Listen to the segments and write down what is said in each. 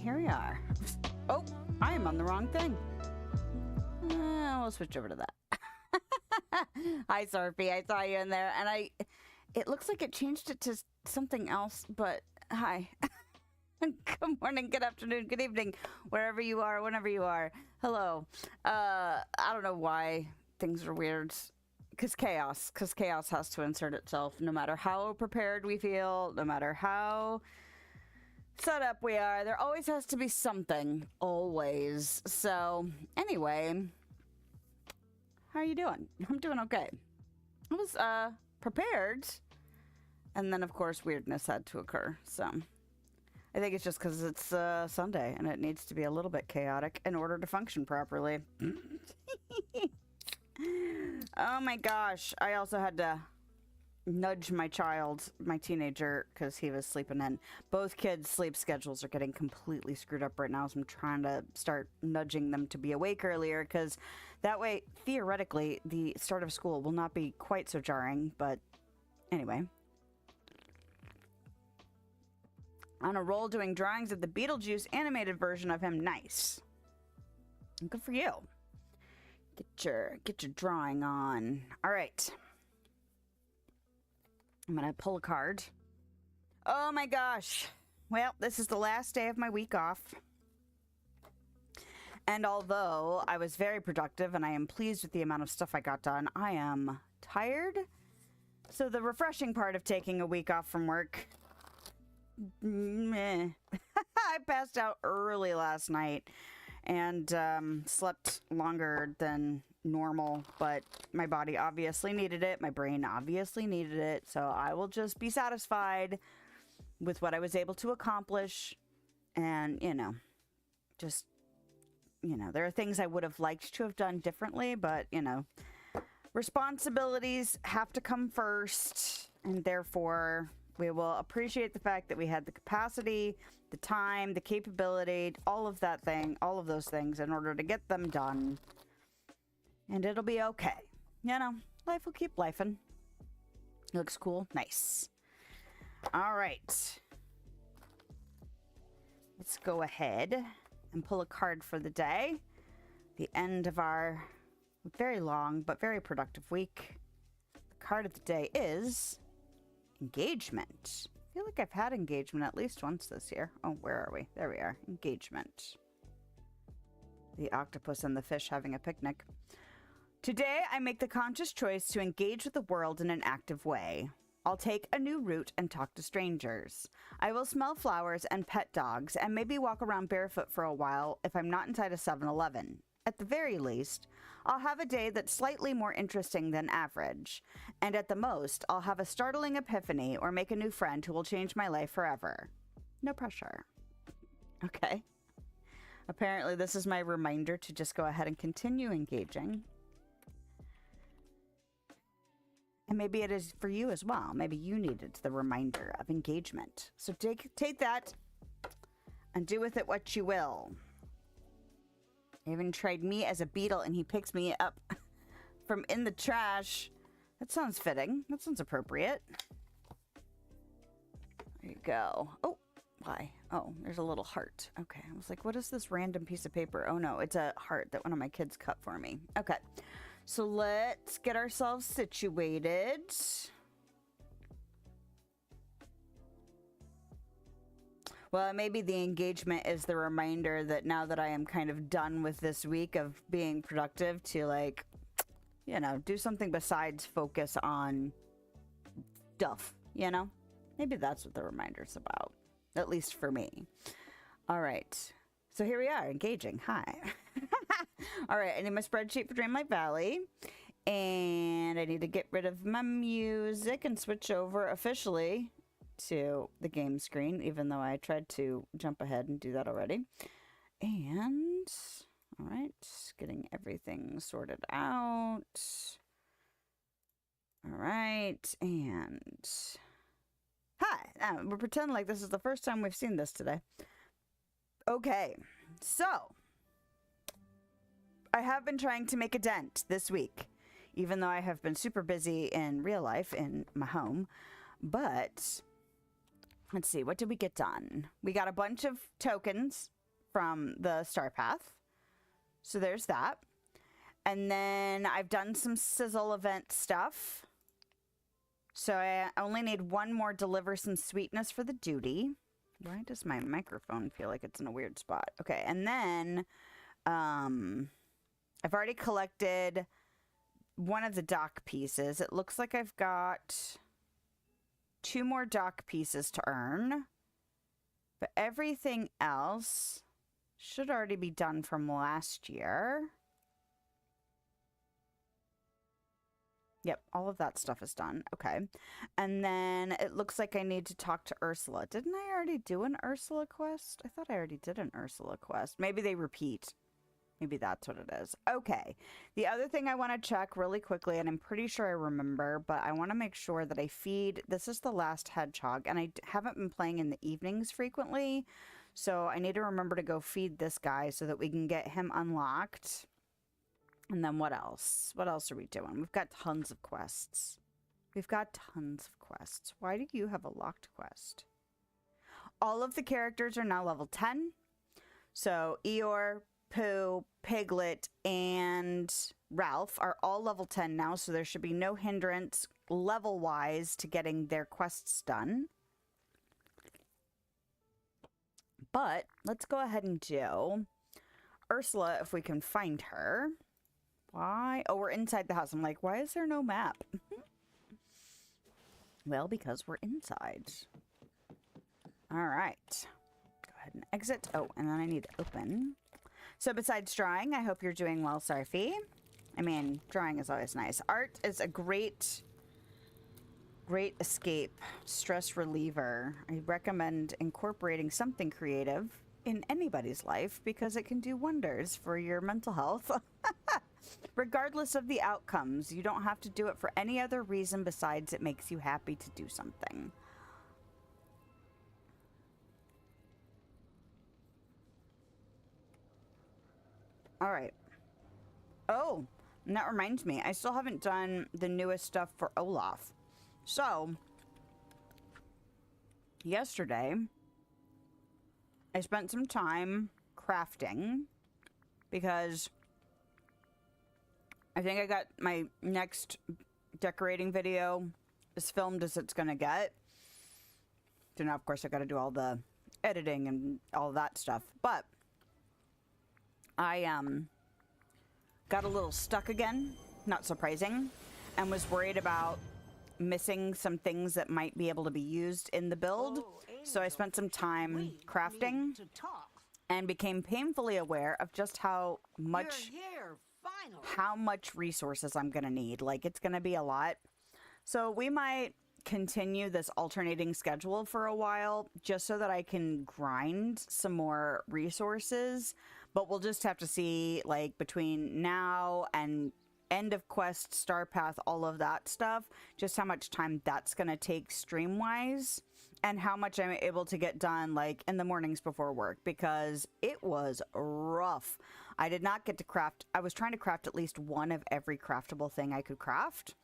here we are. Oh, I am on the wrong thing. We'll switch over to that. Hi, Sarpy. I saw you in there, and it looks like it changed it to something else, but hi. Good morning, good afternoon, good evening, wherever you are, whenever you are. Hello. I don't know why things are weird. Because chaos has to insert itself, no matter how prepared we feel, no matter how set up we are. There always has to be something, always. So, anyway, how are you doing? I'm doing okay. I was prepared, and then, of course, weirdness had to occur, so... I think it's just because it's Sunday, and it needs to be a little bit chaotic in order to function properly. Oh my gosh. I also had to nudge my child, my teenager, because he was sleeping in. Both kids' sleep schedules are getting completely screwed up right now, so I'm trying to start nudging them to be awake earlier, because that way, theoretically, the start of school will not be quite so jarring, but anyway. On a roll doing drawings of the Beetlejuice animated version of him. Nice. Good for you. Get your drawing on. All right. I'm going to pull a card. Oh my gosh. Well, this is the last day of my week off. And although I was very productive and I am pleased with the amount of stuff I got done, I am tired. So the refreshing part of taking a week off from work... Meh. I passed out early last night and slept longer than normal, but my body obviously needed it. My brain obviously needed it. So I will just be satisfied with what I was able to accomplish. And, there are things I would have liked to have done differently, but, responsibilities have to come first, and therefore... we will appreciate the fact that we had the capacity, the time, the capability, all of those things in order to get them done. And it'll be okay. Life will keep lifing. Looks cool. Nice. All right. Let's go ahead and pull a card for the day. The end of our very long but very productive week. The card of the day is... engagement. I feel like I've had engagement at least once this year. Oh, where are we? There we are. Engagement. The octopus and the fish having a picnic. Today, I make the conscious choice to engage with the world in an active way. I'll take a new route and talk to strangers. I will smell flowers and pet dogs and maybe walk around barefoot for a while if I'm not inside a 7-Eleven. At the very least, I'll have a day that's slightly more interesting than average. And at the most, I'll have a startling epiphany or make a new friend who will change my life forever. No pressure. Okay. Apparently, this is my reminder to just go ahead and continue engaging. And maybe it is for you as well. Maybe you needed the reminder of engagement. So take that and do with it what you will. I even tried me as a beetle, and he picks me up from in the trash. That sounds fitting. That sounds appropriate. There you go. Oh, why? Oh, there's a little heart. Okay, I was like, what is this random piece of paper? Oh, no, it's a heart that one of my kids cut for me. Okay, so let's get ourselves situated. Well, maybe the engagement is the reminder that now that I am kind of done with this week of being productive to, like, do something besides focus on stuff, Maybe that's what the reminder's about, at least for me. All right. So here we are, engaging. Hi. All right, I need my spreadsheet for Dreamlight Valley, and I need to get rid of my music and switch over officially to the game screen, even though I tried to jump ahead and do that already. And all right, getting everything sorted out. All right, and hi. We're pretending like this is the first time we've seen this today. Okay, so I have been trying to make a dent this week, even though I have been super busy in real life in my home, but let's see, what did we get done? We got a bunch of tokens from the Star Path. So there's that. And then I've done some sizzle event stuff. So I only need one more deliver some sweetness for the duty. Why does my microphone feel like it's in a weird spot? Okay, and then I've already collected one of the dock pieces. It looks like I've got 2 more dock pieces to earn. But everything else should already be done from last year. Yep, all of that stuff is done. Okay. And then it looks like I need to talk to Ursula. Didn't I already do an Ursula quest? I thought I already did an Ursula quest. Maybe they repeat. Maybe that's what it is. Okay. The other thing I want to check really quickly, and I'm pretty sure I remember, but I want to make sure that I feed... This is the last hedgehog, and I haven't been playing in the evenings frequently, so I need to remember to go feed this guy so that we can get him unlocked. And then what else? What else are we doing? We've got tons of quests. We've got tons of quests. Why do you have a locked quest? All of the characters are now level 10. So Eeyore, Pooh, Piglet, and Ralph are all level 10 now. So there should be no hindrance level-wise to getting their quests done. But let's go ahead and do Ursula if we can find her. Why? Oh, we're inside the house. I'm like, why is there no map? Well, because we're inside. All right. Go ahead and exit. Oh, and then I need to open. So besides drawing, I hope you're doing well, Sarfi. I mean, drawing is always nice. Art is a great escape, stress reliever. I recommend incorporating something creative in anybody's life because it can do wonders for your mental health. Regardless of the outcomes, you don't have to do it for any other reason besides it makes you happy to do something. All right. Oh, and that reminds me, I still haven't done the newest stuff for Olaf. So, yesterday, I spent some time crafting because I think I got my next decorating video as filmed as it's gonna get. So now, of course, I gotta do all the editing and all that stuff. But I got a little stuck again, not surprising, and was worried about missing some things that might be able to be used in the build. So I spent some time crafting and became painfully aware of just how much resources I'm gonna need. Like, it's gonna be a lot. So we might continue this alternating schedule for a while just so that I can grind some more resources, but we'll just have to see, like, between now and end of quest, star path, all of that stuff, just how much time that's gonna take stream wise and how much I'm able to get done, like, in the mornings before work, because it was rough. I did not get to craft. I was trying to craft at least one of every craftable thing I could craft,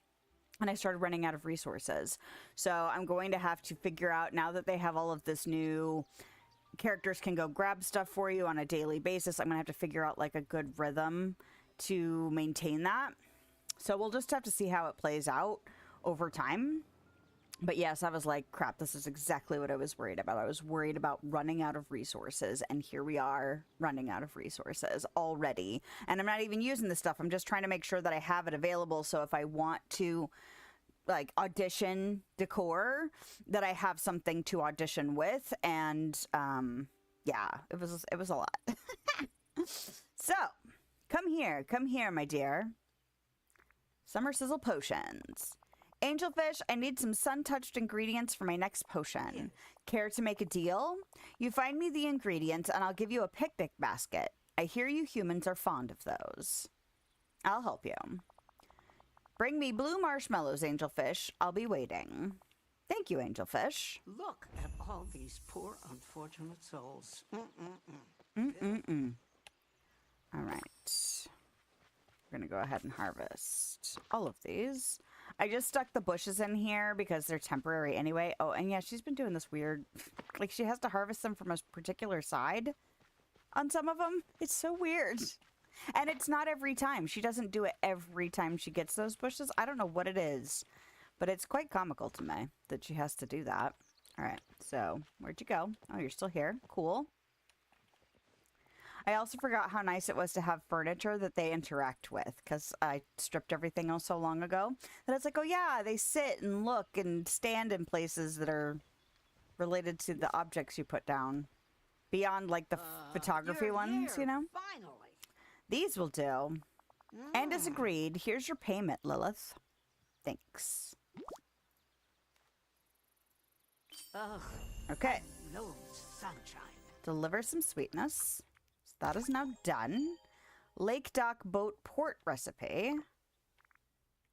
and I started running out of resources. So I'm going to have to figure out, now that they have all of this new characters can go grab stuff for you on a daily basis, I'm gonna have to figure out, like, a good rhythm to maintain that. So we'll just have to see how it plays out over time. But yes, I was like, crap, this is exactly what I was worried about. I was worried about running out of resources, and here we are running out of resources already. And I'm not even using this stuff. I'm just trying to make sure that I have it available, so if I want to, like, audition decor, that I have something to audition with. And yeah, it was a lot. So come here, my dear. Summer sizzle potions. Angelfish, I need some sun-touched ingredients for my next potion. Yes. Care to make a deal? You find me the ingredients and I'll give you a picnic basket. I hear you humans are fond of those. I'll help you. Bring me blue marshmallows, Angelfish. I'll be waiting. Thank you, Angelfish. Look at all these poor, unfortunate souls. All right. We're going to go ahead and harvest all of these. I just stuck the bushes in here because they're temporary anyway. Oh, and yeah, she's been doing this weird... Like, she has to harvest them from a particular side on some of them. It's so weird. And it's not every time. She doesn't do it every time she gets those bushes. I don't know what it is. But it's quite comical to me that she has to do that. All right, so where'd you go? Oh, you're still here. Cool. I also forgot how nice it was to have furniture that they interact with, because I stripped everything else so long ago that it's like, oh yeah, they sit and look and stand in places that are related to the objects you put down. Beyond, like, the photography ones, you know? Finally. These will do. And as agreed, here's your payment, Lilith. Thanks. Ugh. Okay. No sunshine. Deliver some sweetness. So that is now done. Lake Dock Boat Port recipe.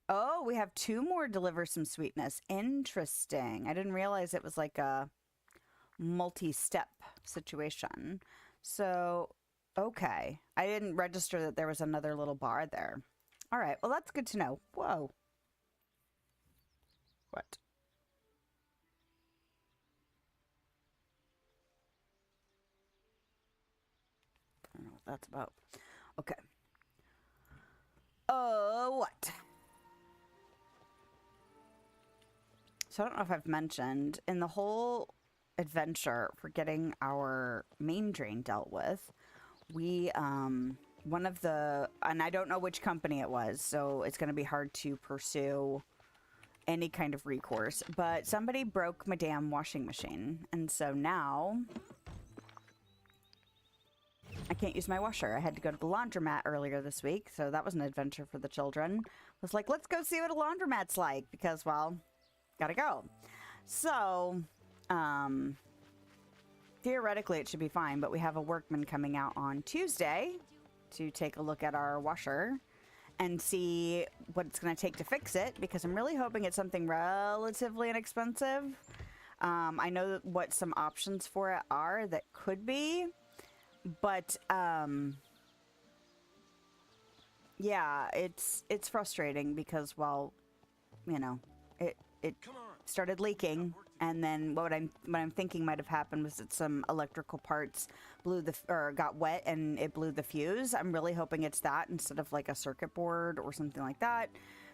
Oh, we have 2 more deliver some sweetness. Interesting. I didn't realize it was like a multi-step situation. So, okay. I didn't register that there was another little bar there. All right. Well, that's good to know. Whoa. What? I don't know what that's about. Okay. What? So I don't know if I've mentioned, in the whole adventure for getting our main drain dealt with, we, one of the, and I don't know which company it was, so it's going to be hard to pursue any kind of recourse, but somebody broke my damn washing machine, and so now I can't use my washer. I had to go to the laundromat earlier this week, so that was an adventure for the children. I was like, let's go see what a laundromat's like, because, well, gotta go. So, theoretically it should be fine, but we have a workman coming out on Tuesday to take a look at our washer and see what it's going to take to fix it, because I'm really hoping it's something relatively inexpensive. I know what some options for it are that could be, but yeah, it's frustrating because, well, you know, it started leaking, and then what I'm thinking might have happened was that some electrical parts got wet and it blew the fuse. I'm really hoping it's that instead of like a circuit board or something like that,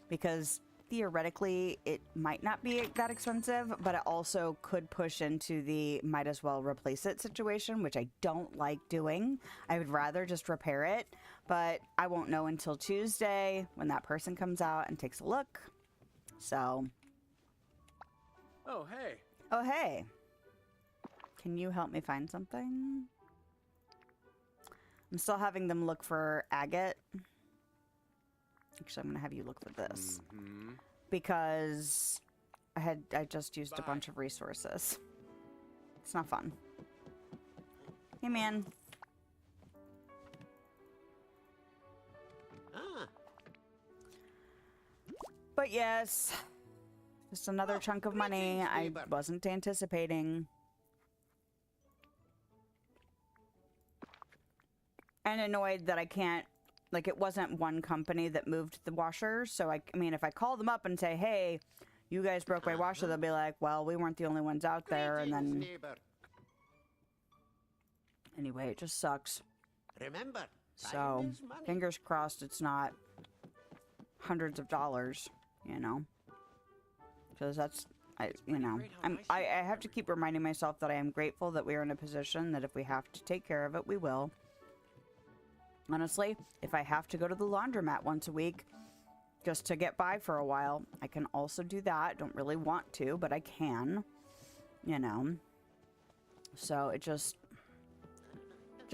because theoretically it might not be that expensive, but it also could push into the might as well replace it situation, which I don't like doing. I would rather just repair it, but I won't know until Tuesday when that person comes out and takes a look. So, oh hey. Oh hey, can you help me find something? I'm still having them look for agate. Actually, I'm gonna have you look for this because I just used a bunch of resources. It's not fun. Hey man. But yes, just another chunk of money I wasn't anticipating. And annoyed that I can't, like, it wasn't one company that moved the washer. So, I mean, if I call them up and say, hey, you guys broke my washer, they'll be like, well, we weren't the only ones out there. And then, anyway, it just sucks. Remember, So, fingers crossed it's not hundreds of dollars, you know? Because that's, I have to keep reminding myself that I am grateful that we are in a position that if we have to take care of it, we will. Honestly, if I have to go to the laundromat once a week just to get by for a while, I can also do that. Don't really want to, but I can, you know. So it just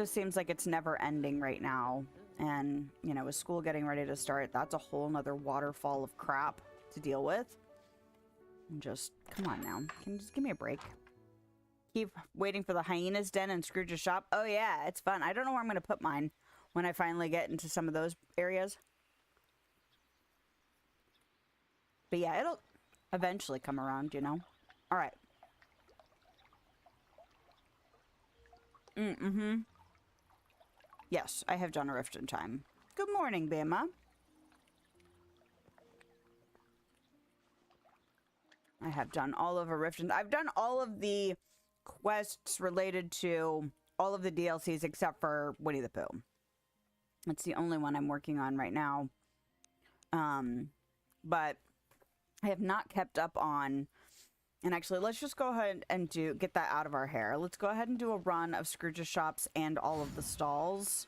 seems like it's never ending right now. And, you know, with school getting ready to start, that's a whole nother waterfall of crap to deal with. And just, come on now. Can you just give me a break? Keep waiting for the hyena's den and Scrooge's shop. Oh yeah, it's fun. I don't know where I'm going to put mine when I finally get into some of those areas. But yeah, it'll eventually come around, you know? Alright. Yes, I have done a rift in time. Good morning, Bama. I have done all of Riften. I've done all of the quests related to all of the DLCs except for Winnie the Pooh. It's the only one I'm working on right now. But I have not kept up on... And actually, let's just go ahead and get that out of our hair. Let's go ahead and do a run of Scrooge's shops and all of the stalls,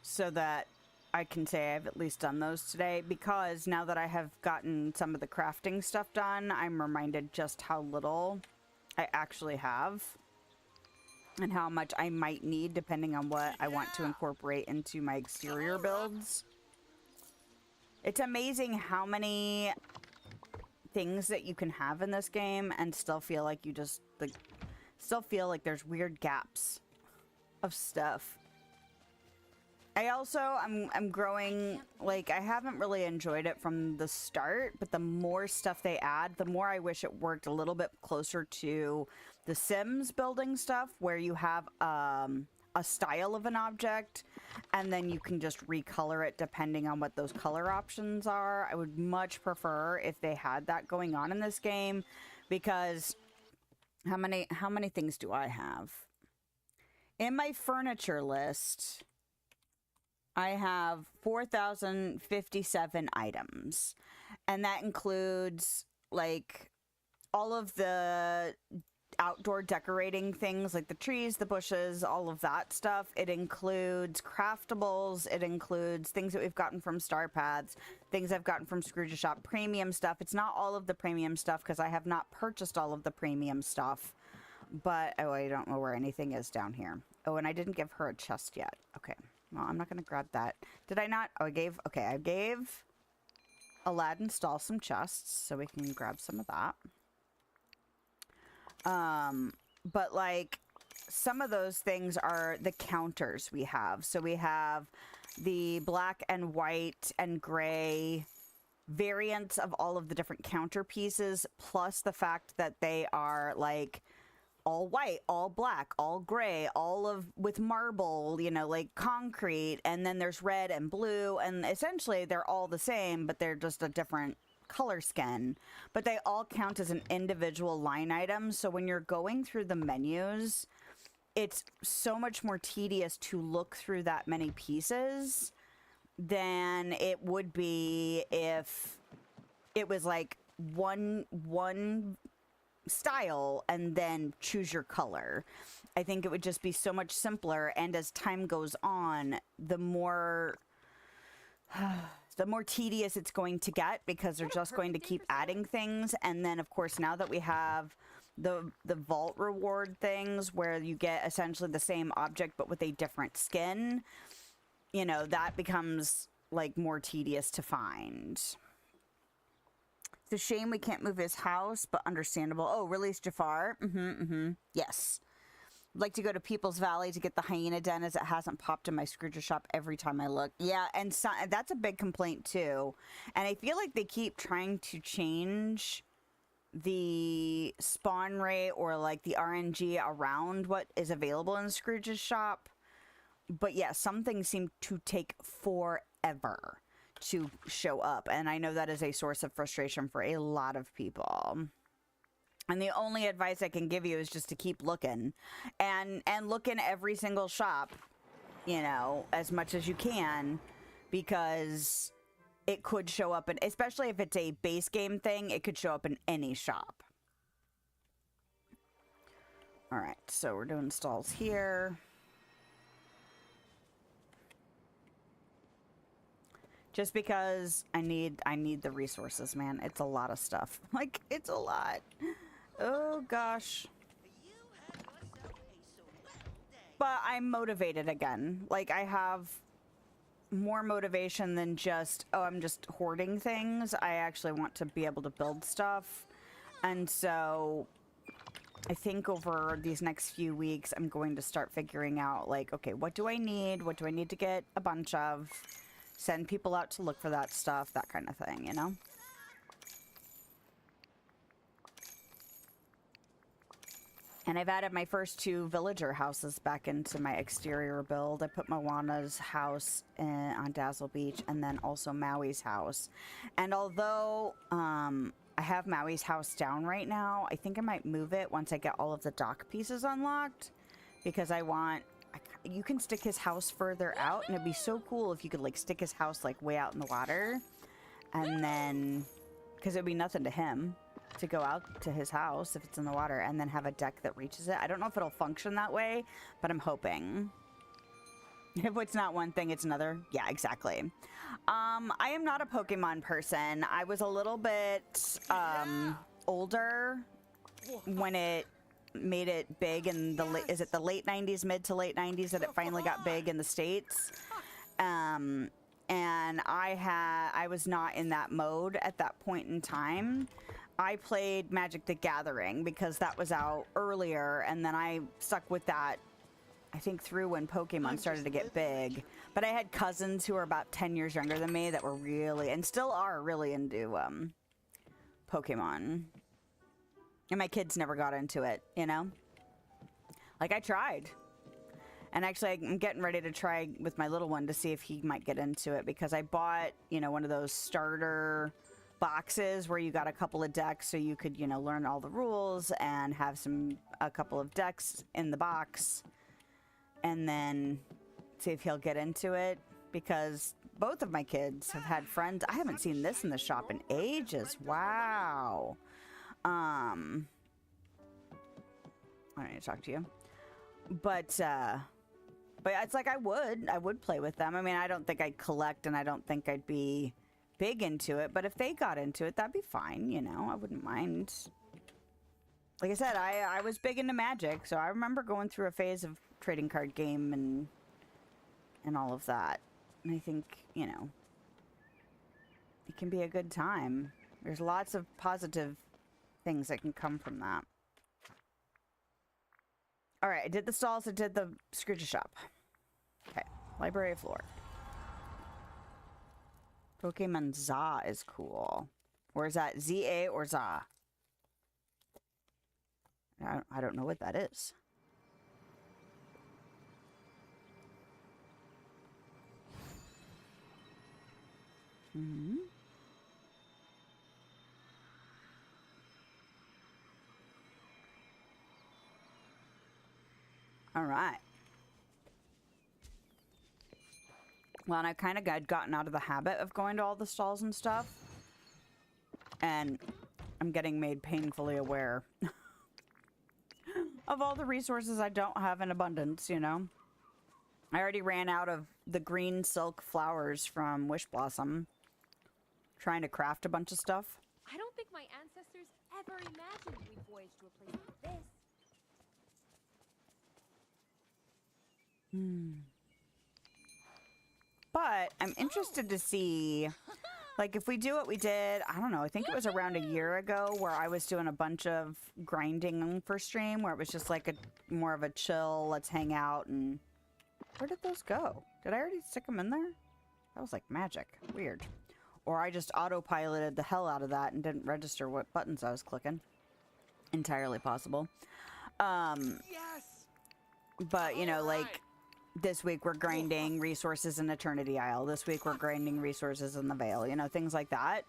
so that I can say I've at least done those today, because now that I have gotten some of the crafting stuff done, I'm reminded just how little I actually have and how much I might need depending on what I want to incorporate into my exterior builds. It's amazing how many things that you can have in this game and still feel like you just still feel like there's weird gaps of stuff. I also I'm growing, like, I haven't really enjoyed it from the start, but the more stuff they add, the more I wish it worked a little bit closer to the Sims building stuff, where you have a style of an object and then you can just recolor it depending on what those color options are. I would much prefer if they had that going on in this game, because how many things do I have? In my furniture list, I have 4,057 items, and that includes like all of the outdoor decorating things, like the trees, the bushes, all of that stuff. It includes craftables, it includes things that we've gotten from Star Paths, things I've gotten from Scrooge's shop, premium stuff. It's not all of the premium stuff because I have not purchased all of the premium stuff, but oh, I don't know where anything is down here. Oh, and I didn't give her a chest yet. Okay, well, I'm not gonna grab that. Did I not? Oh, I gave Aladdin Stall some chests, so we can grab some of that. But like some of those things are the counters we have. So we have the black and white and gray variants of all of the different counter pieces, plus the fact that they are like all white, all black, all gray, all of with marble, you know, like concrete, and then there's red and blue, and essentially they're all the same, but they're just a different color skin, but they all count as an individual line item. So when you're going through the menus, it's so much more tedious to look through that many pieces than it would be if it was like one style and then choose your color. I think it would just be so much simpler, and as time goes on, the more tedious it's going to get, because they're just going to keep adding things. And then of course, now that we have the vault reward things where you get essentially the same object but with a different skin, you know, that becomes like more tedious to find. It's a shame we can't move his house, but understandable. Oh, release Jafar. Yes. I'd like to go to People's Valley to get the hyena den, as it hasn't popped in my Scrooge's shop every time I look. Yeah, and so, that's a big complaint too. And I feel like they keep trying to change the spawn rate or like the RNG around what is available in Scrooge's shop. But yeah, some things seem to take forever to show up. And I know that is a source of frustration for a lot of people. And the only advice I can give you is just to keep looking and look in every single shop, you know, as much as you can, because it could show up in, especially if it's a base game thing, it could show up in any shop. All right, so we're doing stalls here. Just because I need the resources, man. It's a lot of stuff. Like, it's a lot. Oh, gosh. But I'm motivated again. Like, I have more motivation than just, oh, I'm just hoarding things. I actually want to be able to build stuff. And so I think over these next few weeks, I'm going to start figuring out, like, okay, what do I need? What do I need to get a bunch of? Send people out to look for that stuff, that kind of thing, you know? And I've added my first 2 villager houses back into my exterior build. I put Moana's house on Dazzle Beach, and then also Maui's house. And although I have Maui's house down right now. I think I might move it once I get all of the dock pieces unlocked, because I want... you can stick his house further out, and it'd be so cool if you could, like, stick his house, like, way out in the water. And then... because it'd be nothing to him to go out to his house if it's in the water, and then have a deck that reaches it. I don't know if it'll function that way, but I'm hoping. If it's not one thing, it's another. Yeah, exactly. I am not a Pokemon person. I was a little bit older when it made it big in the is it the late 90s, mid to late 90s, that it finally got big in the States. And I was not in that mode at that point in time. I played Magic the Gathering because that was out earlier, and then I stuck with that, I think, through when Pokemon started to get big. But I had cousins who were about 10 years younger than me that were really, and still are really into Pokemon. And my kids never got into it, you know? Like, I tried. And actually, I'm getting ready to try with my little one to see if he might get into it, because I bought, you know, one of those starter boxes where you got a couple of decks so you could, you know, learn all the rules and have a couple of decks in the box, and then see if he'll get into it, because both of my kids have had friends. I haven't seen this in the shop in ages. Wow. I don't need to talk to you. But it's like I would play with them. I mean, I don't think I'd collect, and I don't think I'd be big into it, but if they got into it, that'd be fine, you know? I wouldn't mind. Like I said, I was big into Magic, so I remember going through a phase of trading card game and all of that. And I think, you know, it can be a good time. There's lots of positive things that can come from that. All right, I did the stalls, I did the Scrooge's shop. Okay, library of lore. Pokemon Za is cool. Or is that Z-A or Za? I don't know what that is. Mm-hmm. All right. Well, and I kind of had gotten out of the habit of going to all the stalls and stuff. And I'm getting made painfully aware of all the resources I don't have in abundance, you know? I already ran out of the green silk flowers from Wish Blossom, trying to craft a bunch of stuff. I don't think my ancestors ever imagined we'd voyage to a place like this. But I'm interested to see, like, if we do what we did, I don't know, I think it was around a year ago, where I was doing a bunch of grinding for stream, where it was just like more of a chill, let's hang out, and where did those go? Did I already stick them in there? That was like magic. Weird. Or I just autopiloted the hell out of that and didn't register what buttons I was clicking. Entirely possible. Yes. But, you know, like, this week we're grinding resources in Eternity Isle. This week we're grinding resources in the Vale. You know, things like that.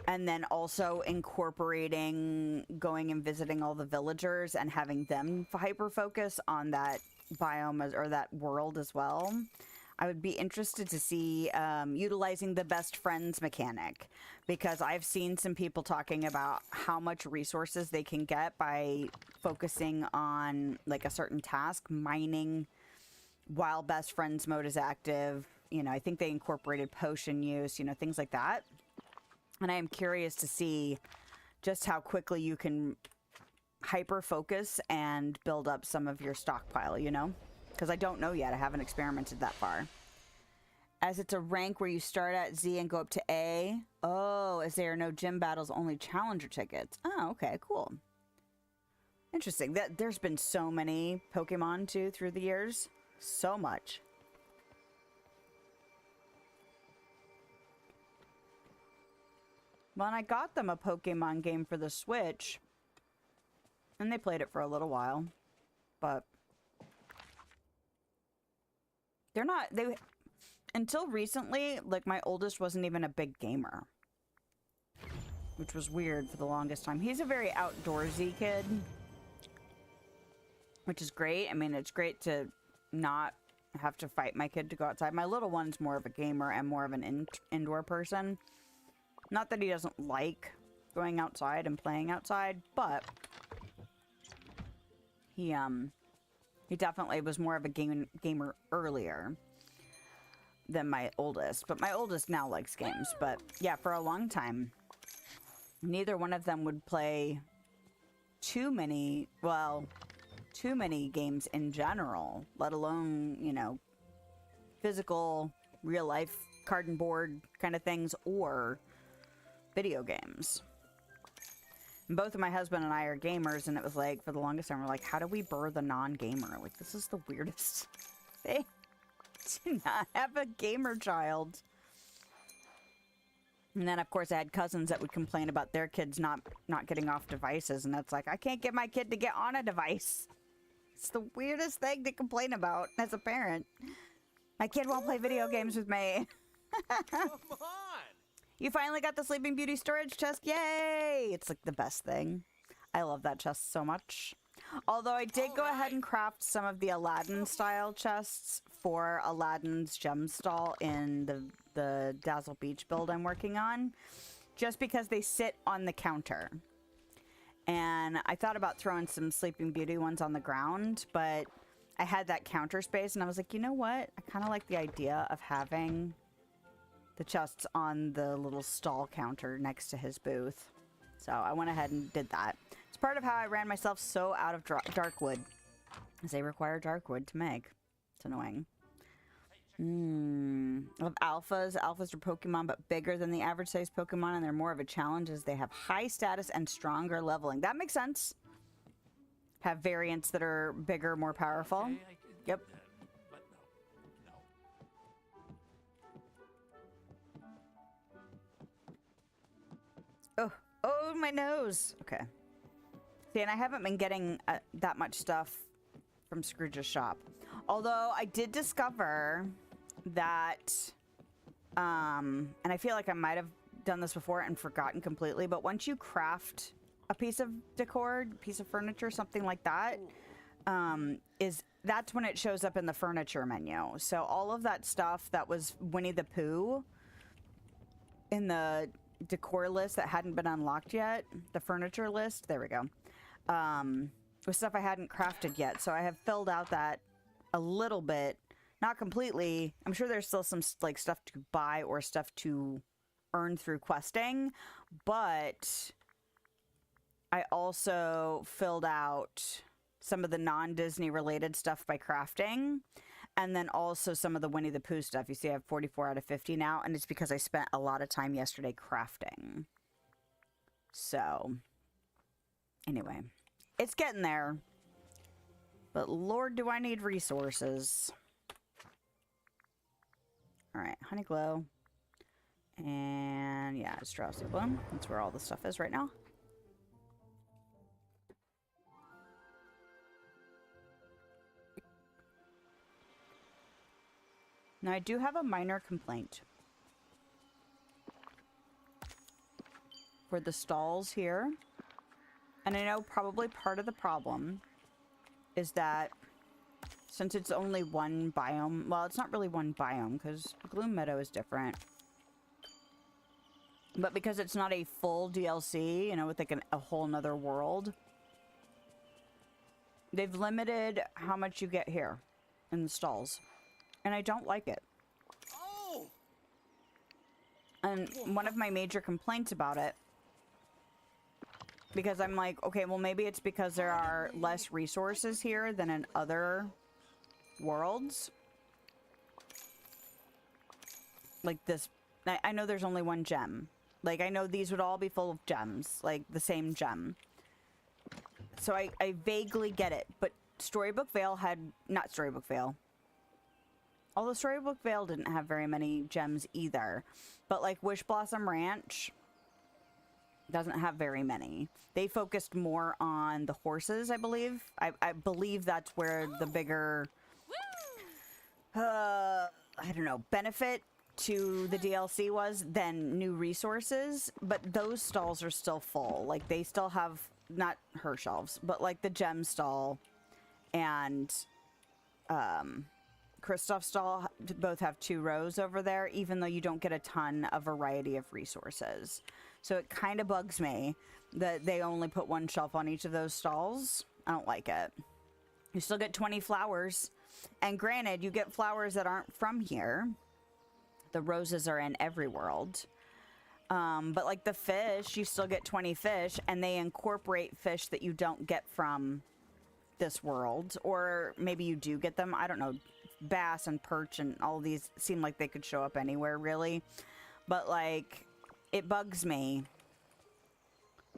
And then also incorporating going and visiting all the villagers and having them hyper-focus on that biome or that world as well. I would be interested to see utilizing the best friends mechanic, because I've seen some people talking about how much resources they can get by focusing on like a certain task, mining while best friends mode is active. You know, I think they incorporated potion use, you know, things like that. And I am curious to see just how quickly you can hyper focus and build up some of your stockpile, you know? Because I don't know yet. I haven't experimented that far. As it's a rank where you start at Z and go up to A. Oh, as there are no gym battles, only challenger tickets. Oh, okay, cool. Interesting. There's been so many Pokemon, too, through the years. So much. Well, and I got them a Pokemon game for the Switch. And they played it for a little while. But they're not, until recently, like, my oldest wasn't even a big gamer. which was weird for the longest time. He's a very outdoorsy kid, which is great. I mean, it's great to not have to fight my kid to go outside. My little one's more of a gamer and more of an indoor person. Not that he doesn't like going outside and playing outside, but he definitely was more of a gamer earlier than my oldest. But my oldest now likes games. But yeah, for a long time, neither one of them would play too many games in general, let alone, you know, physical, real life, card and board kind of things, or video games. And both of my husband and I are gamers, and it was like, for the longest time, we're like, how do we birth a non-gamer? Like, this is the weirdest thing to not have a gamer child. And then, of course, I had cousins that would complain about their kids not getting off devices, and that's like, I can't get my kid to get on a device. It's the weirdest thing to complain about as a parent. My kid won't play video games with me. Come on! You finally got the Sleeping Beauty storage chest. Yay! It's like the best thing. I love that chest so much. Although I did go ahead and craft some of the Aladdin style chests for Aladdin's gem stall in the Dazzle Beach build I'm working on. Just because they sit on the counter. And I thought about throwing some Sleeping Beauty ones on the ground, but I had that counter space and I was like, you know what? I kind of like the idea of having the chests on the little stall counter next to his booth. So I went ahead and did that. It's part of how I ran myself so out of dark wood, as they require dark wood to make. It's annoying. I love alphas. Alphas are Pokemon, but bigger than the average size Pokemon, and they're more of a challenge as they have high status and stronger leveling. That makes sense. Have variants that are bigger, more powerful. Okay, Yep. But no. Oh, my nose. Okay. See, and I haven't been getting that much stuff from Scrooge's shop. Although I did discover that, and I feel like I might have done this before and forgotten completely, but once you craft a piece of decor, piece of furniture, something like that, that's when it shows up in the furniture menu. So all of that stuff that was Winnie the Pooh in the decor list that hadn't been unlocked yet, the furniture list, there we go, was stuff I hadn't crafted yet. So I have filled out that a little bit, not completely. I'm sure there's still some like stuff to buy or stuff to earn through questing, but I also filled out some of the non-Disney related stuff by crafting, and then also some of the Winnie the Pooh stuff. You see I have 44 out of 50 now, and it's because I spent a lot of time yesterday crafting. So anyway, it's getting there, but Lord, do I need resources. All right, Honey Glow, and yeah, it's Drowsy Bloom. That's where all the stuff is right now. Now, I do have a minor complaint for the stalls here. And I know probably part of the problem is that since it's only one biome, well, it's not really one biome because Gloom Meadow is different. But because it's not a full DLC, you know, with like a whole nother world, they've limited how much you get here in the stalls. And I don't like it. Oh! And one of my major complaints about it, because I'm like, okay, well, maybe it's because there are less resources here than in other worlds. Like this, I know there's only one gem. Like, I know these would all be full of gems, like the same gem. So I vaguely get it, but Storybook Vale had, not Storybook Vale, although Storybook Vale didn't have very many gems either. But like Wish Blossom Ranch doesn't have very many. They focused more on the horses, I believe. I believe that's where the bigger, I don't know, benefit to the DLC was than new resources, but those stalls are still full. Like, they still have, not her shelves, but like the gem stall and Kristoff's stall both have 2 rows over there, even though you don't get a ton of variety of resources. So it kind of bugs me that they only put 1 shelf on each of those stalls. I don't like it. You still get 20 flowers. And granted, you get flowers that aren't from here. The roses are in every world. But like the fish, you still get 20 fish, and they incorporate fish that you don't get from this world. Or maybe you do get them. I don't know. Bass and perch and all these seem like they could show up anywhere, really. But like, it bugs me.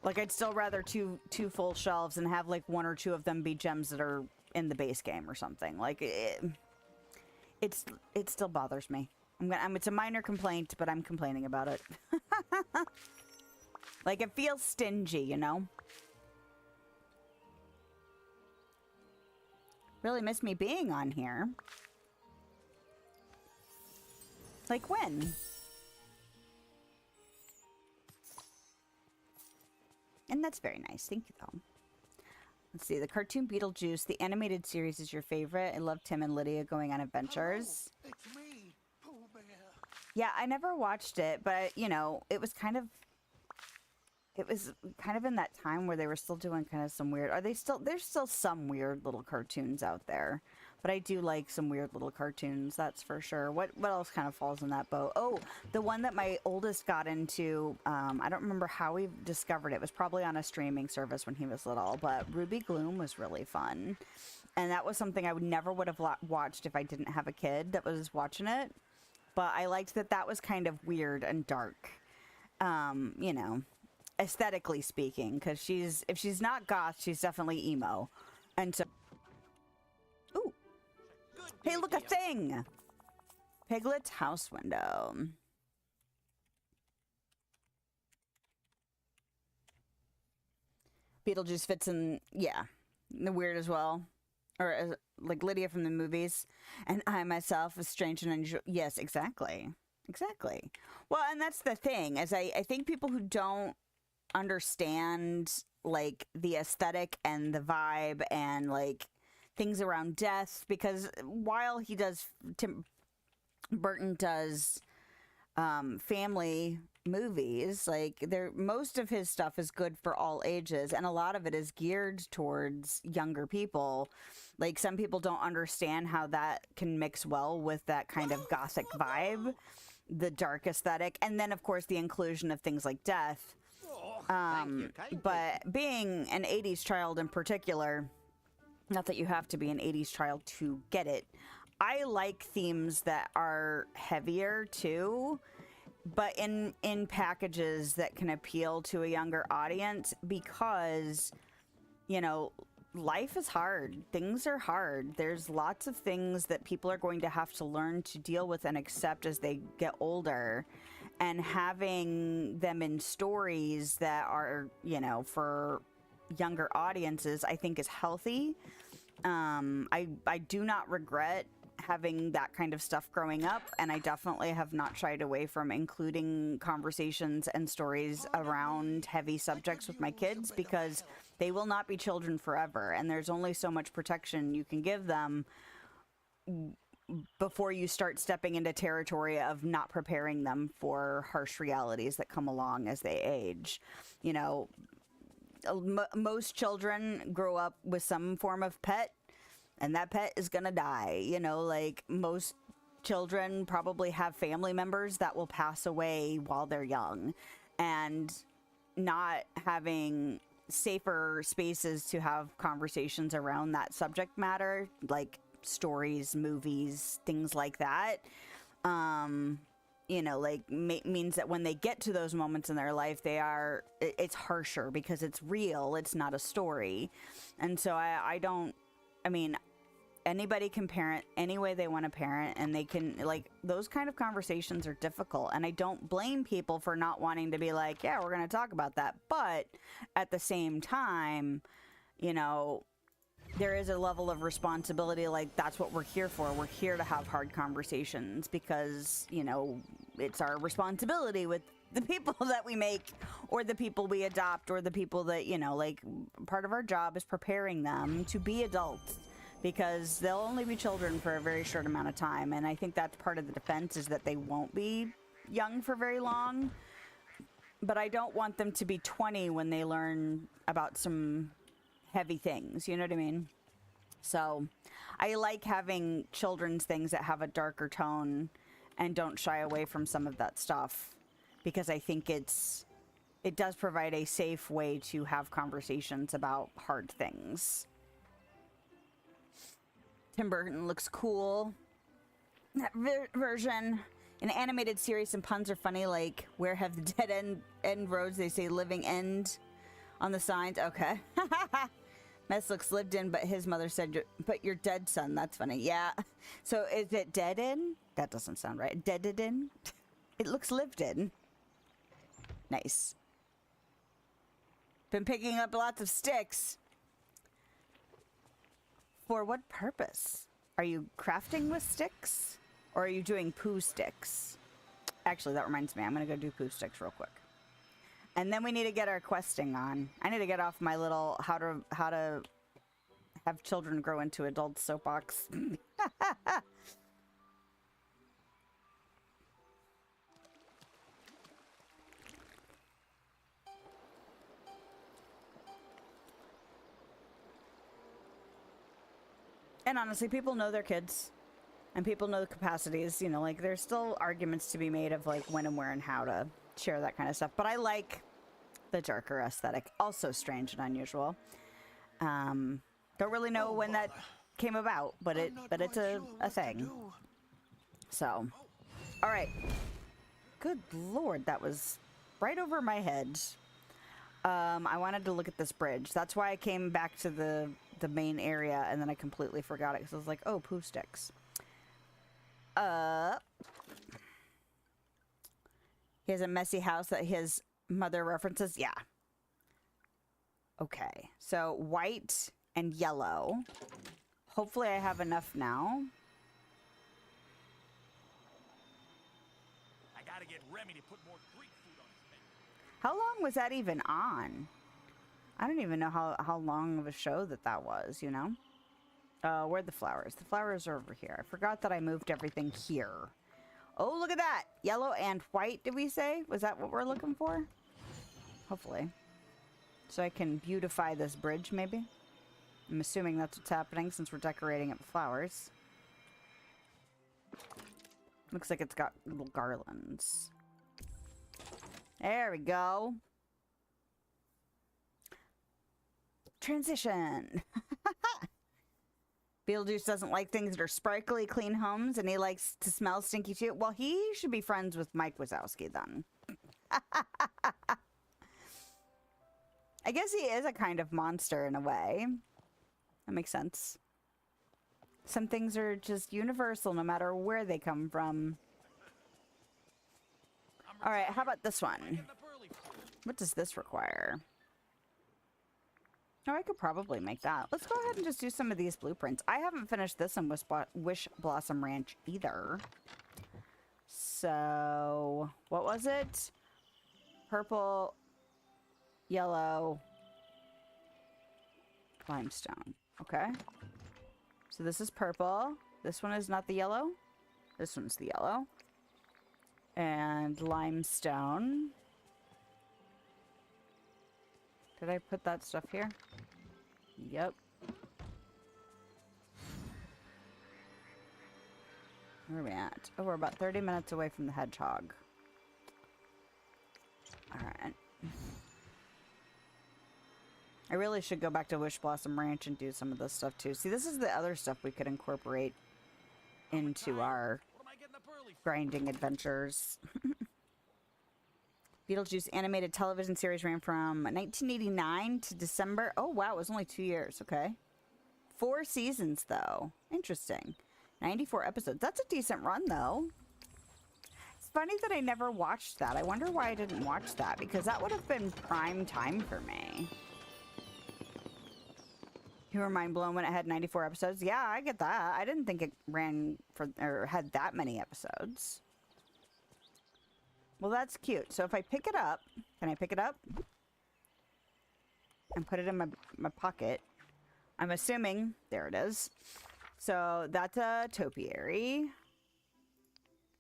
Like, I'd still rather two full shelves and have like 1 or 2 of them be gems that are in the base game or something. Like, it still bothers me. It's a minor complaint, but I'm complaining about it. Like, it feels stingy, you know? Really miss me being on here. Like, when? And that's very nice. Thank you, though. Let's see. The cartoon Beetlejuice, the animated series, is your favorite. I love Tim and Lydia going on adventures. Hello, it's me, Pooh Bear. Yeah, I never watched it, but, you know, it was kind of in that time where they were still doing kind of some weird... There's still some weird little cartoons out there. But I do like some weird little cartoons, that's for sure. What else kind of falls in that boat? Oh, the one that my oldest got into, I don't remember how we discovered it. It was probably on a streaming service when he was little, but Ruby Gloom was really fun. And that was something I never would have watched if I didn't have a kid that was watching it. But I liked that was kind of weird and dark, you know, aesthetically speaking, because if she's not goth, she's definitely emo. And so... Ooh. Hey, look, a thing! Piglet's house window. Beetlejuice fits in, yeah, the weird as well. Or like Lydia from the movies. And I myself was strange and unusual. Yes, exactly. Exactly. Well, and that's the thing, is I think people who don't understand, like, the aesthetic and the vibe and, like, things around death, because while Tim Burton does family movies, like, most of his stuff is good for all ages, and a lot of it is geared towards younger people. Like, some people don't understand how that can mix well with that kind of gothic vibe, the dark aesthetic, and then of course the inclusion of things like death. But being an 80s child in particular, not that you have to be an 80s child to get it, I like themes that are heavier too, but in packages that can appeal to a younger audience, because, you know, life is hard. Things are hard. There's lots of things that people are going to have to learn to deal with and accept as they get older. And having them in stories that are, you know, for younger audiences, I think is healthy. I do not regret having that kind of stuff growing up, and I definitely have not shied away from including conversations and stories around heavy subjects with my kids, because they will not be children forever, and there's only so much protection you can give them before you start stepping into territory of not preparing them for harsh realities that come along as they age. You know, most children grow up with some form of pet, and that pet is gonna die. You know, like, most children probably have family members that will pass away while they're young, and not having safer spaces to have conversations around that subject matter, like stories, movies, things like that, you know, like, means that when they get to those moments in their life, it's harsher because it's real, it's not a story. And so I mean, anybody can parent any way they want to parent, and they can, like, those kind of conversations are difficult, and I don't blame people for not wanting to be like, yeah, we're going to talk about that. But at the same time, you know, there is a level of responsibility, like that's what we're here for. We're here to have hard conversations because, you know, it's our responsibility with the people that we make or the people we adopt or the people that, you know, like part of our job is preparing them to be adults because they'll only be children for a very short amount of time. And I think that's part of the defense is that they won't be young for very long. But I don't want them to be 20 when they learn about some heavy things, you know what I mean? So I like having children's things that have a darker tone and don't shy away from some of that stuff because I think it does provide a safe way to have conversations about hard things. Tim Burton looks cool. That version, an animated series, some puns are funny, like where have the dead end roads? They say living end on the signs. Okay. Mess looks lived in, but his mother said, but you're dead, son. That's funny. Yeah. So is it dead in? That doesn't sound right. Deaded in? It looks lived in. Nice. Been picking up lots of sticks. For what purpose? Are you crafting with sticks? Or are you doing poo sticks? Actually, that reminds me. I'm going to go do poo sticks real quick. And then we need to get our questing on. I need to get off my little how to have children grow into adults soapbox. And honestly, people know their kids. And people know the capacities. You know, like, there's still arguments to be made of, like, when and where and how to share that kind of stuff. But I like the darker aesthetic. Also strange and unusual. Don't really know when that came about, but it's a thing. So, all right. Good Lord, that was right over my head. I wanted to look at this bridge. That's why I came back to the main area, and then I completely forgot it because I was like, oh, poo sticks. He has a messy house that his mother references. Yeah. Okay. So white and yellow. Hopefully I have enough now. I gotta get Remy to put more Greek food on his menu. How long was that even on? I don't even know how long of a show that was, you know? Where are the flowers? The flowers are over here. I forgot that I moved everything here. Oh, look at that! Yellow and white, did we say? Was that what we're looking for? Hopefully. So I can beautify this bridge, maybe? I'm assuming that's what's happening since we're decorating it with flowers. Looks like it's got little garlands. There we go. Transition. Beetlejuice doesn't like things that are sparkly, clean homes, and he likes to smell stinky too. Well, he should be friends with Mike Wazowski then. I guess he is a kind of monster in a way. That makes sense. Some things are just universal no matter where they come from. All right, how about this one? What does this require? Oh, I could probably make that. Let's go ahead and just do some of these blueprints. I haven't finished this in Wish Blossom Ranch either. So, what was it? Purple, yellow, limestone. Okay. So this is purple. This one is not the yellow. This one's the yellow. And limestone. Did I put that stuff here? Yep. Where are we at? Oh, we're about 30 minutes away from the hedgehog. Alright. I really should go back to Wish Blossom Ranch and do some of this stuff too. See, this is the other stuff we could incorporate into our grinding adventures. Beetlejuice animated television series ran from 1989 to December. Oh, wow. It was only 2 years. Okay. 4 seasons, though. Interesting. 94 episodes. That's a decent run, though. It's funny that I never watched that. I wonder why I didn't watch that, because that would have been prime time for me. You were mind blown when it had 94 episodes. Yeah, I get that. I didn't think it ran for or had that many episodes. Well, that's cute. So if I pick it up, can I pick it up and put it in my pocket? I'm assuming there it is. So that's a topiary.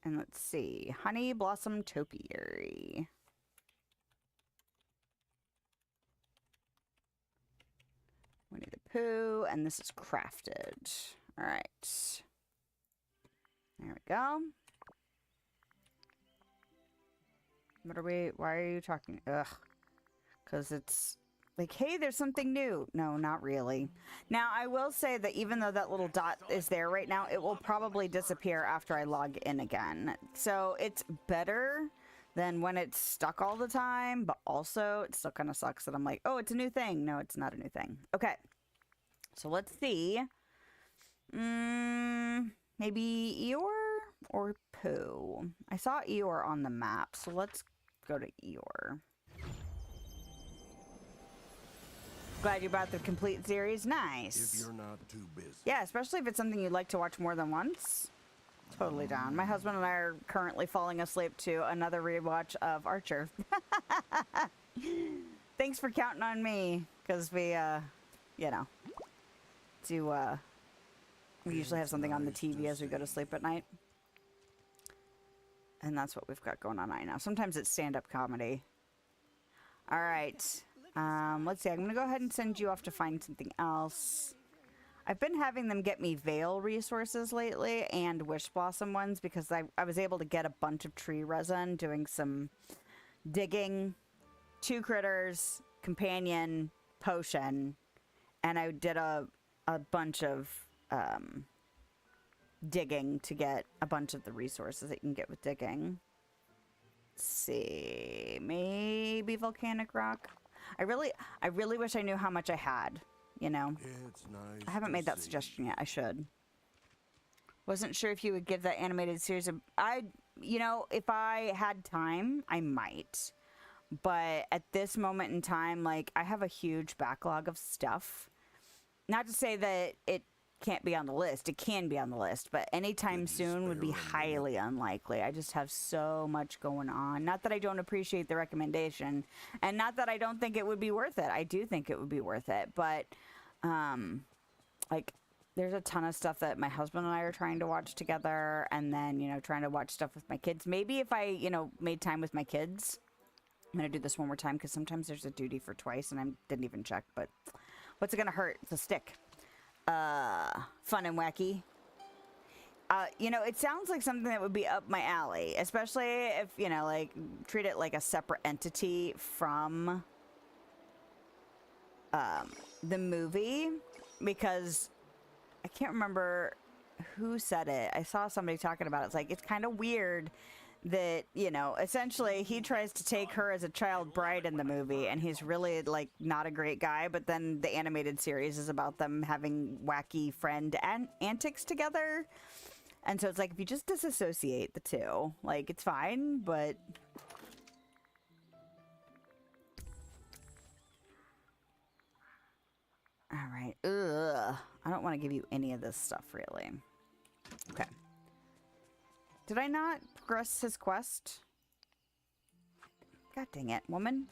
And let's see, honey blossom topiary. Winnie the Pooh, and this is crafted. All right. There we go. What are we, why are you talking? Ugh. Because it's like, hey, there's something new. No, not really. Now, I will say that even though that little dot is there right now, it will probably disappear after I log in again. So it's better than when it's stuck all the time, but also it still kind of sucks that I'm like, oh, it's a new thing. No, it's not a new thing. Okay. So let's see. Maybe Eeyore or Pooh? I saw Eeyore on the map, so let's go to Eeyore. Glad you bought the complete series. Nice. If you're not too busy. Yeah, especially if it's something you'd like to watch more than once. Totally down. My husband and I are currently falling asleep to another rewatch of Archer. Thanks for counting on me, because we, you know, we usually have something on the TV as we go to sleep at night. And that's what we've got going on right now. Sometimes it's stand-up comedy. All right. Let's see. I'm going to go ahead and send you off to find something else. I've been having them get me Veil resources lately and Wish Blossom ones because I was able to get a bunch of tree resin doing some digging, 2 critters, companion, potion, and I did a bunch of digging to get a bunch of the resources that you can get with digging. Let's see, maybe volcanic rock. I really wish I knew how much I had, you know. It's nice. I haven't made that suggestion yet. I should. Wasn't sure if you would give that animated series a... you know, if I had time, I might. But at this moment in time, like, I have a huge backlog of stuff. Not to say that it can't be on the list. It can be on the list, but anytime soon would be highly unlikely. I just have so much going on. Not that I don't appreciate the recommendation, and not that I don't think it would be worth it. I do think it would be worth it, but like, there's a ton of stuff that my husband and I are trying to watch together, and then, you know, trying to watch stuff with my kids. Maybe if I, you know, made time with my kids. I'm gonna do this one more time because sometimes there's a duty for twice, and I didn't even check, but what's it gonna hurt? It's a stick. Fun and wacky. You know, it sounds like something that would be up my alley, especially if, you know, like, treat it like a separate entity from the movie, because I can't remember who said it. I saw somebody talking about it. It's like, it's kind of weird that, you know, essentially he tries to take her as a child bride in the movie, and he's really, like, not a great guy, but then the animated series is about them having wacky friend antics together. And so it's like, if you just disassociate the two, like, it's fine, but... Alright, ugh. I don't want to give you any of this stuff, really. Okay. Did I not progress his quest? God dang it, woman.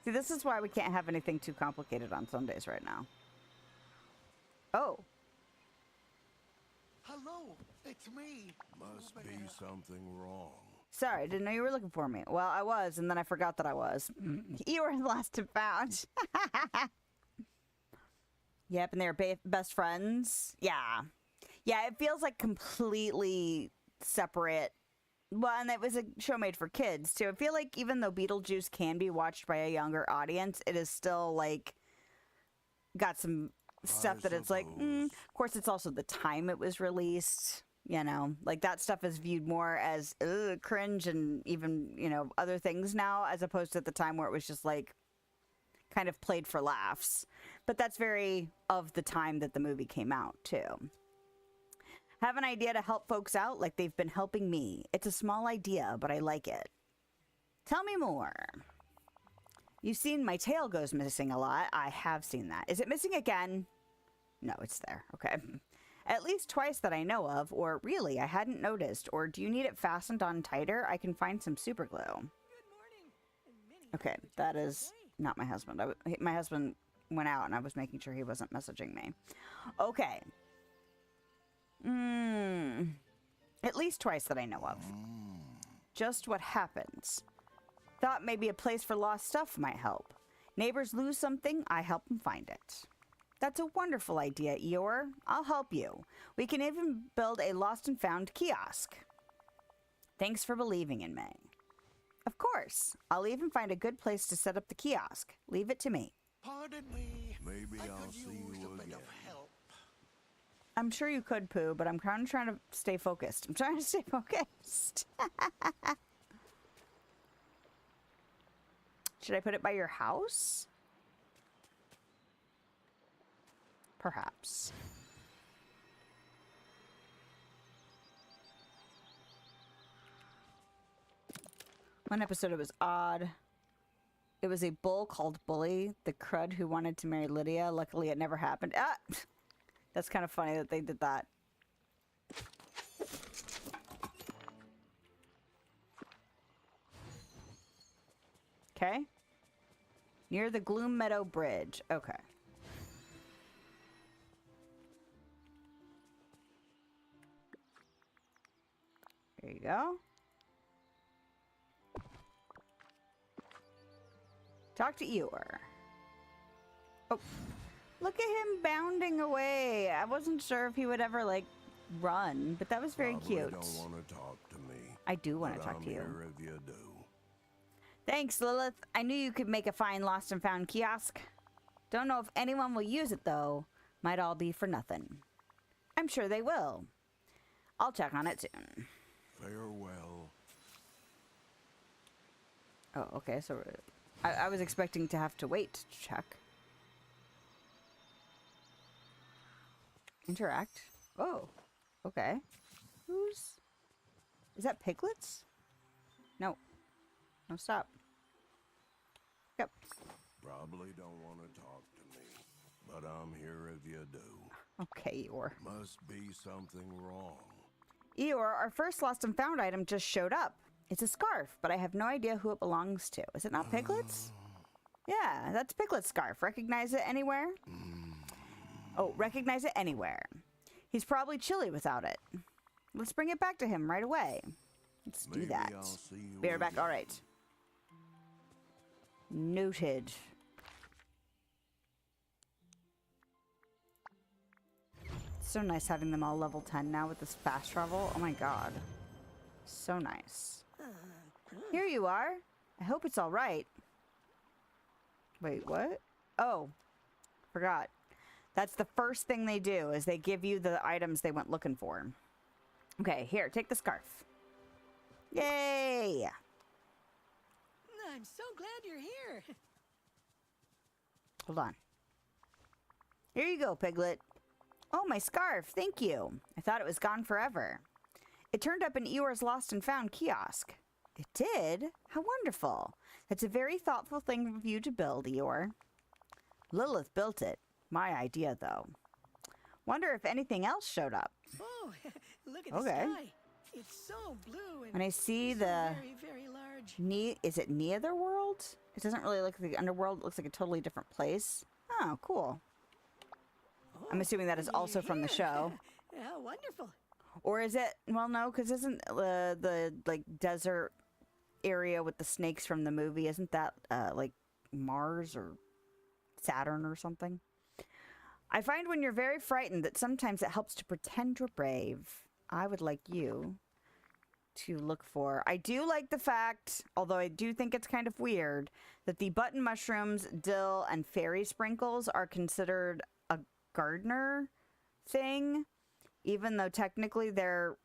See, this is why we can't have anything too complicated on Sundays right now. Oh. Hello, it's me. Must be something wrong. Sorry, I didn't know you were looking for me. Well, I was, and then I forgot that I was. You were lost and found. Yep, and they were best friends. Yeah. Yeah, it feels like completely separate. Well, and it was a show made for kids, too. I feel like even though Beetlejuice can be watched by a younger audience, it is still, like, got some stuff that it's like, of course, it's also the time it was released, you know? Like, that stuff is viewed more as cringe and even, you know, other things now, as opposed to at the time where it was just, like, kind of played for laughs. But that's very of the time that the movie came out, too. Have an idea to help folks out like they've been helping me. It's a small idea, but I like it. Tell me more. You've seen my tail goes missing a lot. I have seen that. Is it missing again? No, it's there. Okay. At least twice that I know of, or really, I hadn't noticed. Or do you need it fastened on tighter? I can find some super glue. Okay, that is not my husband. My husband went out and I was making sure he wasn't messaging me. Okay. At least twice that I know of. Just what happens. Thought maybe a place for lost stuff might help. Neighbors lose something, I help them find it. That's a wonderful idea, Eeyore. I'll help you. We can even build a lost and found kiosk. Thanks for believing in me. Of course. I'll even find a good place to set up the kiosk. Leave it to me. Pardon me. Maybe I I'll could see use you a bit again. of help. I'm sure you could, Pooh, but I'm kind of trying to stay focused. I'm trying to stay focused. Should I put it by your house? Perhaps. One episode, it was odd. It was a bull called Bully, the crud who wanted to marry Lydia. Luckily, it never happened. Ah! That's kind of funny that they did that. Okay. Near the Gloom Meadow Bridge. Okay. There you go. Talk to Eeyore. Oh, look at him bounding away. I wasn't sure if he would ever, like, run, but that was very Probably cute. don't want to talk to me. I do want to but talk I'm to you. here if you do. Thanks, Lilith. I knew you could make a fine lost and found kiosk. Don't know if anyone will use it, though. Might all be for nothing. I'm sure they will. I'll check on it soon. Farewell. Oh, okay, so I was expecting to have to wait to check. Interact. Oh, okay. Is that piglets? No. No, stop. Yep. Probably don't want to talk to me, but I'm here if you do. Okay, Eeyore. Must be something wrong. Eeyore, our first lost and found item just showed up. It's a scarf, but I have no idea who it belongs to. Is it not Piglet's? Yeah, that's Piglet's scarf. Recognize it anywhere? Oh, recognize it anywhere. He's probably chilly without it. Let's bring it back to him right away. Let's do Maybe that. I'll see you Be right back. again. All right. Noted. It's so nice having them all level 10 now with this fast travel. Oh my god. So nice. Here you are. I hope it's all right. Wait, what? Oh, forgot. That's the first thing they do, is they give you the items they went looking for. Okay, here, take the scarf. Yay! I'm so glad you're here. Hold on. Here you go, Piglet. Oh, my scarf. Thank you. I thought it was gone forever. It turned up in Eeyore's lost and found kiosk. It did? How wonderful. That's a very thoughtful thing of you to build, Eeyore. Lilith built it. My idea, though. Wonder if anything else showed up. Oh, look at Okay. the sky. It's so blue and When I see so the... very, very large. Is it Netherworld? It doesn't really look like the underworld. It looks like a totally different place. Oh, cool. I'm assuming that is also from the show. How wonderful. Or is it... Well, no, because isn't the like, desert area with the snakes from the movie, isn't that, like, Mars or Saturn or something? I find when you're very frightened that sometimes it helps to pretend you're brave. I would like you to look for... I do like the fact, although I do think it's kind of weird, that the button mushrooms, dill, and fairy sprinkles are considered a gardener thing, even though technically they're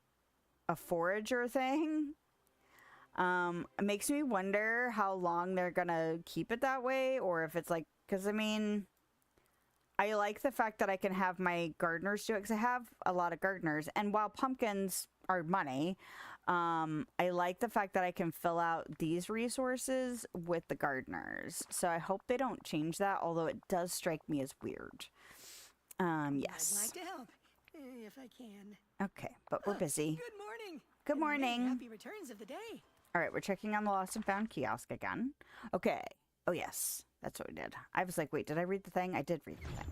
a forager thing. It makes me wonder how long they're gonna keep it that way, or if it's like... Because, I mean... I like the fact that I can have my gardeners do it, because I have a lot of gardeners, and while pumpkins are money, I like the fact that I can fill out these resources with the gardeners. So I hope they don't change that, although it does strike me as weird. Yes. I'd like to help, if I can. Okay, but we're busy. Good morning. Good and many morning. Happy returns of the day. All right, we're checking on the lost and found kiosk again. Okay. Oh, yes. That's what we did. I was like, wait, did I read the thing? I did read the thing.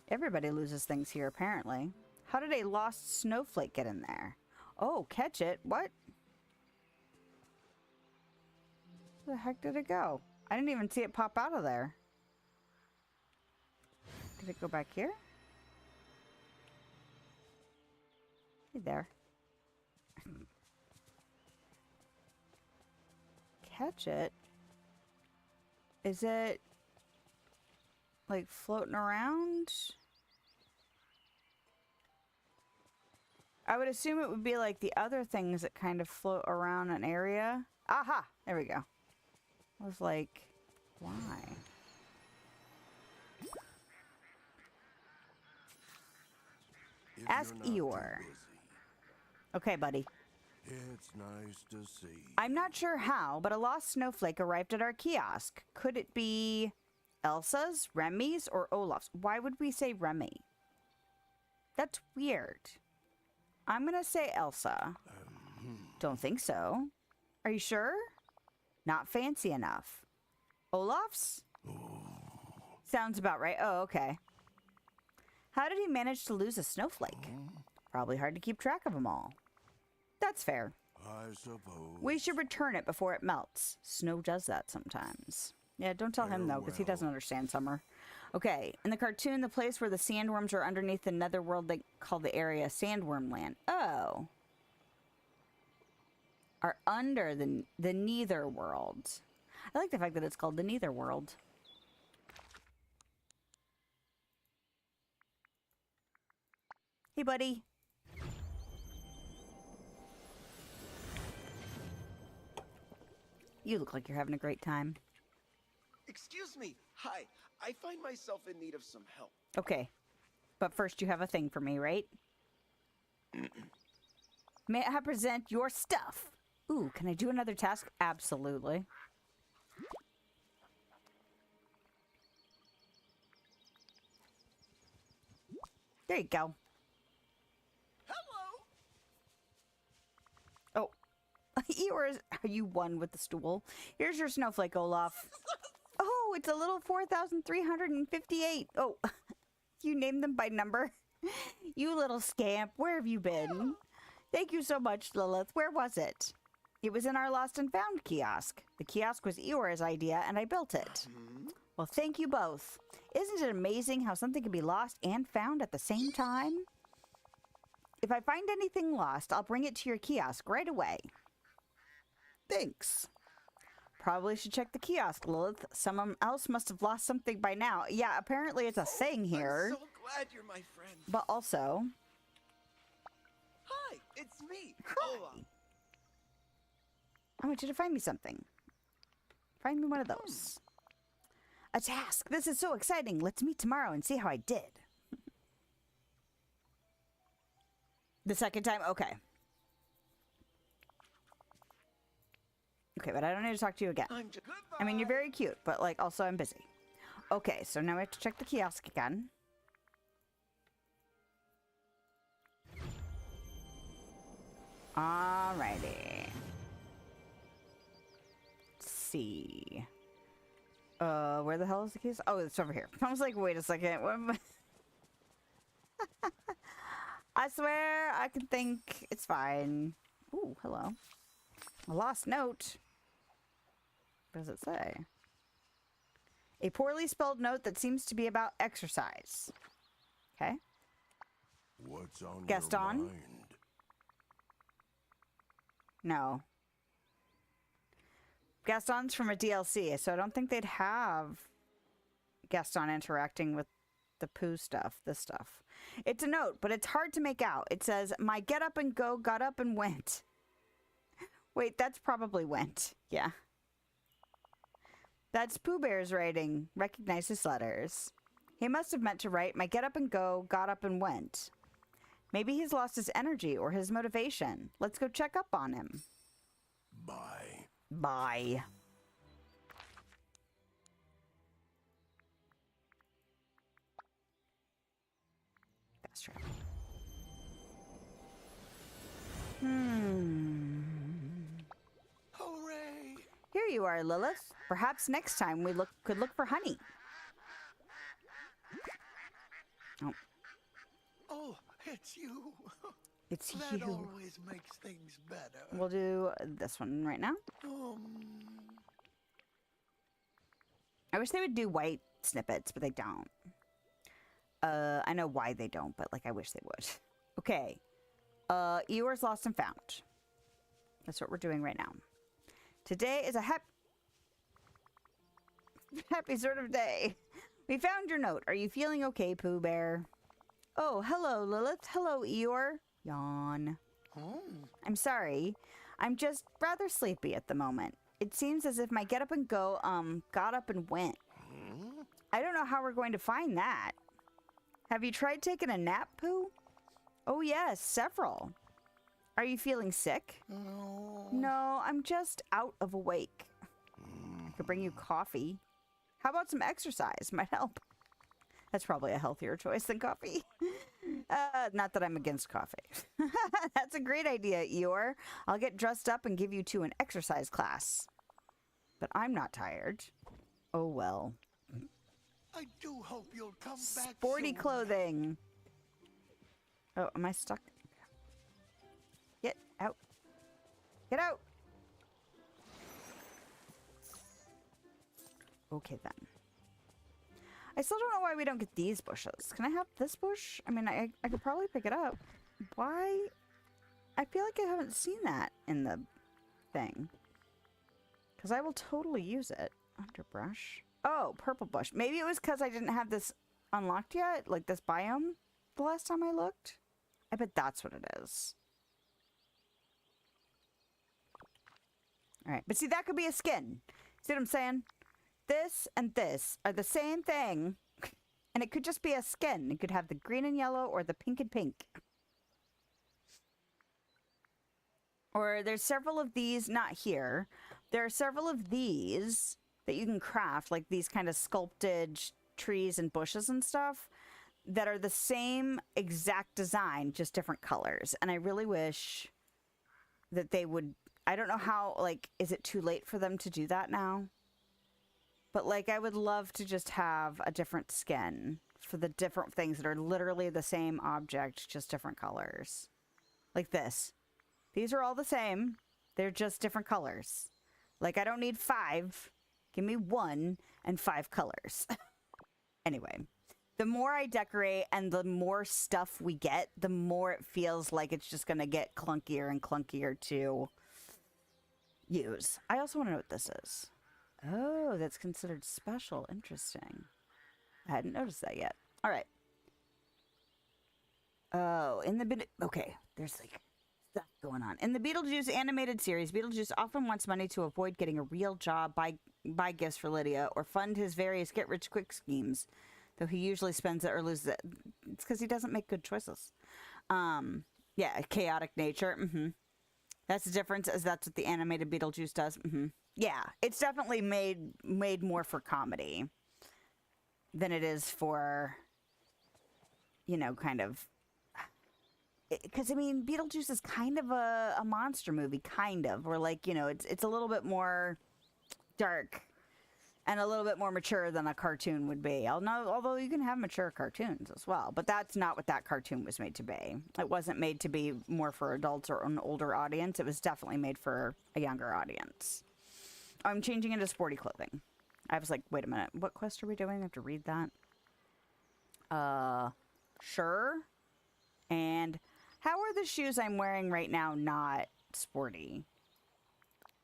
Everybody loses things here, apparently. How did a lost snowflake get in there? Oh, catch it. What? Where the heck did it go? I didn't even see it pop out of there. Did it go back here? Hey there. Catch it? Is it like floating around? I would assume it would be like the other things that kind of float around an area. Aha! There we go. I was like, why? If Ask you're not too Eeyore. busy, Okay, buddy. it's nice to see. I'm not sure how, but a lost snowflake arrived at our kiosk. Could it be Elsa's, Remy's, or Olaf's? Why would we say Remy? That's weird. I'm gonna say Elsa. Don't think so. Are you sure? Not fancy enough. Olaf's? Sounds about right. Oh, okay. How did he manage to lose a snowflake? Probably hard to keep track of them all. That's fair. I suppose. We should return it before it melts. Snow does that sometimes. Yeah, don't tell him though, because he doesn't understand summer. Okay, in the cartoon, the place where the sandworms are underneath the netherworld, they call the area Sandworm Land. Oh. Are under the Neither World. I like the fact that it's called the Neither World. Hey, buddy. You look like you're having a great time. Excuse me. Hi. I find myself in need of some help. Okay. But first you have a thing for me, right? May I present your stuff? Ooh, can I do another task? Absolutely. There you go. Hello. Oh. You won with the stool. Here's your snowflake, Olaf. Oh, it's a little 4,358. Oh, you named them by number? You little scamp, where have you been? Thank you so much, Lilith. Where was it? It was in our lost and found kiosk. The kiosk was Eeyore's idea, and I built it. Well, thank you both. Isn't it amazing how something can be lost and found at the same time? If I find anything lost, I'll bring it to your kiosk right away. Thanks. Probably should check the kiosk, Lilith. Someone else must have lost something by now. Yeah, apparently it's a thing here. I'm so glad you're my friend. But also... Hi, it's me. Hi. Olaf. I want you to find me something. Find me one of those. A task. This is so exciting. Let's meet tomorrow and see how I did. The second time? Okay. Okay, but I don't need to talk to you again. I'm just I mean, you're very cute, but, like, also I'm busy. Okay, so now we have to check the kiosk again. Alrighty. Let's see. Where the hell is the kiosk? Oh, it's over here. I was like, wait a second. What am I... I swear I can think. It's fine. Ooh, hello. A lost note. What does it say? A poorly spelled note that seems to be about exercise. Okay. What's on Gaston? your mind? No. Gaston's from a DLC, so I don't think they'd have Gaston interacting with the poo stuff, this stuff. It's a note, but it's hard to make out. It says, my get up and go got up and went. Wait, that's probably went. Yeah. That's Pooh Bear's writing. Recognize his letters. He must have meant to write, my get up and go, got up and went. Maybe he's lost his energy or his motivation. Let's go check up on him. Bye. Bye. Fast travel. Hooray! Here you are, Lilith. Perhaps next time we could look for honey. Oh, Oh, it's you. it's That you. always makes things better. We'll do this one right now. I wish they would do white snippets, but they don't. I know why they don't, but like I wish they would. Okay. Eeyore's lost and found. That's what we're doing right now. Today is a happy sort of day. We found your note. Are you feeling okay, Pooh Bear? Oh, hello, Lilith. Hello, Eeyore. Yawn. I'm sorry. I'm just rather sleepy at the moment. It seems as if my get up and go, got up and went. I don't know how we're going to find that. Have you tried taking a nap, Pooh? Oh, yes, several. Are you feeling sick? No, I'm just out of awake. I could bring you coffee. How about some exercise? Might help. That's probably a healthier choice than coffee. Not that I'm against coffee. That's a great idea, Eeyore. I'll get dressed up and give you to an exercise class. But I'm not tired. Oh, well. I do hope you'll come back Sporty soon. clothing. Oh, am I stuck? Get out. Get out. Okay, then. I still don't know why we don't get these bushes. Can I have this bush? I mean, I could probably pick it up. Why? I feel like I haven't seen that in the thing. Because I will totally use it. Underbrush. Oh, purple bush. Maybe it was because I didn't have this unlocked yet. Like this biome the last time I looked. I bet that's what it is. Alright. But see, that could be a skin. See what I'm saying? This and this are the same thing. And it could just be a skin. It could have the green and yellow or the pink and pink. Or there's several of these, not here. There are several of these that you can craft, like these kind of sculpted trees and bushes and stuff that are the same exact design, just different colors. And I really wish that they would, I don't know how, like, is it too late for them to do that now? But like, I would love to just have a different skin for the different things that are literally the same object, just different colors. Like this. These are all the same. They're just different colors. Like, I don't need 5. Give me 1 and 5 colors. Anyway, the more I decorate and the more stuff we get, the more it feels like it's just going to get clunkier and clunkier to use. I also want to know what this is. Oh, that's considered special. Interesting. I hadn't noticed that yet. All right. Oh, in the okay, there's like stuff going on. In the Beetlejuice animated series, Beetlejuice often wants money to avoid getting a real job, buy gifts for Lydia, or fund his various get-rich-quick schemes, though he usually spends it or loses it. It's because he doesn't make good choices. Yeah, chaotic nature. That's the difference, as that's what the animated Beetlejuice does. Yeah, it's definitely made more for comedy than it is for, you know, kind of... Because, I mean, Beetlejuice is kind of a monster movie, kind of. Or, like, you know, it's a little bit more dark and a little bit more mature than a cartoon would be. Although you can have mature cartoons as well. But that's not what that cartoon was made to be. It wasn't made to be more for adults or an older audience. It was definitely made for a younger audience. I'm changing into sporty clothing. I was like, wait a minute. What quest are we doing? I have to read that. Sure. And how are the shoes I'm wearing right now not sporty?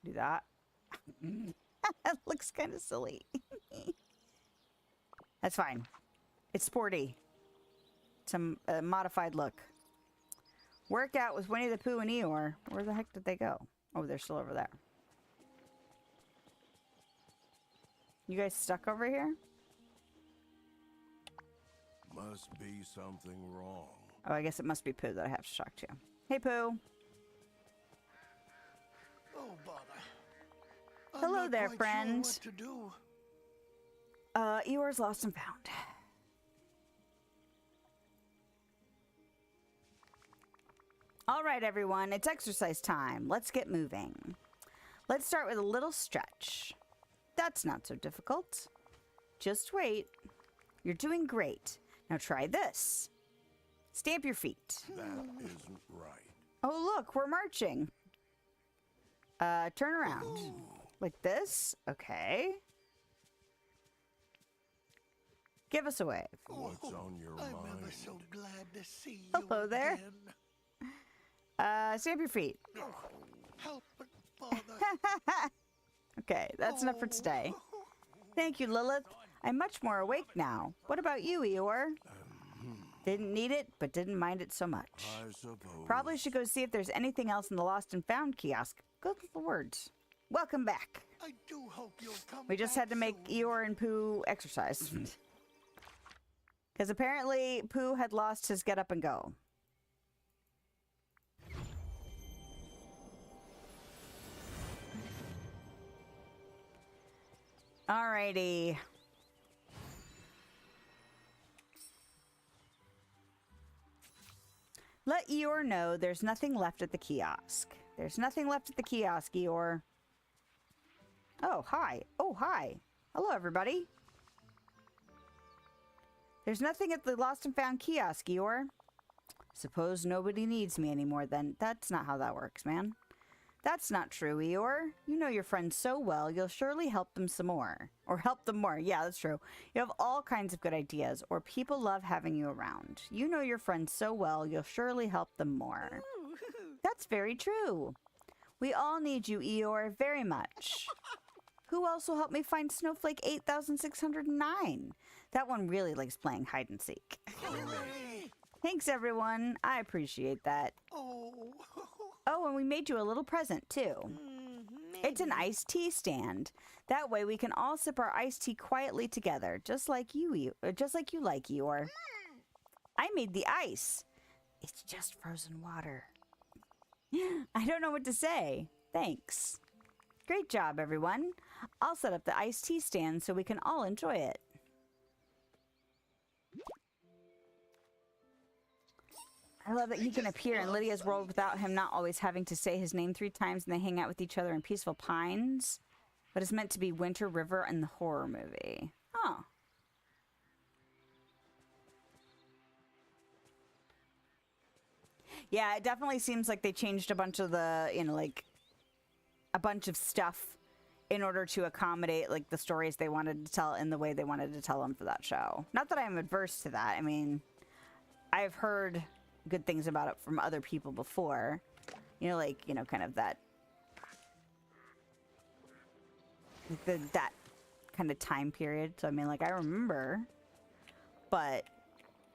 Do that. That looks kind of silly. That's fine. It's sporty. It's a modified look. Workout with Winnie the Pooh and Eeyore. Where the heck did they go? Oh, they're still over there. You guys stuck over here? Must be something wrong. Oh, I guess it must be Pooh that I have to talk to. Hey, Pooh. Oh, bother. I'm Hello not there, quite friend. Sure what to do. Eeyore's lost and found. All right, everyone, it's exercise time. Let's get moving. Let's start with a little stretch. That's not so difficult. Just wait. You're doing great. Now try this. Stamp your feet. That isn't right. Oh, look, we're marching. Turn around. Like this? Okay. Give us a wave. What's on your I'm mind? ever so glad to see you Hello there. again. Stamp your feet. Help it, Father. Okay, that's enough for today. Thank you, Lilith. I'm much more awake now. What about you, Eeyore? Didn't need it, but didn't mind it so much. I suppose. Probably should go see if there's anything else in the lost and found kiosk. Good words. Welcome back. I do hope you'll come We just back had to make soon. Eeyore and Pooh exercise. Because apparently Pooh had lost his get up and go. Alrighty. Let Eeyore know there's nothing left at the kiosk. There's nothing left at the kiosk, Eeyore. Oh, hi. Oh, hi. Hello, everybody. There's nothing at the lost and found kiosk, Eeyore. Suppose nobody needs me anymore then. That's not how that works, man. That's not true, Eeyore. You know your friends so well, you'll surely help them some more. Or help them more. Yeah, that's true. You have all kinds of good ideas, or people love having you around. You know your friends so well, you'll surely help them more. That's very true. We all need you, Eeyore, very much. Who else will help me find Snowflake 8609? That one really likes playing hide and seek. Thanks, everyone. I appreciate that. Oh. Oh, and we made you a little present, too. It's an iced tea stand. That way we can all sip our iced tea quietly together, just like you like, Eeyore. I made the ice. It's just frozen water. I don't know what to say. Thanks. Great job, everyone. I'll set up the iced tea stand so we can all enjoy it. I love that he can appear in Lydia's world without him not always having to say his name 3 times, and they hang out with each other in Peaceful Pines. But it's meant to be Winter River in the horror movie. Oh. Yeah, it definitely seems like they changed a bunch of the, you know, like, a bunch of stuff in order to accommodate, like, the stories they wanted to tell in the way they wanted to tell them for that show. Not that I'm adverse to that. I mean, I've heard good things about it from other people before. You know, like, you know, kind of that... that kind of time period. So, I mean, like, I remember. But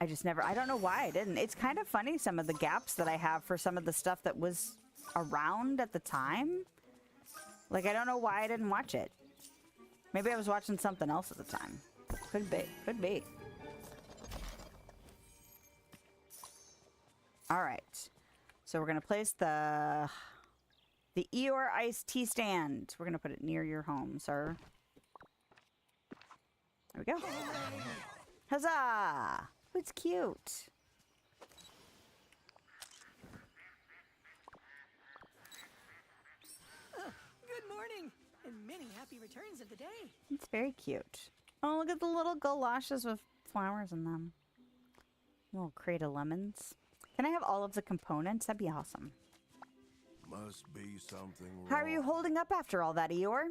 I just never... I don't know why I didn't. It's kind of funny, some of the gaps that I have for some of the stuff that was around at the time. Like, I don't know why I didn't watch it. Maybe I was watching something else at the time. Could be. Could be. All right. So we're going to place the Eeyore iced tea stand. We're going to put it near your home, sir. There we go. Huzzah! It's cute. Good morning, and many happy returns of the day. It's very cute. Oh, look at the little galoshes with flowers in them. A little crate of lemons. Can I have all of the components? That'd be awesome. Must be something wrong. How are you holding up after all that, Eeyore?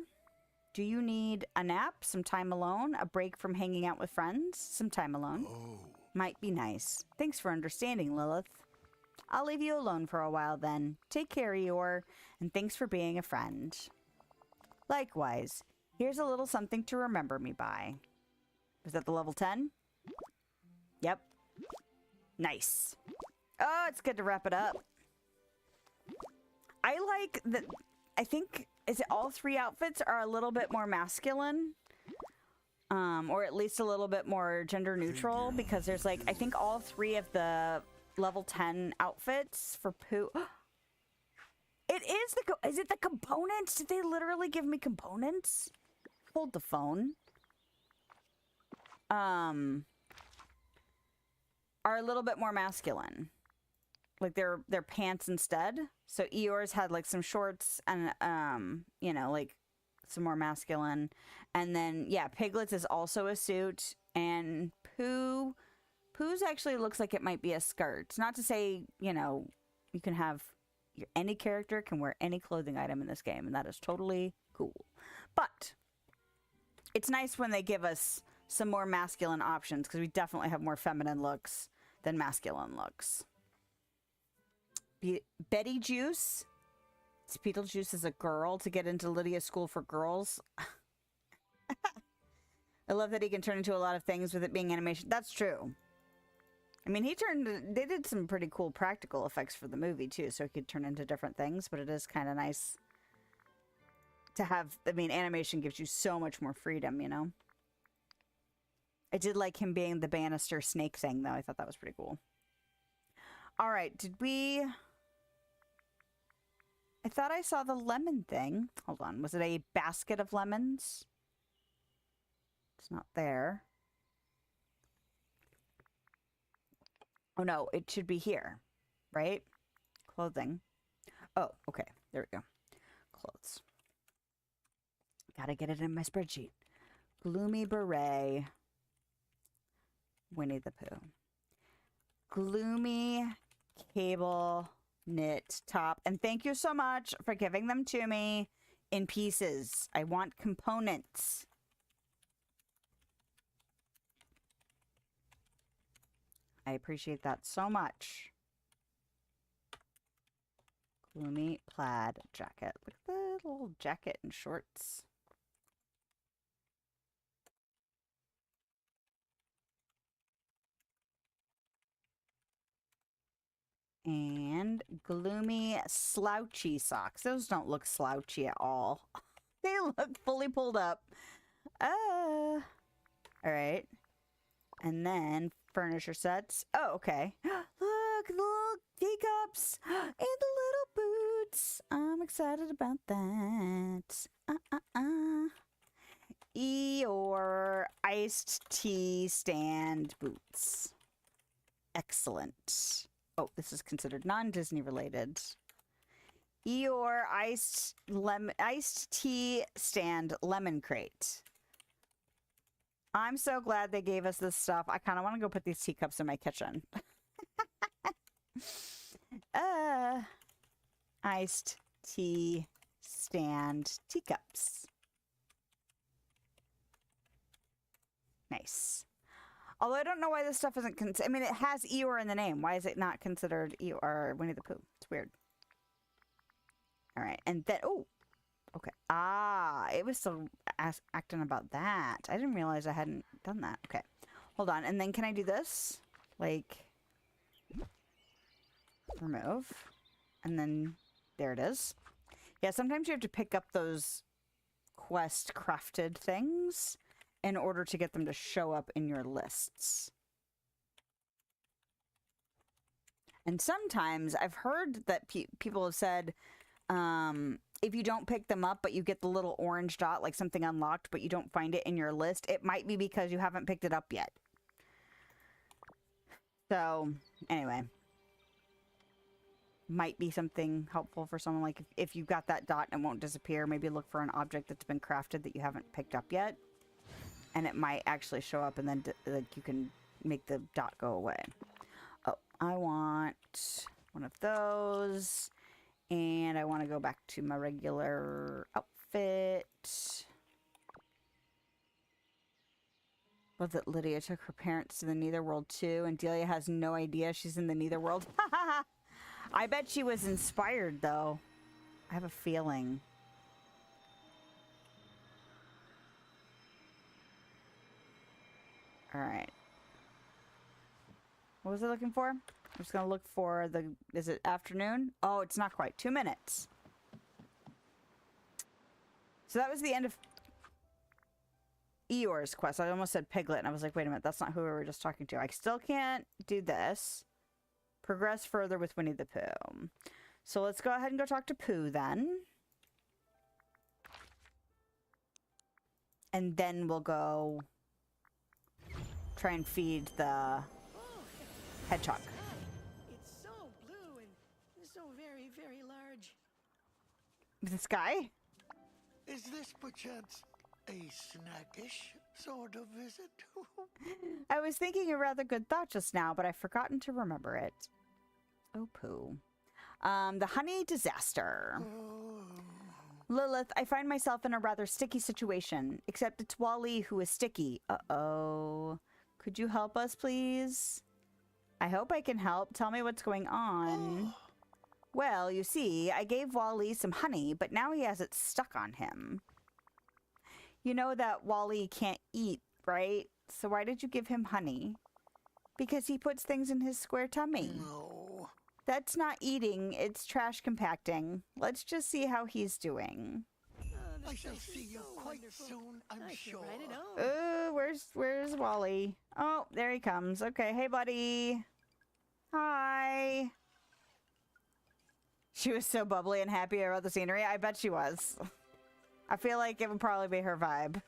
Do you need a nap, some time alone, a break from hanging out with friends? Some time alone. Oh, Might be nice. Thanks for understanding, Lilith. I'll leave you alone for a while then. Take care, Eeyore, and thanks for being a friend. Likewise, here's a little something to remember me by. Was that the level 10? Yep. Nice. Oh, it's good to wrap it up. I like that. I think, is it all 3 outfits are a little bit more masculine? Or at least a little bit more gender neutral, because there's like, I think all 3 of the level 10 outfits for Pooh. It is is it the components? Did they literally give me components? Hold the phone. Are a little bit more masculine. Like their pants instead. So Eeyore's had like some shorts and you know, like some more masculine. And then yeah, Piglet's is also a suit, and Pooh's actually looks like it might be a skirt. Not to say, you know, you can have any character can wear any clothing item in this game, and that is totally cool. But it's nice when they give us some more masculine options, because we definitely have more feminine looks than masculine looks. Betty Juice. Beetlejuice is a girl to get into Lydia's school for girls. I love that he can turn into a lot of things with it being animation. That's true. I mean, they did some pretty cool practical effects for the movie too, so he could turn into different things, but it is kind of nice to have, I mean, animation gives you so much more freedom, you know? I did like him being the banister snake thing, though. I thought that was pretty cool. All right, I thought I saw the lemon thing. Hold on, was it a basket of lemons? It's not there. Oh no, it should be here, right? Clothing. Oh, okay, there we go. Clothes. Gotta get it in my spreadsheet. Gloomy beret. Winnie the Pooh. Gloomy cable knit top. And thank you so much for giving them to me in pieces. I want components. I appreciate that so much. Gloomy plaid jacket. Look at the little jacket and shorts. And gloomy slouchy socks. Those don't look slouchy at all. They look fully pulled up. All right. And then furniture sets. Oh, okay. Look, the little teacups and the little boots. I'm excited about that. Eeyore iced tea tea boots. Excellent. Oh, this is considered non-Disney related. Eeyore iced tea stand lemon crate. I'm so glad they gave us this stuff. I kind of want to go put these teacups in my kitchen. Iced tea stand teacups. Nice. Although I don't know why this stuff isn't I mean, it has Eeyore in the name. Why is it not considered Eeyore or Winnie the Pooh? It's weird. All right. And then, oh, okay. Ah, it was still acting about that. I didn't realize I hadn't done that. Okay. Hold on. And then can I do this? Like, remove. And then there it is. Yeah, sometimes you have to pick up those quest crafted things in order to get them to show up in your lists. And sometimes I've heard that people have said, if you don't pick them up, but you get the little orange dot, like something unlocked, but you don't find it in your list, it might be because you haven't picked it up yet. So, anyway. Might be something helpful for someone. Like, if you've got that dot and it won't disappear, maybe look for an object that's been crafted that you haven't picked up yet. And it might actually show up, and then like you can make the dot go away. Oh, I want one of those. And I want to go back to my regular outfit. Was it Lydia took her parents to the Netherworld too, and Delia has no idea she's in the Netherworld? I bet she was inspired, though. I have a feeling. Alright. What was I looking for? I'm just gonna look for the... Is it afternoon? Oh, it's not quite. 2 minutes. So that was the end of... Eeyore's quest. I almost said Piglet, and I was like, wait a minute, that's not who we were just talking to. I still can't do this. Progress further with Winnie the Pooh. So let's go ahead and go talk to Pooh then. And then we'll go try and feed the hedgehog. It's so blue and so very, very large. The sky? Is this perchance a snackish sort of visit? I was thinking a rather good thought just now, but I've forgotten to remember it. Oh, Pooh. The honey disaster. Lilith, I find myself in a rather sticky situation, except it's Wally who is sticky. Uh-oh. Could you help us, please? I hope I can help. Tell me what's going on. Well, you see, I gave Wally some honey, but now he has it stuck on him. You know that Wally can't eat, right? So why did you give him honey? Because he puts things in his square tummy. No. That's not eating, it's trash compacting. Let's just see how he's doing. I shall see you quite soon, I'm sure. Right at home. Where's Wally? Oh, there he comes. Okay, hey buddy. Hi. She was so bubbly and happy about the scenery. I bet she was. I feel like it would probably be her vibe.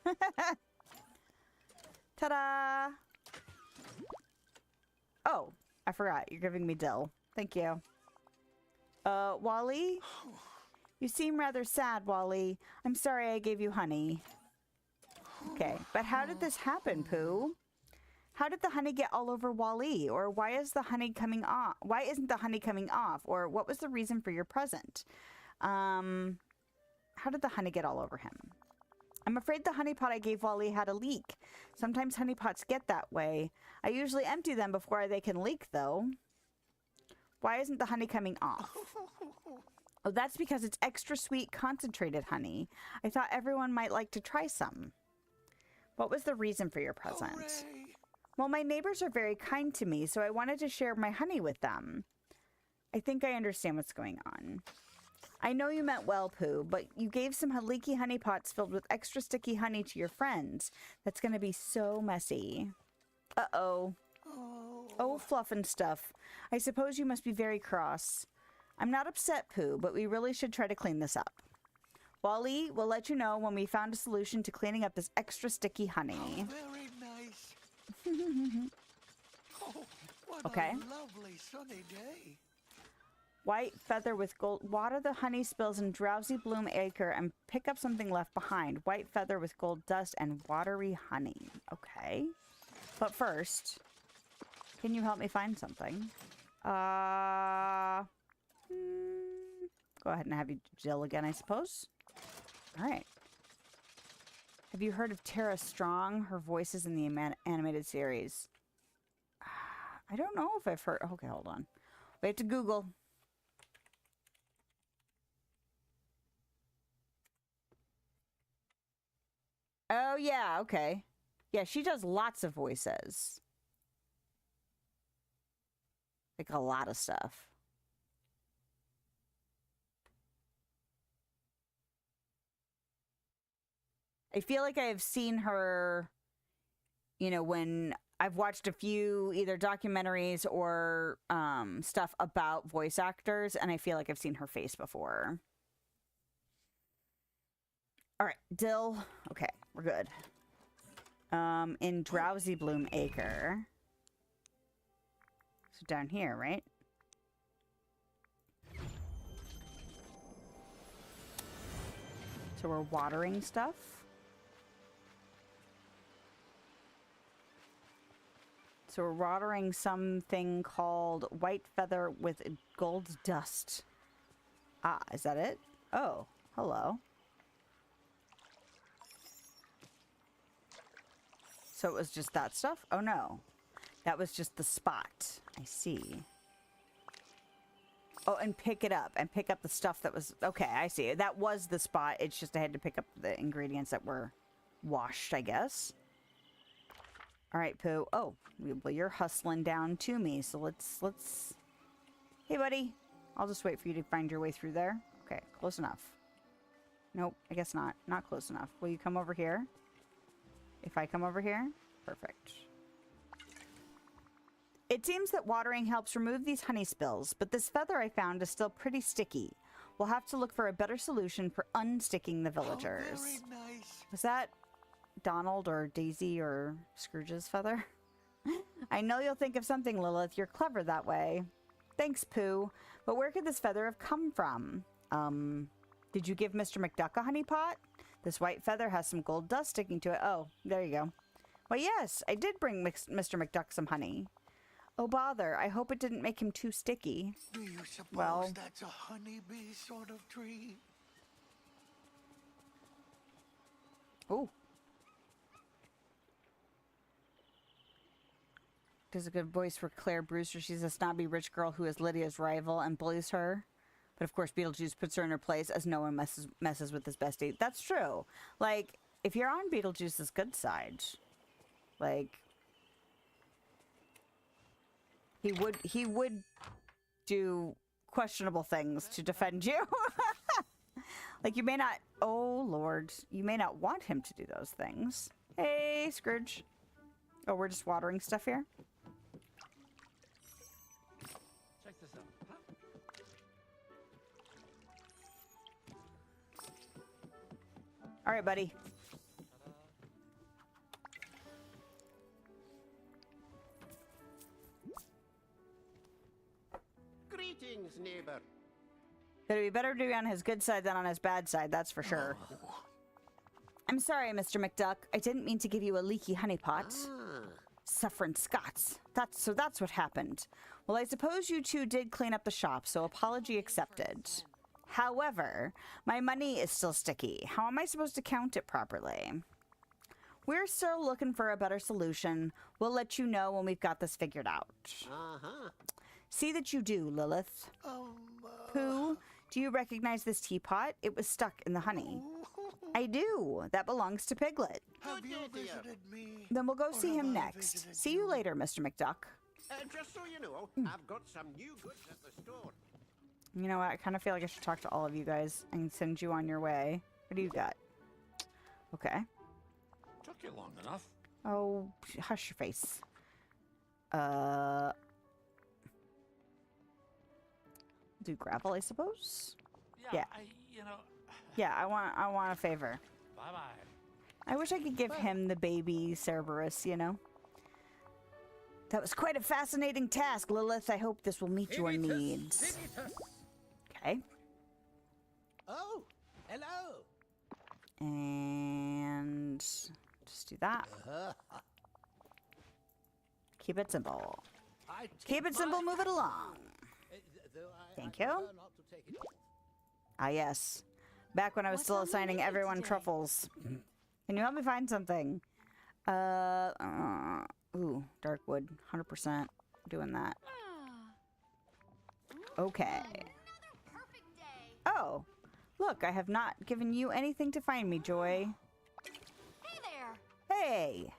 Ta-da! Oh, I forgot. You're giving me dill. Thank you. Wally? You seem rather sad, Wally. I'm sorry I gave you honey. Okay, but how did this happen, Pooh? How did the honey get all over Wally? Or why is the honey coming off? Why isn't the honey coming off? Or what was the reason for your present? How did the honey get all over him? I'm afraid the honey pot I gave Wally had a leak. Sometimes honey pots get that way. I usually empty them before they can leak, though. Why isn't the honey coming off? Oh, that's because it's extra sweet concentrated honey. I thought everyone might like to try some. What was the reason for your present? Hooray. Well, my neighbors are very kind to me, so I wanted to share my honey with them. I think I understand what's going on. I know you meant well, Pooh, but you gave some leaky honey pots filled with extra sticky honey to your friends. That's going to be so messy. Uh-oh. Oh, fluff and stuff. I suppose you must be very cross. I'm not upset, Pooh, but we really should try to clean this up. Wally, we'll let you know when we found a solution to cleaning up this extra sticky honey. Very nice. Oh, what Okay. a lovely sunny day. White feather with gold. Water the honey spills in drowsy bloom acre and pick up something left behind. White feather with gold dust and watery honey. Okay. But first, can you help me find something? Go ahead and have you Jill again, I suppose. All right. Have you heard of Tara Strong? Her voice is in the animated series. I don't know if I've heard. Okay, hold on. We have to Google. Oh, yeah, okay. Yeah, she does lots of voices. Like a lot of stuff. I feel like I have seen her, you know, when I've watched a few either documentaries or stuff about voice actors, and I feel like I've seen her face before. All right, Dill. Okay, we're good. In Drowsy Bloom Acre. So down here, right? So we're watering stuff. So we're watering something called white feather with gold dust. Ah, is that it? Oh, hello. So it was just that stuff? Oh no. That was just the spot. I see. Oh, and pick it up. And pick up the stuff that was... Okay, I see. That was the spot. It's just I had to pick up the ingredients that were washed, I guess. All right, Pooh. Oh, well, you're hustling down to me. So let's... Hey, buddy. I'll just wait for you to find your way through there. Okay, close enough. Nope, I guess not. Not close enough. Will you come over here? If I come over here? Perfect. It seems that watering helps remove these honey spills, but this feather I found is still pretty sticky. We'll have to look for a better solution for unsticking the villagers. Oh, very nice. Was that Donald or Daisy or Scrooge's feather? I know you'll think of something, Lilith. You're clever that way. Thanks, Pooh. But where could this feather have come from? Did you give Mr. McDuck a honey pot? This white feather has some gold dust sticking to it. Oh, there you go. Why, yes, I did bring Mr. McDuck some honey. Oh, bother. I hope it didn't make him too sticky. Do you suppose Well, that's a honeybee sort of tree? oh. There's a good voice for Claire Brewster. She's a snobby rich girl who is Lydia's rival and bullies her. But of course, Beetlejuice puts her in her place as no one messes with his bestie. That's true. Like, if you're on Beetlejuice's good side, like, he would do questionable things to defend you. Like, you may not, oh Lord, you may not want him to do those things. Hey, Scrooge. Oh, we're just watering stuff here? Check this out. Huh? All right, buddy. Greetings, neighbor. It'd be better to be on his good side than on his bad side, that's for sure. I'm sorry, Mr. McDuck. I didn't mean to give you a leaky honey pot. Suffering Scots. That's what happened. Well, I suppose you two did clean up the shop, so apology accepted. However, my money is still sticky. How am I supposed to count it properly? We're still looking for a better solution. We'll let you know when we've got this figured out. See that you do, Lilith. Pooh, do you recognize this teapot? It was stuck in the honey. I do. That belongs to Piglet. Have you visited me? Then we'll go Or see have him I next. visited See you later, Mr. McDuck. Just so you know, I've got some new goods at the store. You know what? I kind of feel like I should talk to all of you guys and send you on your way. What do you got? Okay. Took you long enough. Oh, hush your face. Do gravel, I suppose? Yeah. Yeah, I want a favor. Bye-bye. I wish I could give him the baby Cerberus, you know? That was quite a fascinating task, Lilith. I hope this will meet your needs. Okay. Oh, hello. And just do that. Keep it simple. Keep it simple, move it along. Thank you. Ah, yes. Back when I was still assigning everyone truffles. Can you help me find something? Ooh, dark wood. 100% doing that. Okay. Oh, look, I have not given you anything to find me, Joy. Hey there! Hey!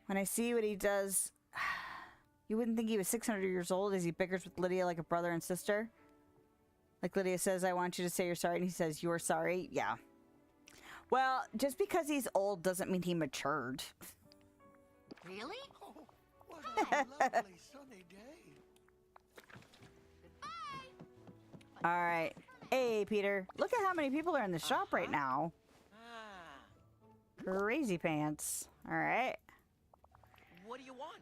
When I see what he does, you wouldn't think he was 600 years old as he bickers with Lydia like a brother and sister. Like Lydia says, I want you to say you're sorry, and he says, you're sorry. Yeah. Well, just because he's old doesn't mean he matured. Really? Oh, what a lovely sunny day. All right. Hey, Peter. Look at how many people are in the shop right now. Crazy pants. All right. What do you want?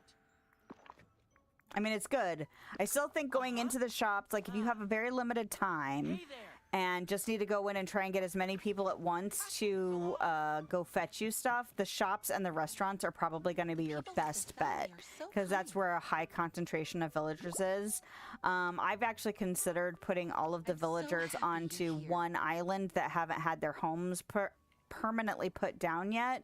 I mean, it's good. I still think going into the shops, like if you have a very limited time and just need to go in and try and get as many people at once to go fetch you stuff, the shops and the restaurants are probably going to be your best bet because that's where a high concentration of villagers is. I've actually considered putting all of the villagers onto one island that haven't had their homes permanently put down yet.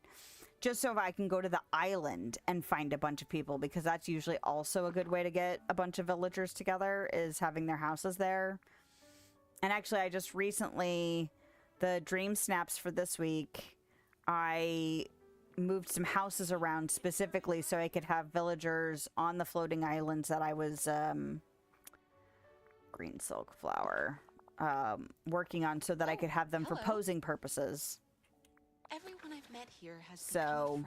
Just so if I can go to the island and find a bunch of people, because that's usually also a good way to get a bunch of villagers together, is having their houses there. And actually, I just recently, the dream snaps for this week, I moved some houses around specifically so I could have villagers on the floating islands that I was, green silk flower. working on so that I could have them for posing purposes. Everyone I've met here has So,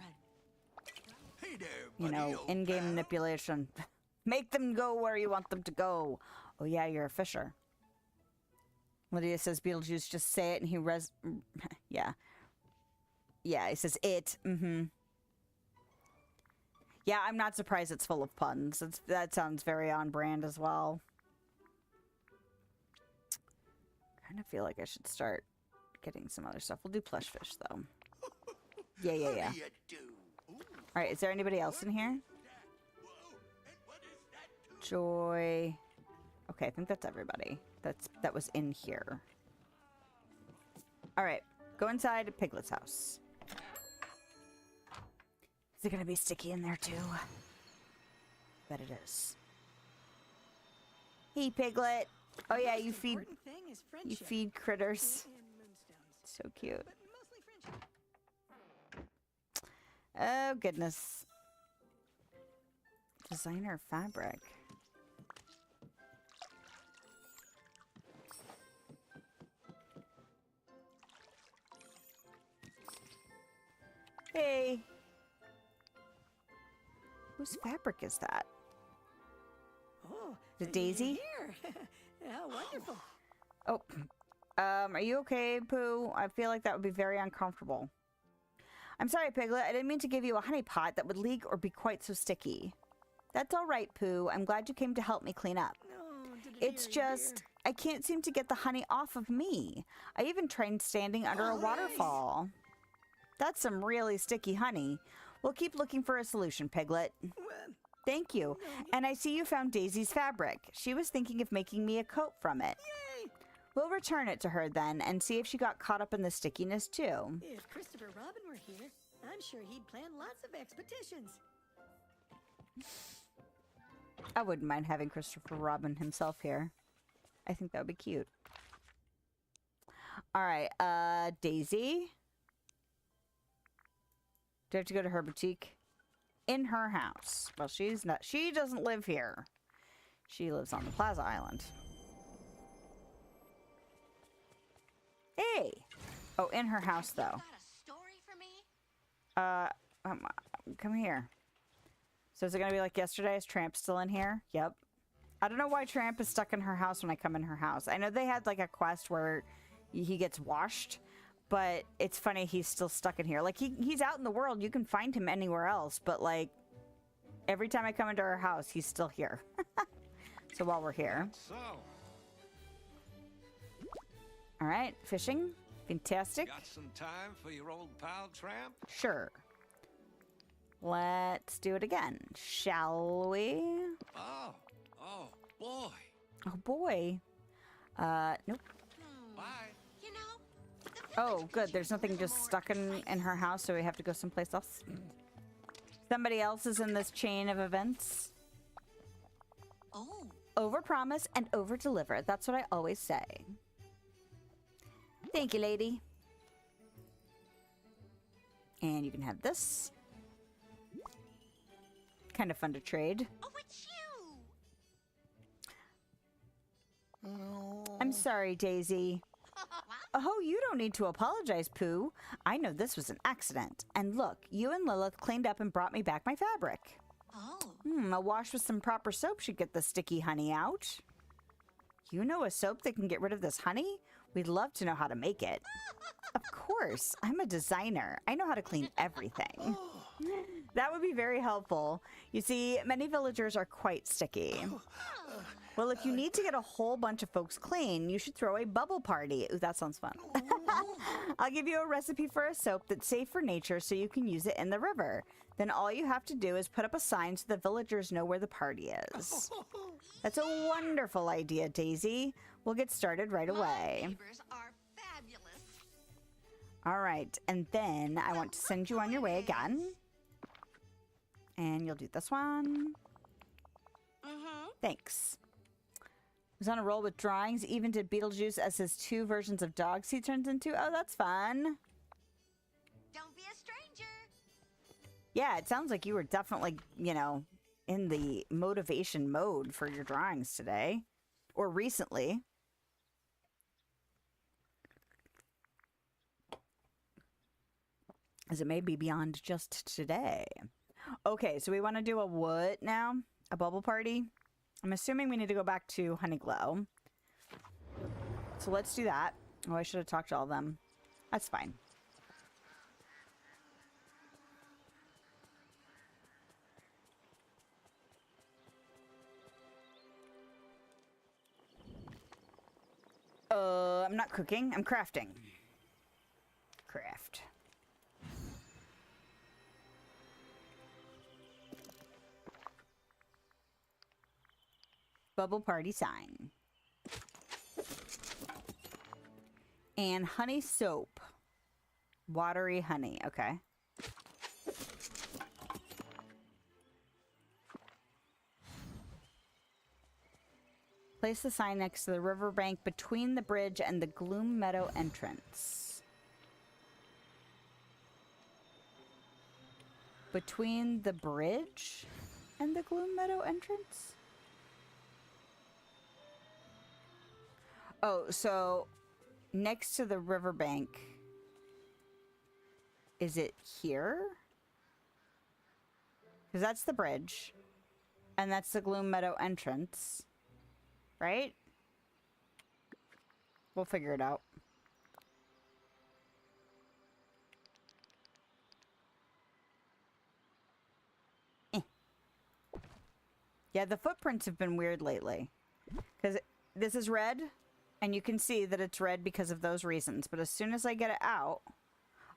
become a friend. Hey there, you buddy, know, old in-game pal. manipulation. Make them go where you want them to go. Oh yeah, you're a fisher. Lydia says Beetlejuice, just say it, and he yeah. Yeah, he says it. Yeah, I'm not surprised it's full of puns. That sounds very on brand as well. Kind of feel like I should start getting some other stuff. We'll do plush fish, though. Yeah. How do you do? Ooh, Alright, is there anybody else in here? whoa, and what is that too? Joy. Okay, I think that's everybody. That was in here. Alright, go inside Piglet's house. Is it gonna be sticky in there too? Bet it is. Hey, Piglet. Oh yeah, you feed Important thing is friendship. critters. And moonstones. So cute. But mostly friendship. Oh goodness. Designer fabric. Hey. Whose fabric is that? Oh, Is it Daisy? Here. How wonderful. Oh. Are you okay, Pooh? I feel like that would be very uncomfortable. I'm sorry, Piglet. I didn't mean to give you a honey pot that would leak or be quite so sticky. That's all right, Pooh. I'm glad you came to help me clean up. No, It's just, I can't seem to get the honey off of me. I even tried standing under a waterfall. That's some really sticky honey. We'll keep looking for a solution, Piglet. Thank you. And I see you found Daisy's fabric. She was thinking of making me a coat from it. Yay! We'll return it to her then and see if she got caught up in the stickiness too. If Christopher Robin were here, I'm sure he'd plan lots of expeditions. I wouldn't mind having Christopher Robin himself here. I think that would be cute. Alright, Daisy. Do I have to go to her boutique? In her house. Well, she doesn't live here. She lives on the Plaza Island. Hey! Oh, in her house, though. Got a story for me? Come here. So is it gonna be like yesterday? Is Tramp still in here? Yep. I don't know why Tramp is stuck in her house when I come in her house. I know they had like a quest where he gets washed, but it's funny he's still stuck in here. Like he's out in the world. You can find him anywhere else, but like every time I come into her house, he's still here. So while we're here. So, All right, fishing. Fantastic. got some time for your old pal Tramp? Sure. Let's do it again, shall we? Oh, boy. Oh boy. Nope. Bye. You know, the Oh, village good. could There's use a nothing little just more stuck in excitement. her house, so we have to go someplace else. Somebody else is in this chain of events. Oh, Overpromise and overdeliver. That's what I always say. Thank you, lady. And you can have this. Kind of fun to trade. oh, it's you. I'm sorry, Daisy. Oh, you don't need to apologize, Pooh. I know this was an accident. And look, you and Lilith cleaned up and brought me back my fabric. Oh, A wash with some proper soap should get the sticky honey out. You know a soap that can get rid of this honey? We'd love to know how to make it. Of course, I'm a designer. I know how to clean everything. That would be very helpful. You see, many villagers are quite sticky. Well, if you need to get a whole bunch of folks clean, you should throw a bubble party. Ooh, that sounds fun. I'll give you a recipe for a soap that's safe for nature so you can use it in the river. Then all you have to do is put up a sign so the villagers know where the party is. That's a wonderful idea, Daisy. We'll get started right my away. neighbors are fabulous. All right, and then I want to send you on your way again. And you'll do this one. Thanks. Was on a roll with drawings, even did Beetlejuice as his 2 versions of dogs he turns into. Oh, that's fun. Don't be a stranger. Yeah, it sounds like you were definitely, you know, in the motivation mode for your drawings today. Or recently. as it may be beyond just today. Okay, so we want to do a what now? A bubble party? I'm assuming we need to go back to Honeyglow. So let's do that. Oh, I should have talked to all of them. That's fine. I'm not cooking. I'm crafting. Craft. Bubble party sign. And honey soap. Watery honey. Okay. Place the sign next to the riverbank between the bridge and the Gloom Meadow entrance. Between the bridge and the Gloom Meadow entrance? Oh, so next to the riverbank, is it here? Because that's the bridge, and that's the Gloom Meadow entrance, right? We'll figure it out. Yeah, the footprints have been weird lately. Because this is red, and you can see that it's red because of those reasons. But as soon as I get it out...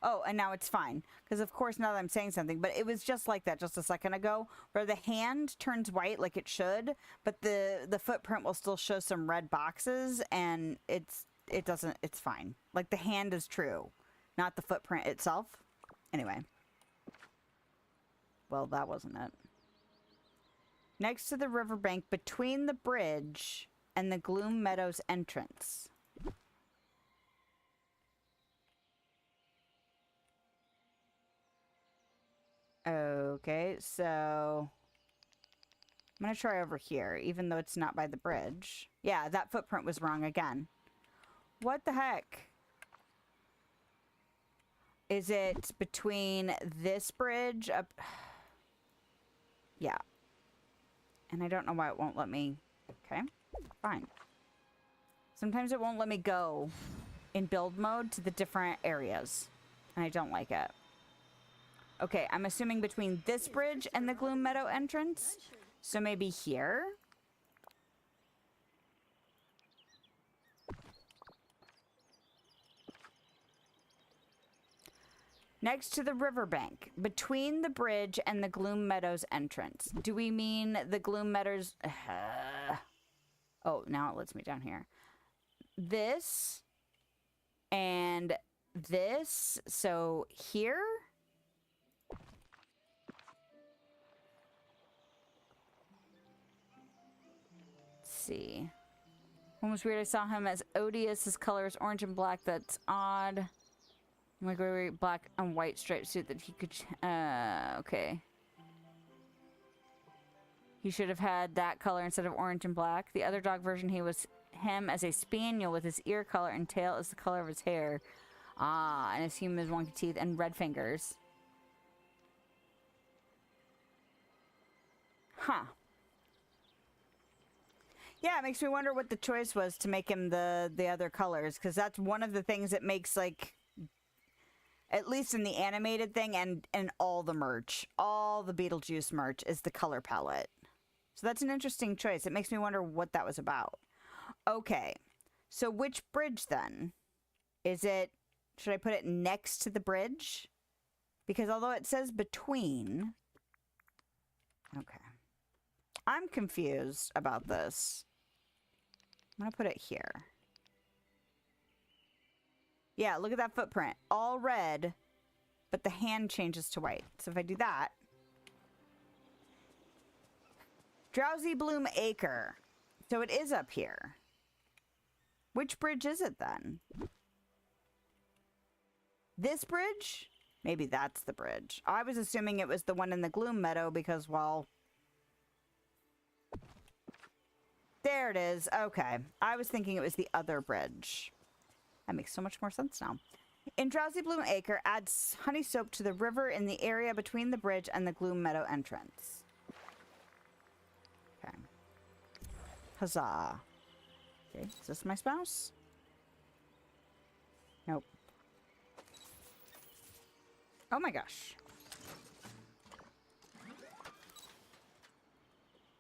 Oh, and now it's fine. Because, of course, now that I'm saying something, but it was just like that just a second ago, where the hand turns white like it should, but the footprint will still show some red boxes, and it's fine. Like, the hand is true, not the footprint itself. Anyway. Well, that wasn't it. Next to the riverbank, between the bridge and the Gloom Meadows entrance. Okay, so I'm going to try over here, even though it's not by the bridge. Yeah, that footprint was wrong again. What the heck? Is it between this bridge up... Yeah. And I don't know why it won't let me... Okay, fine. Sometimes it won't let me go in build mode to the different areas. And I don't like it. Okay, I'm assuming between this bridge and the Gloom Meadow entrance. So maybe here? Next to the riverbank, between the bridge and the Gloom Meadows entrance. Do we mean the Gloom Meadows... Oh, now it lets me down here. This and this. So here? Let's see. One was weird. I saw him as odious. His color is orange and black. That's odd. Like a black and white striped suit that he could... okay. He should have had that color instead of orange and black. The other dog version, he was him as a spaniel with his ear color and tail as the color of his hair. Ah, and his human wonky teeth and red fingers. Huh. Yeah, it makes me wonder what the choice was to make him the other colors. Because that's one of the things that makes, like... At least in the animated thing and all the merch. All the Beetlejuice merch is the color palette. So that's an interesting choice. It makes me wonder what that was about. Okay. So which bridge then? Is it... Should I put it next to the bridge? Because although it says between... Okay. I'm confused about this. I'm going to put it here. Yeah, look at that footprint. All red, but the hand changes to white. So if I do that... Drowsy Bloom Acre. So it is up here. Which bridge is it then? This bridge? Maybe that's the bridge. I was assuming it was the one in the Gloom Meadow because, well... There it is. Okay. I was thinking it was the other bridge. That makes so much more sense now. In Drowsy Bloom Acre, add honey soap to the river in the area between the bridge and the Gloom Meadow entrance. Okay. Huzzah. Okay, is this my spouse? Nope. Oh my gosh.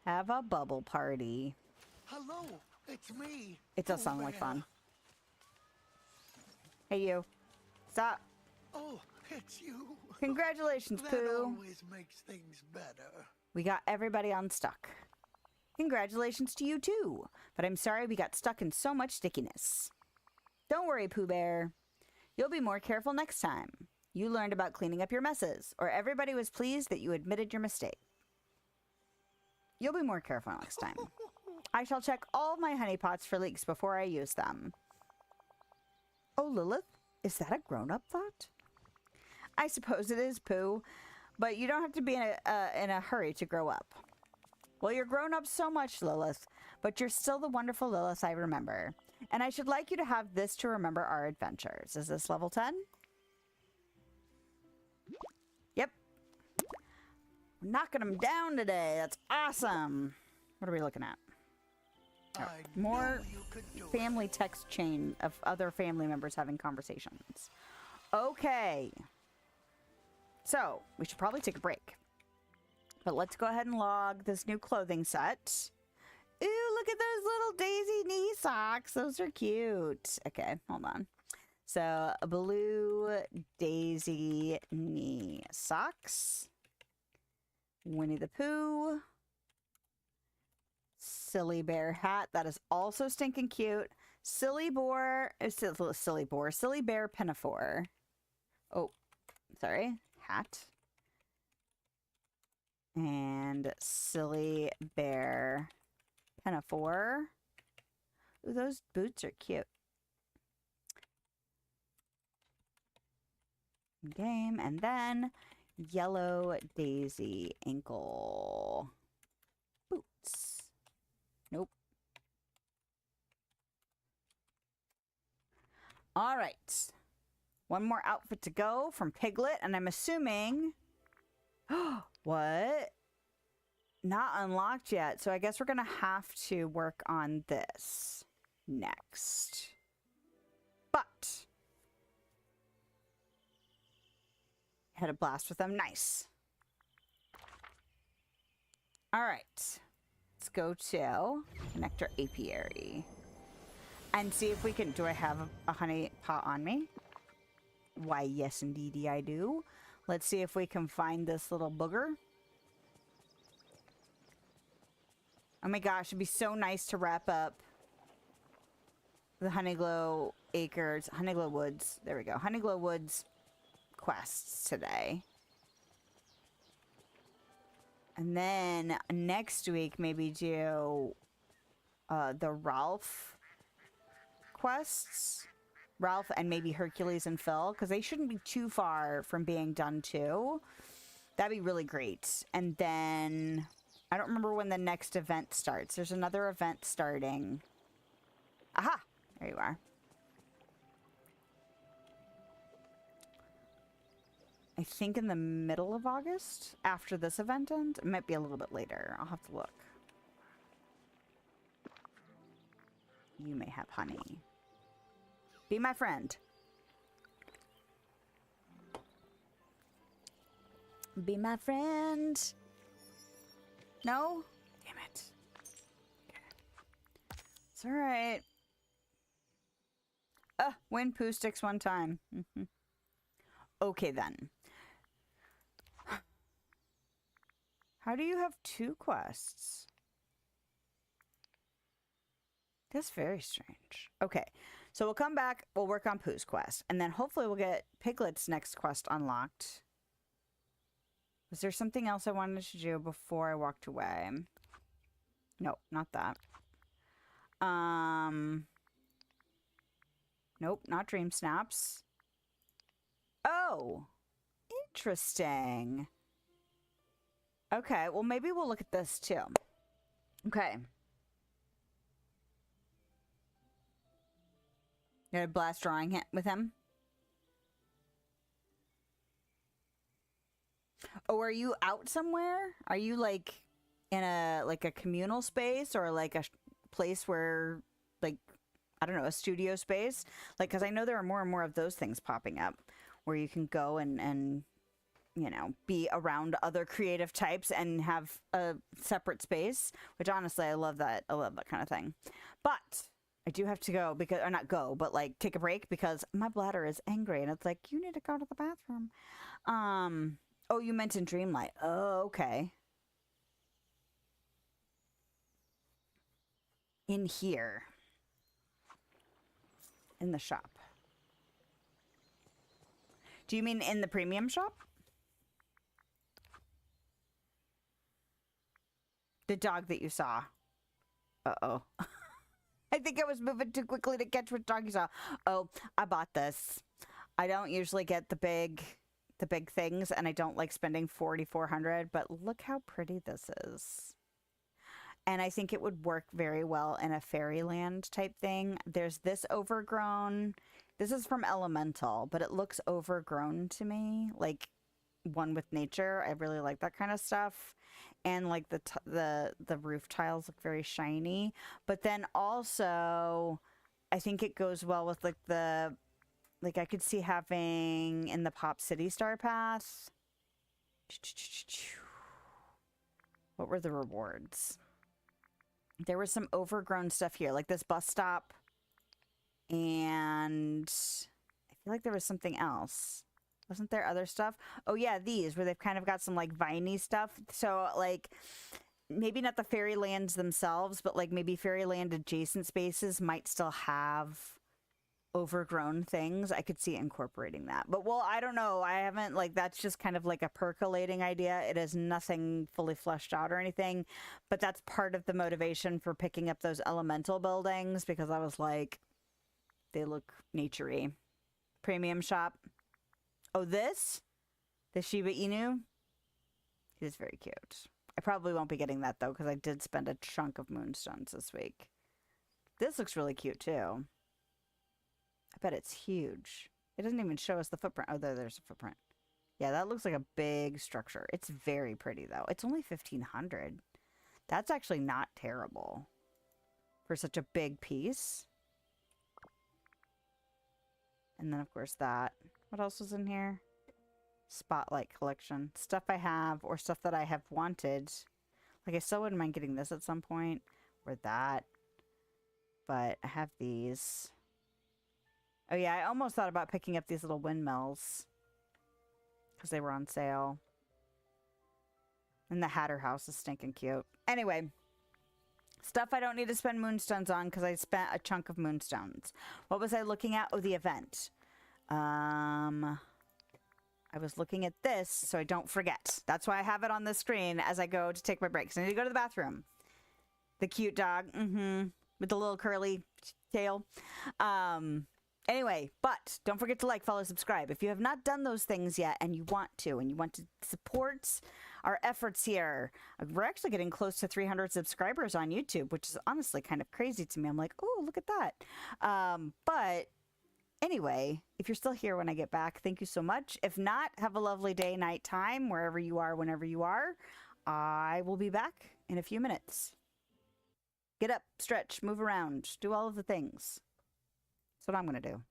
Have a bubble party. Hello, it's me. It does sound like fun. Hey, you. Stop. Oh, it's you. Congratulations, That Pooh. always makes things better. We got everybody unstuck. Congratulations to you, too. But I'm sorry we got stuck in so much stickiness. Don't worry, Pooh Bear. You'll be more careful next time. You learned about cleaning up your messes, or everybody was pleased that you admitted your mistake. You'll be more careful next time. I shall check all my honey pots for leaks before I use them. Oh, Lilith, is that a grown-up thought? I suppose it is, Pooh, but you don't have to be in a hurry to grow up. Well, you're grown up so much, Lilith, but you're still the wonderful Lilith I remember. And I should like you to have this to remember our adventures. Is this level 10? Yep. We're knocking them down today. That's awesome. What are we looking at? Oh, more family text chain of other family members having conversations. Okay. So, we should probably take a break. But let's go ahead and log this new clothing set. Ooh, look at those little daisy knee socks. Those are cute. Okay, hold on. So, a blue daisy knee socks. Winnie the Pooh. Silly bear hat. That is also stinking cute. Silly bear pinafore. Oh, sorry. Hat. And silly bear pinafore. Ooh, those boots are cute. Game. And then yellow daisy ankle boots. Nope. All right. One more outfit to go from Piglet, and I'm assuming... What? Not unlocked yet, so I guess we're going to have to work on this next. But... had a blast with them. Nice. All right. Let's go to Nectar Apiary. And see if we can... Do I have a honey pot on me? Why, yes, indeedy I do. Let's see if we can find this little booger. Oh my gosh, it'd be so nice to wrap up the Honeyglow Acres, Honeyglow Woods. There we go. Honeyglow Woods quests today. And then next week, maybe do the Ralph quests. Ralph and maybe Hercules and Phil, because they shouldn't be too far from being done too. That'd be really great. And then I don't remember when the next event starts. There's another event starting. Aha! There you are. I think in the middle of August, after this event ends. It might be a little bit later. I'll have to look. You may have honey. Be my friend. Be my friend. No? Damn it. Okay. It's alright. Win poo sticks one time. Okay then. How do you have 2 quests? That's very strange. Okay. So we'll come back, we'll work on Pooh's quest, and then hopefully we'll get Piglet's next quest unlocked. Was there something else I wanted to do before I walked away? Nope, not that. Nope, not Dream Snaps. Oh, interesting. Okay, well maybe we'll look at this too. Okay. You had a blast drawing with him? Oh, are you out somewhere? Are you like in a communal space or like a place where like I don't know, a studio space? Like, because I know there are more and more of those things popping up where you can go and you know, be around other creative types and have a separate space, which honestly, I love that. I love that kind of thing. But I do have to go because, or not go, but like take a break because my bladder is angry and it's like, you need to go to the bathroom. Oh, you mentioned Dreamlight. Oh, okay. In here. In the shop. Do you mean in the premium shop? The dog that you saw. Uh-oh. I think I was moving too quickly to catch what dog you saw. Oh, I bought this. I don't usually get the big things, and I don't like spending $4,400, but look how pretty this is. And I think it would work very well in a fairyland type thing. There's this overgrown. This is from Elemental, but it looks overgrown to me, like one with nature. I really like that kind of stuff. And like the roof tiles look very shiny. But then also, I think it goes well with like I could see having in the Pop City Star Path. What were the rewards? There was some overgrown stuff here, like this bus stop. And I feel like there was something else. Wasn't there other stuff? Oh yeah, these where they've kind of got some like viney stuff. So like maybe not the fairylands themselves, but like maybe fairyland adjacent spaces might still have overgrown things. I could see incorporating that. But well, I don't know. I haven't like that's just kind of like a percolating idea. It is nothing fully fleshed out or anything, but that's part of the motivation for picking up those elemental buildings because I was like they look naturey. Premium shop. Oh, this? The Shiba Inu? It is very cute. I probably won't be getting that, though, because I did spend a chunk of moonstones this week. This looks really cute, too. I bet it's huge. It doesn't even show us the footprint. Oh, there's a footprint. Yeah, that looks like a big structure. It's very pretty, though. It's only $1,500. That's actually not terrible for such a big piece. And then, of course, that. What else was in here? Spotlight collection. Stuff I have or stuff that I have wanted. Like, I still wouldn't mind getting this at some point. Or that. But I have these. Oh, yeah, I almost thought about picking up these little windmills. Because they were on sale. And the Hatter house is stinking cute. Anyway. Stuff I don't need to spend moonstones on because I spent a chunk of moonstones. What was I looking at? Oh, the event. I was looking at this so I don't forget. That's why I have it on the screen as I go to take my breaks. I need to go to the bathroom. The cute dog. With the little curly tail. Anyway, but don't forget to like, follow, subscribe. If you have not done those things yet and you want to support our efforts here. We're actually getting close to 300 subscribers on YouTube, which is honestly kind of crazy to me. I'm like, oh, look at that. But anyway, if you're still here when I get back, thank you so much. If not, have a lovely day, night time, wherever you are, whenever you are. I will be back in a few minutes. Get up, stretch, move around, do all of the things. That's what I'm going to do.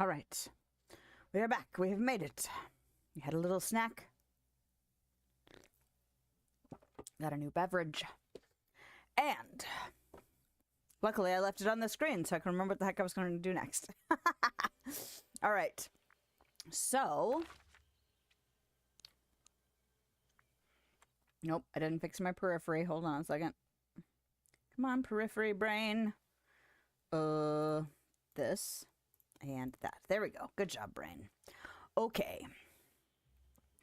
All right. We are back. We have made it. We had a little snack. Got a new beverage. And luckily I left it on the screen so I can remember what the heck I was going to do next. All right. So. Nope, I didn't fix my periphery. Hold on a second. Come on, periphery brain. This. And that. There we go. Good job, brain. Okay.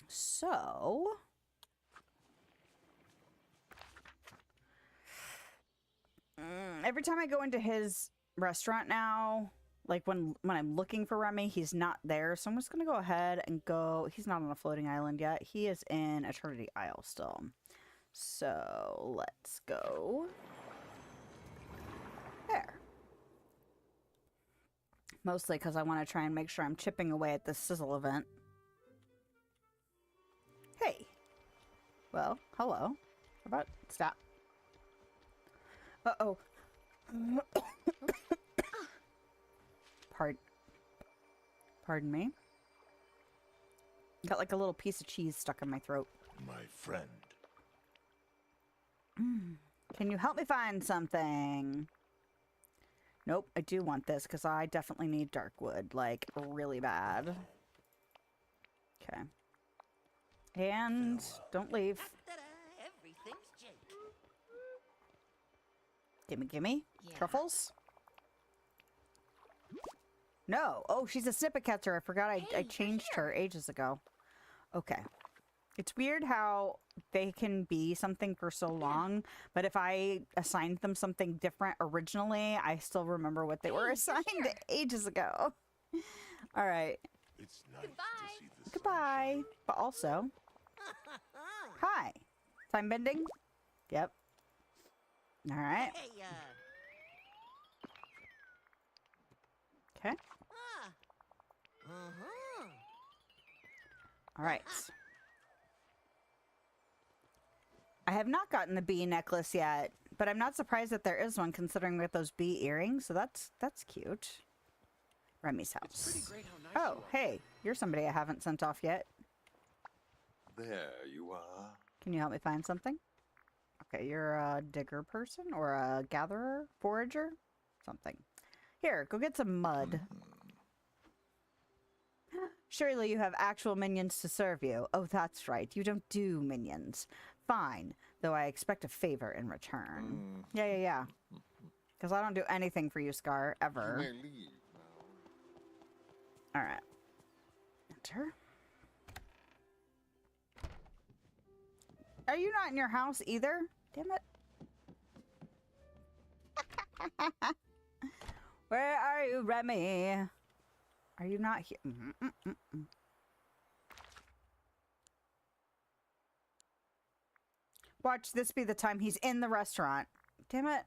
So. Every time I go into his restaurant now, like when I'm looking for Remy, he's not there. So I'm just going to go ahead and go. He's not on a floating island yet. He is in Eternity Isle still. So let's go. There. Mostly because I want to try and make sure I'm chipping away at this sizzle event. Hey. Well, hello. How about stop? Uh-oh. Pardon me. Got like a little piece of cheese stuck in my throat. My friend. Can you help me find something? Nope, I do want this because I definitely need dark wood, like really bad. Okay. And don't leave. Everything's Jake. Gimme, gimme. Yeah. Truffles? No. Oh, she's a snippet catcher. I forgot I changed her ages ago. Okay. It's weird how they can be something for so long, but if I assigned them something different originally, I still remember what they were assigned ages ago. All right. It's nice Goodbye. to see the Goodbye. But also, hi. Time bending? Yep. All right. Hey, Okay. All right. I have not gotten the bee necklace yet, but I'm not surprised that there is one considering with those bee earrings, so that's cute. Remy's house. It's pretty great how nice Oh, hey, you're somebody I haven't sent off yet. There you are. Can you help me find something? Okay, you're a digger person or a gatherer, forager, something. Here, go get some mud. Surely you have actual minions to serve you. Oh, that's right. You don't do minions. Fine, though I expect a favor in return. Yeah. Because I don't do anything for you, Scar, ever. You may leave now. All right. Enter. Are you not in your house either? Damn it. Where are you, Remy? Are you not here? Watch this be the time he's in the restaurant. Damn it.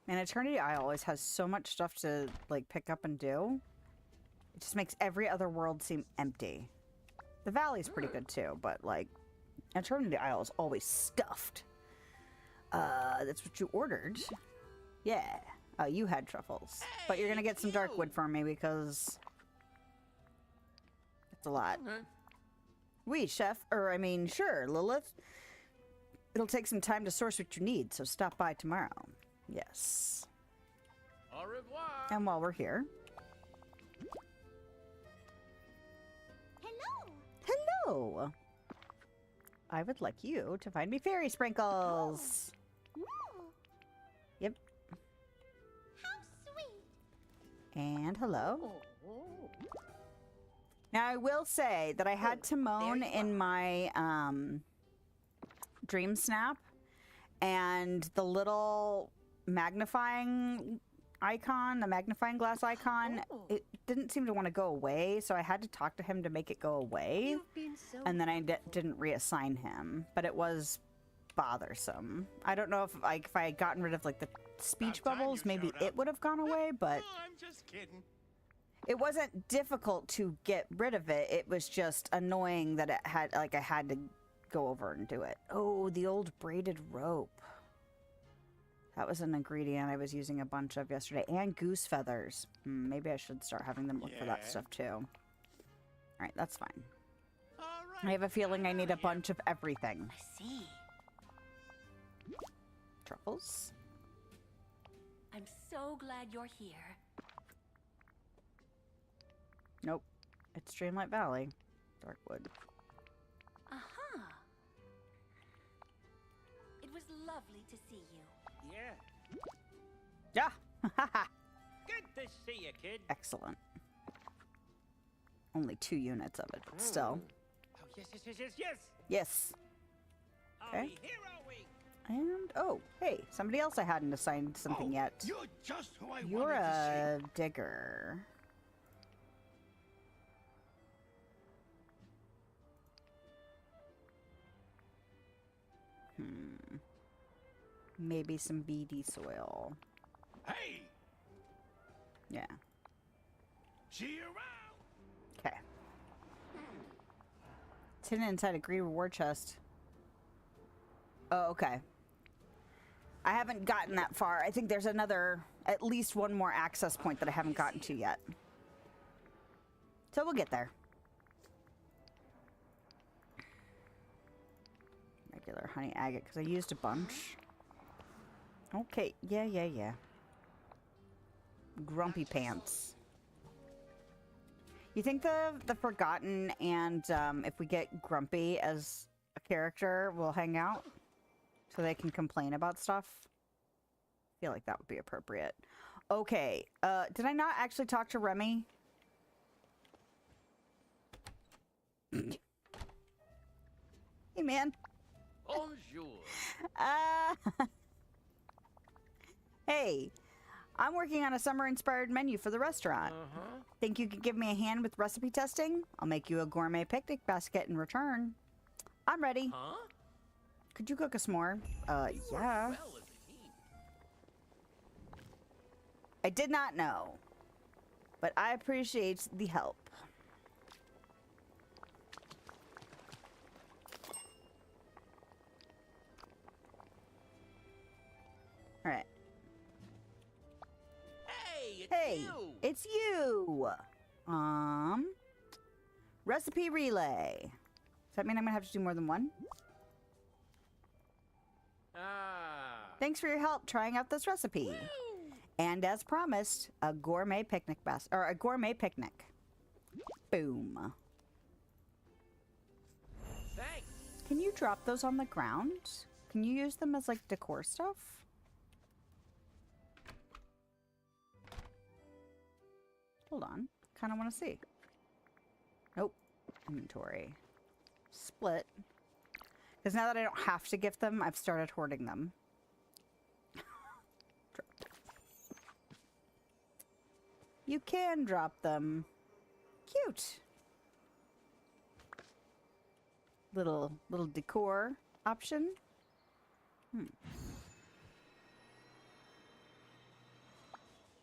Man, Eternity Isle always has so much stuff to, like, pick up and do. It just makes every other world seem empty. The valley's pretty good, too, but, like, Eternity Isle is always stuffed. That's what you ordered. Yeah. You had truffles. But you're gonna get some dark wood for me because... it's a lot. Oui, chef. Sure, Lilith. It'll take some time to source what you need, so stop by tomorrow. Yes. Au revoir. And while we're here, hello. I would like you to find me fairy sprinkles. Ooh, Yep. how sweet. And hello. Now, I will say that I had to moan in my Dream Snap, and the little magnifying icon, the magnifying glass icon, it didn't seem to want to go away, so I had to talk to him to make it go away. You've been so And then I didn't reassign him, but it was bothersome. I don't know if if I had gotten rid of like the speech About time bubbles, you maybe showed up. it would have gone away, but Oh, I'm just kidding. it wasn't difficult to get rid of it. It was just annoying that it had, like, I had to go over and do it. Oh, the old braided rope. That was an ingredient I was using a bunch of yesterday. And goose feathers. Maybe I should start having them look for that Yeah. stuff too. Alright, that's fine. All I right. have a feeling I need a bunch of everything. I see. Truffles. I'm so glad you're here. Nope. It's Dreamlight Valley. Darkwood. Uh-huh. It was lovely to see you. Yeah. Yeah! Good to see you, kid. Excellent. Only 2 units of it, but still. Oh, yes, yes, yes, yes, yes. Yes. Are Okay. we here, are we? And, oh, hey, somebody else I hadn't assigned something yet. You're just who I You're wanted to a digger. Maybe some BD soil. see. Hey, Yeah. see you around. Okay. It's hidden inside a green reward chest. Oh, okay. I haven't gotten that far. I think there's at least one more access point that I haven't gotten to yet. So we'll get there. Regular honey agate, because I used a bunch. Okay, yeah. Grumpy pants. You think the Forgotten and if we get Grumpy as a character will hang out? So they can complain about stuff? I feel like that would be appropriate. Okay, did I not actually talk to Remy? Hey, man. Bonjour. Hey, I'm working on a summer-inspired menu for the restaurant. Think you could give me a hand with recipe testing? I'll make you a gourmet picnic basket in return. I'm ready. Huh? Could you cook us more? Yeah. Well, as a team. I did not know, but I appreciate the help. All right. Hey, it's Hey, you. it's you. Recipe relay. Does that mean I'm gonna have to do more than one? Ah. Thanks for your help trying out this recipe. And as promised, a gourmet picnic a gourmet picnic. Boom. Thanks. Can you drop those on the ground? Can you use them as like decor stuff? Hold on. Kind of want to see. Nope. Inventory. Split. Because now that I don't have to gift them, I've started hoarding them. Drop. You can drop them. Cute. Little decor option.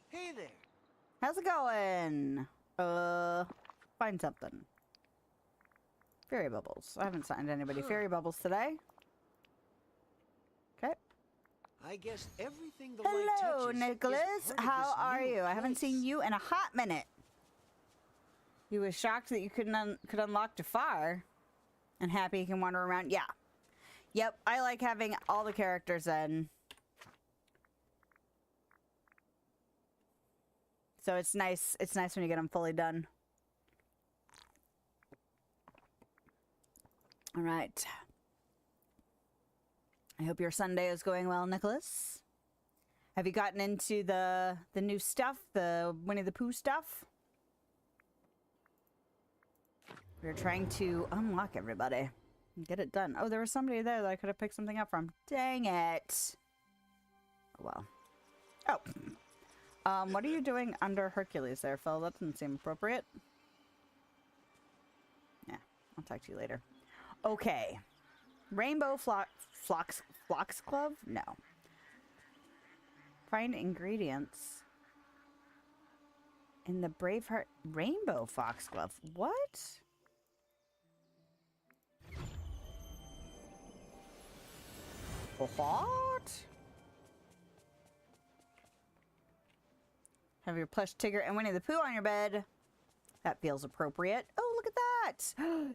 Hey there. How's it going? Find something. Fairy bubbles. I haven't signed anybody fairy bubbles today. Okay. I guess everything the light Hello, touches is Nicholas. part of How this are new you? I haven't seen place. you in a hot minute. You was shocked that you could unlock Jafar, and happy you can wander around. Yeah. Yep. I like having all the characters in. So it's nice. It's nice when you get them fully done. All right. I hope your Sunday is going well, Nicholas. Have you gotten into the new stuff, the Winnie the Pooh stuff? We're trying to unlock everybody and get it done. Oh, there was somebody there that I could have picked something up from. Dang it. Oh, well. Oh. What are you doing under Hercules there, Phil? That doesn't seem appropriate. Yeah, I'll talk to you later. Okay. Rainbow Foxglove? No. Find ingredients in the Braveheart Rainbow Foxglove. What? What? Have your plush Tigger and Winnie the Pooh on your bed. That feels appropriate. Oh, look at that.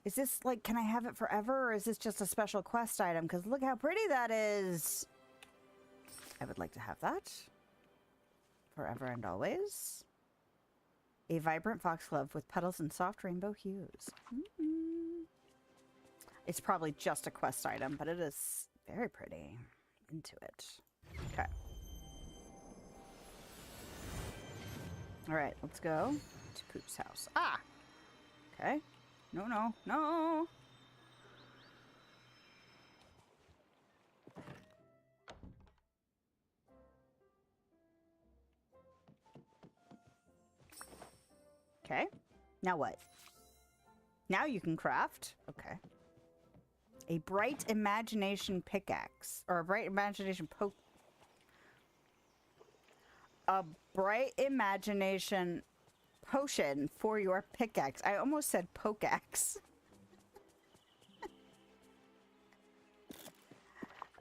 Is this like, can I have it forever, or is this just a special quest item? Because look how pretty that is. I would like to have that. Forever and always. A vibrant foxglove with petals and soft rainbow hues. It's probably just a quest item, but it is very pretty. Into it. Okay. Alright, let's go to Poop's house. Ah! Okay. No, no, no! Okay. Now what? Now you can craft. Okay. A bright imagination pickaxe. Or a bright imagination a bright imagination potion for your pickaxe. I almost said pokeaxe.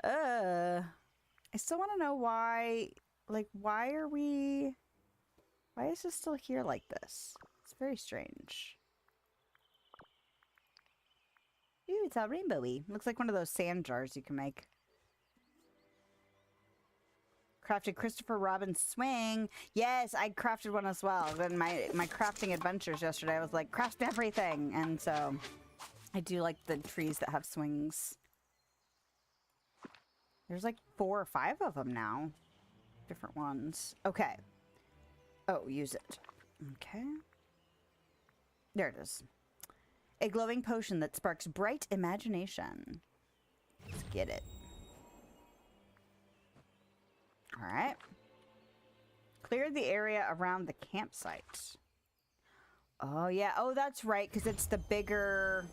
I still want to know why, like, why is this still here like this? It's very strange. Ooh, it's all rainbowy. Looks like one of those sand jars you can make. Crafted Christopher Robin swing. Yes, I crafted one as well. In my crafting adventures yesterday, I was like, craft everything. And so I do like the trees that have swings. There's like 4 or 5 of them now. Different ones. Okay. Oh, use it. Okay. There it is. A glowing potion that sparks bright imagination. Let's get it. Alright. Clear the area around the campsite. Oh, yeah. Oh, that's right, because it's the bigger...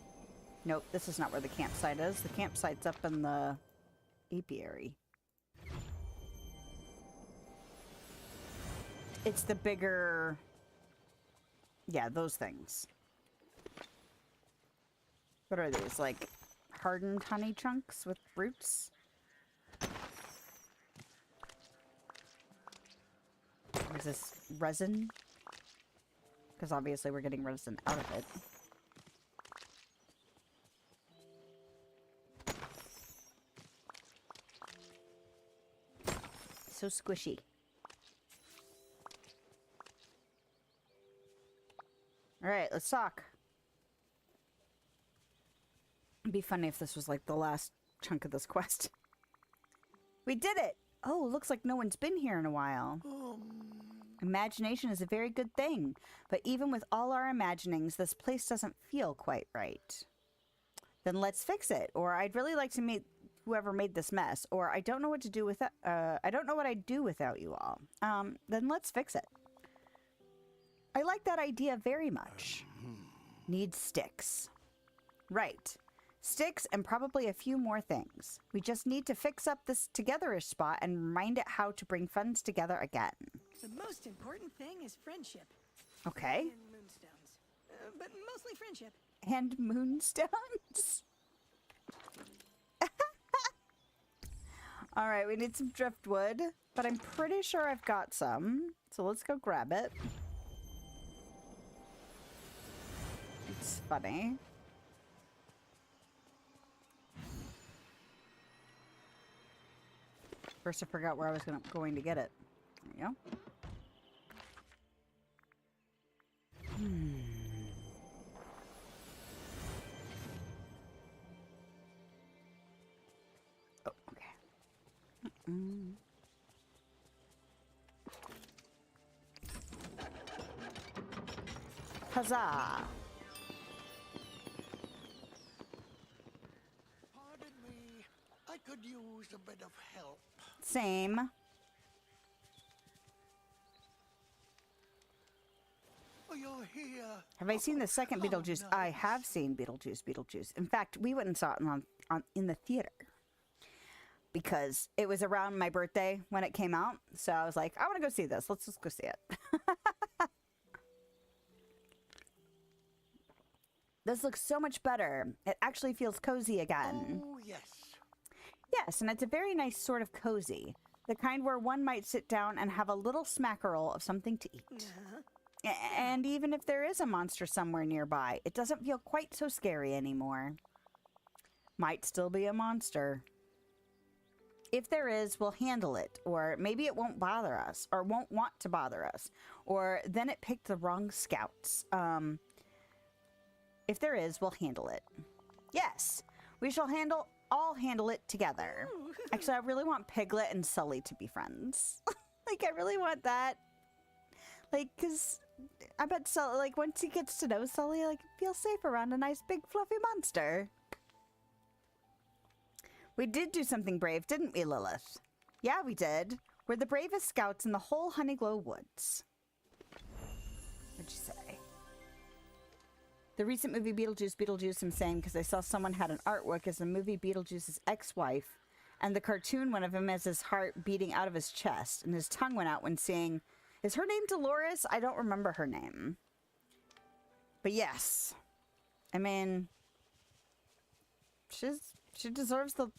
Nope, this is not where the campsite is. The campsite's up in the apiary. It's the bigger... Yeah, those things. What are these? Like, hardened honey chunks with roots? Is this resin? Because obviously we're getting resin out of it. So squishy. Alright, let's talk. It'd be funny if this was like the last chunk of this quest. We did it! Oh, looks like no one's been here in a while. Imagination is a very good thing, but even with all our imaginings, this place doesn't feel quite right. Then let's fix it, or I'd really like to meet whoever made this mess, or I don't know what to do with I don't know what I'd do without you all. Then let's fix it. I like that idea very much. Need sticks. Right. Sticks and probably a few more things. We just need to fix up this togetherish spot and remind it how to bring friends together again. The most important thing is friendship. Okay. And moonstones. But mostly friendship. And moonstones? Alright, we need some driftwood, but I'm pretty sure I've got some. So let's go grab it. It's funny. First I forgot where I was going to get it. There we go. Huzzah! Pardon me. I could use a bit of help. Same. Oh, you're here. Have I seen the second Beetlejuice? nice. I have seen Beetlejuice. In fact, we went and saw it in the theater because it was around my birthday when it came out. So I was like, I want to go see this. Let's just go see it. This looks so much better. It actually feels cozy again. Oh, yes. Yes, and it's a very nice sort of cozy. The kind where one might sit down and have a little smackerel of something to eat. And even if there is a monster somewhere nearby, it doesn't feel quite so scary anymore. Might still be a monster. If there is, we'll handle it. Or maybe it won't bother us. Or won't want to bother us. Or then it picked the wrong scouts. If there is, we'll handle it. Yes, we shall all handle it together. Actually, I really want Piglet and Sully to be friends. Like, I really want that. Like, because I bet Sully, like, once he gets to know Sully, like, feels safe around a nice big fluffy monster. We did do something brave, didn't we, Lilith? Yeah, we did. We're the bravest scouts in the whole Honeyglow Woods. What'd you say? The recent movie Beetlejuice, I'm saying, because I saw someone had an artwork as the movie Beetlejuice's ex-wife, and the cartoon one of him has his heart beating out of his chest, and his tongue went out when saying, is her name Dolores? I don't remember her name. But yes. I mean, she deserves the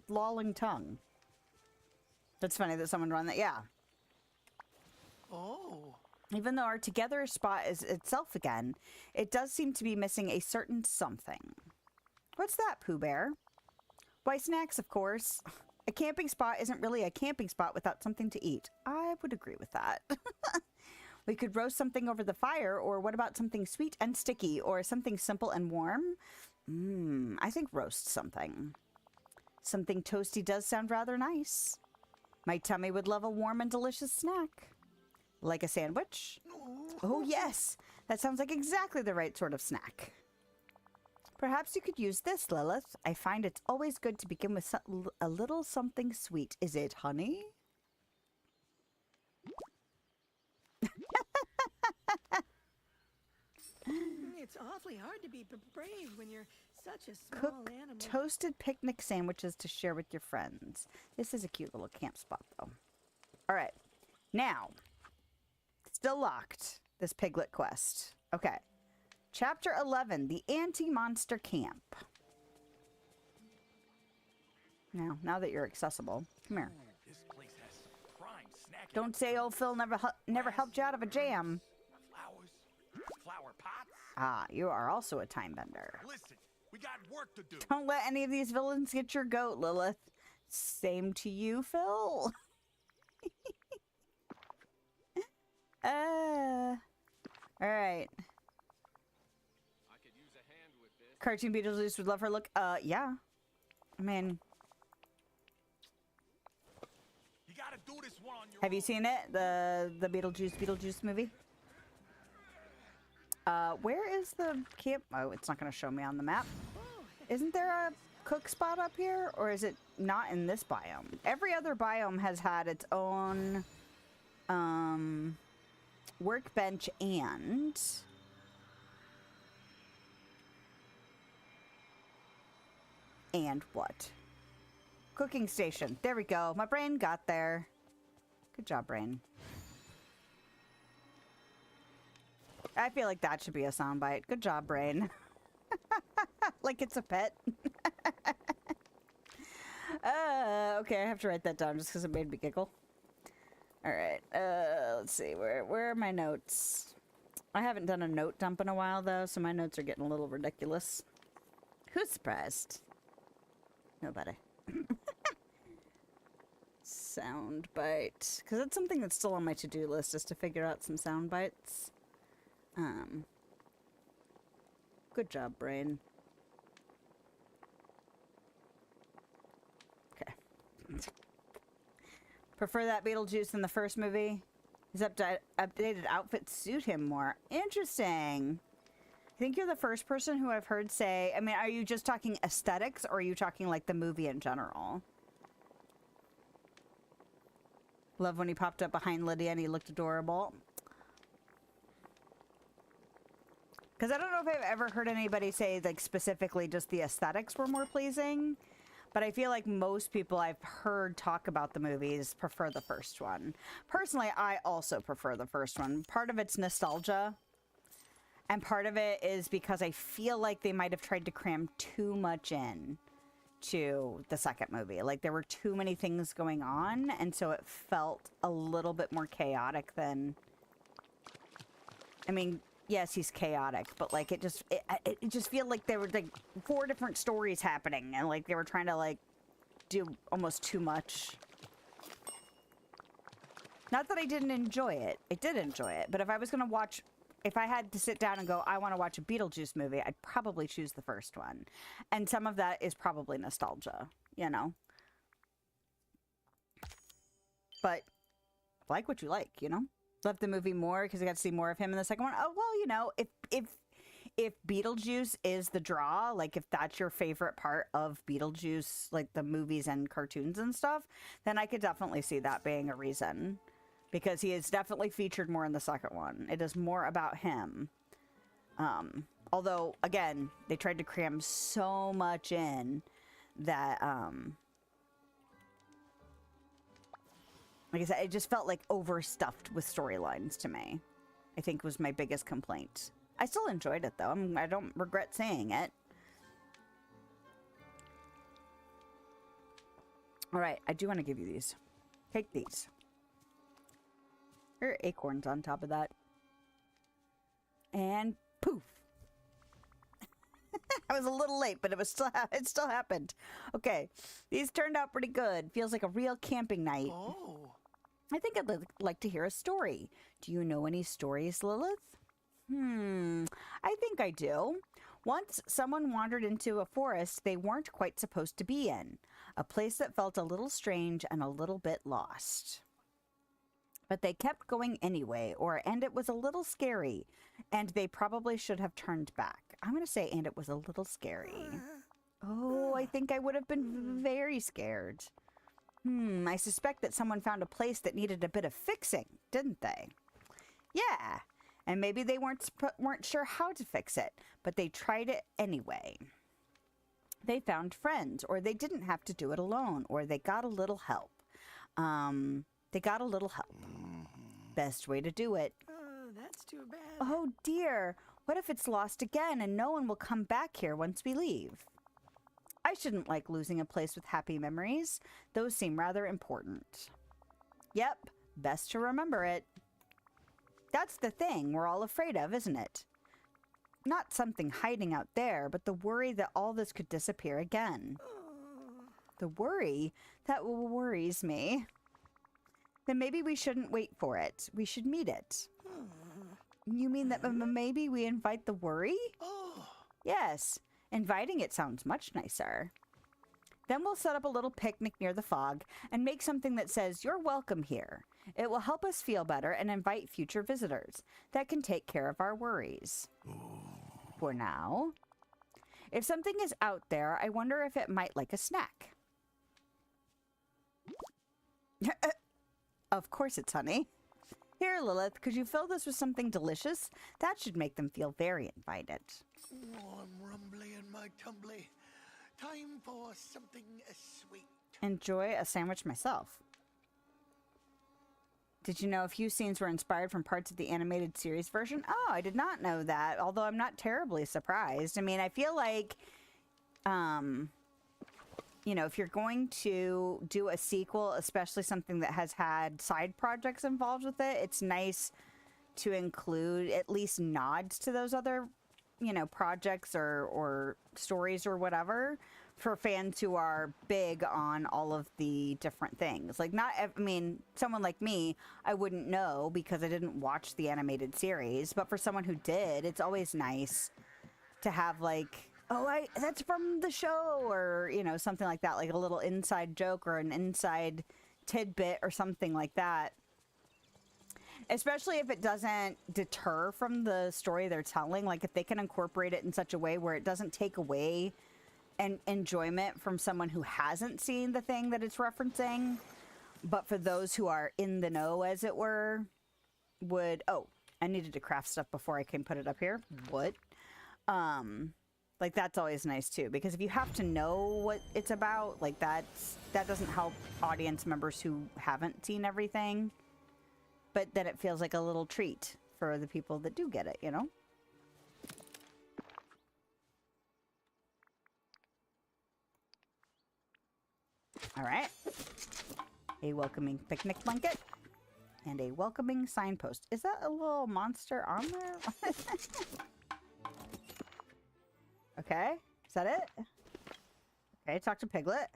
lolling tongue. That's funny that someone run that. Yeah. Oh. Even though our together spot is itself again, it does seem to be missing a certain something. What's that, Pooh Bear? Why, snacks, of course. A camping spot isn't really a camping spot without something to eat. I would agree with that. We could roast something over the fire, or what about something sweet and sticky, or something simple and warm? I think roast something. Something toasty does sound rather nice. My tummy would love a warm and delicious snack. Like a sandwich? Oh, yes. That sounds like exactly the right sort of snack. Perhaps you could use this, Lilith. I find it's always good to begin with a little something sweet. Is it honey? It's awfully hard to be brave when you're such a small Cook animal. toasted picnic sandwiches to share with your friends. This is a cute little camp spot, though. All right. Now, still locked, this piglet quest. Okay. Chapter 11, the Anti-Monster Camp. Now that you're accessible, come here. This place has some prime snacking. Don't say old Phil never helped you out of a jam. Flowers, flower pots. Ah, you are also a time bender. Listen, we got work to do. Don't let any of these villains get your goat, Lilith. Same to you, Phil. All right. I could use a hand with this. Cartoon Beetlejuice would love her look. Yeah. I mean, You gotta do this one on your have you own. seen it? The Beetlejuice movie? Where is the camp? Oh, it's not going to show me on the map. Isn't there a cook spot up here? Or is it not in this biome? Every other biome has had its own workbench and what? Cooking station. There we go. My brain got there. Good job, brain. I feel like that should be a soundbite. Good job, brain. Like it's a pet. Okay, I have to write that down just because it made me giggle. All right. Let's see. Where are my notes? I haven't done a note dump in a while, though, so my notes are getting a little ridiculous. Who's surprised? Nobody. Soundbite. Because that's something that's still on my to-do list, is to figure out some sound bites. Good job, brain. Okay. Prefer that Beetlejuice than the first movie? His updated outfits suit him more. Interesting. I think you're the first person who I've heard say, I mean, are you just talking aesthetics or are you talking like the movie in general? Love when he popped up behind Lydia and he looked adorable. Because I don't know if I've ever heard anybody say like specifically just the aesthetics were more pleasing. But I feel like most people I've heard talk about the movies prefer the first one. Personally, I also prefer the first one. Part of it's nostalgia. And part of it is because I feel like they might have tried to cram too much in to the second movie. Like there were too many things going on. And so it felt a little bit more chaotic than... I mean, yes, he's chaotic, but like it just felt like there were like 4 different stories happening. And like they were trying to like do almost too much. Not that I didn't enjoy it. I did enjoy it. But if I was going to watch... If I had to sit down and go, I want to watch a Beetlejuice movie, I'd probably choose the first one. And some of that is probably nostalgia, you know? But like what you like, you know? Love the movie more because I got to see more of him in the second one. Oh, well, you know, if Beetlejuice is the draw, like if that's your favorite part of Beetlejuice, like the movies and cartoons and stuff, then I could definitely see that being a reason. Because he is definitely featured more in the second one. It is more about him. Although, again, they tried to cram so much in that, like I said, it just felt like overstuffed with storylines to me. I think was my biggest complaint. I still enjoyed it, though. I don't regret saying it. All right, I do want to give you these. Take these. There are acorns on top of that. And poof. I was a little late, but it still happened. Okay, these turned out pretty good. Feels like a real camping night. Oh. I think I'd like to hear a story. Do you know any stories, Lilith? I think I do. Once someone wandered into a forest they weren't quite supposed to be in. A place that felt a little strange and a little bit lost. But they kept going anyway, and it was a little scary, and they probably should have turned back. I'm going to say, and it was a little scary. Oh, I think I would have been very scared. I suspect that someone found a place that needed a bit of fixing, didn't they? Yeah, and maybe they weren't sure how to fix it, but they tried it anyway. They found friends, or they didn't have to do it alone, or they got a little help. They got a little help. Best way to do it. That's too bad. Oh dear, what if it's lost again and no one will come back here once we leave? I shouldn't like losing a place with happy memories. Those seem rather important. Yep, best to remember it. That's the thing we're all afraid of, isn't it? Not something hiding out there, but the worry that all this could disappear again. The worry? That worries me. Then maybe we shouldn't wait for it. We should meet it. You mean that maybe we invite the worry? Oh. Yes, inviting it sounds much nicer. Then we'll set up a little picnic near the fog and make something that says, "You're welcome here." It will help us feel better and invite future visitors that can take care of our worries. For now. If something is out there, I wonder if it might like a snack. Of course it's honey. Here, Lilith, could you fill this with something delicious? That should make them feel very invited. Oh, I'm rumbly in my tumbly. Time for something sweet. Enjoy a sandwich myself. Did you know a few scenes were inspired from parts of the animated series version? Oh, I did not know that, although I'm not terribly surprised. I mean, I feel like, you know, if you're going to do a sequel, especially something that has had side projects involved with it, it's nice to include at least nods to those other, you know, projects or stories or whatever for fans who are big on all of the different things. Like, I mean, someone like me, I wouldn't know because I didn't watch the animated series, but for someone who did, it's always nice to have, like, oh, that's from the show, or, you know, something like that, like a little inside joke or an inside tidbit or something like that. Especially if it doesn't deter from the story they're telling. Like, if they can incorporate it in such a way where it doesn't take away an enjoyment from someone who hasn't seen the thing that it's referencing. But for those who are in the know, as it were, would... Oh, I needed to craft stuff before I can put it up here. What? Like, that's always nice, too. Because if you have to know what it's about, like, that doesn't help audience members who haven't seen everything. But then it feels like a little treat for the people that do get it, you know? All right. A welcoming picnic blanket. And a welcoming signpost. Is that a little monster on there? Okay. Is that it? Okay, talk to Piglet.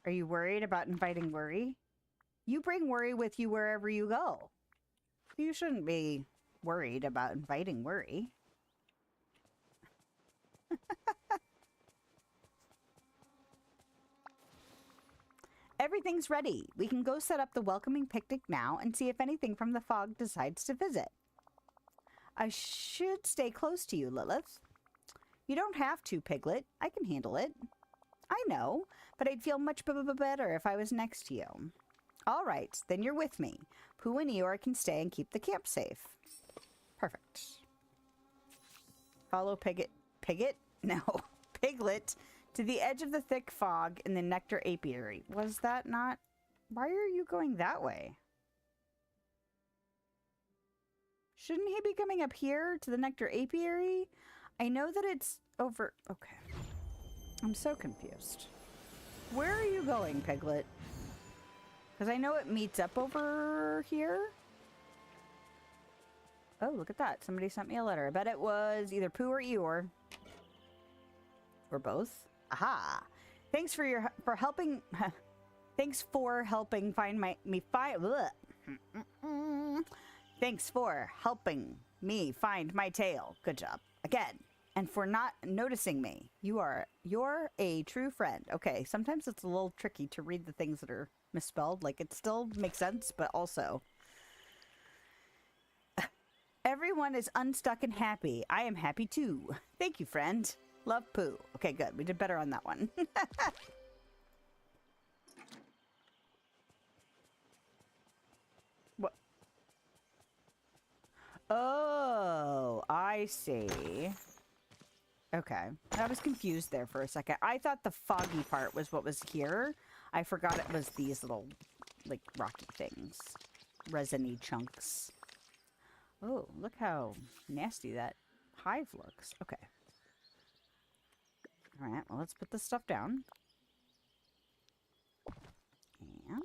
Are you worried about inviting worry? You bring worry with you wherever you go. You shouldn't be worried about inviting worry. Everything's ready. We can go set up the welcoming picnic now and see if anything from the fog decides to visit. I should stay close to you, Lilith. You don't have to, Piglet. I can handle it. I know, but I'd feel much better if I was next to you. All right, then you're with me. Pooh and Eeyore can stay and keep the camp safe. Perfect. Follow Piglet? No. Piglet to the edge of the thick fog in the nectar apiary. Was that not... Why are you going that way? Shouldn't he be coming up here to the nectar apiary? I know that it's over... Okay. I'm so confused. Where are you going, Piglet? Because I know it meets up over here. Oh, look at that. Somebody sent me a letter. I bet it was either Pooh or Eeyore. Or both. Aha! Thanks for helping... Thanks for helping find me Thanks for helping me find my tail. Good job. Again. And for not noticing me. You're a true friend. Okay, sometimes it's a little tricky to read the things that are misspelled. Like, it still makes sense, but also... Everyone is unstuck and happy. I am happy too. Thank you, friend. Love, Pooh. Okay, good. We did better on that one. What? Oh, I see. Okay. I was confused there for a second. I thought the foggy part was what was here. I forgot it was these little, like, rocky things. Resiny chunks. Oh, look how nasty that hive looks. Okay. Alright, well, let's put this stuff down. And...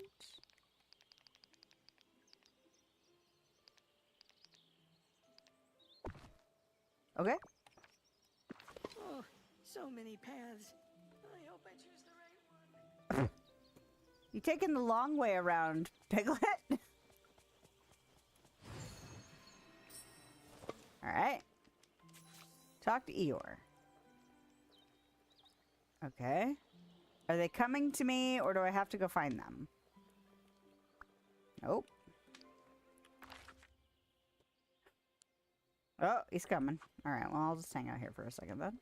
Okay. Oh, so many paths. I hope I choose the right one. You taking the long way around, Piglet? Alright. Talk to Eeyore. Okay. Are they coming to me, or do I have to go find them? Nope. Oh, he's coming. Alright, well, I'll just hang out here for a second then.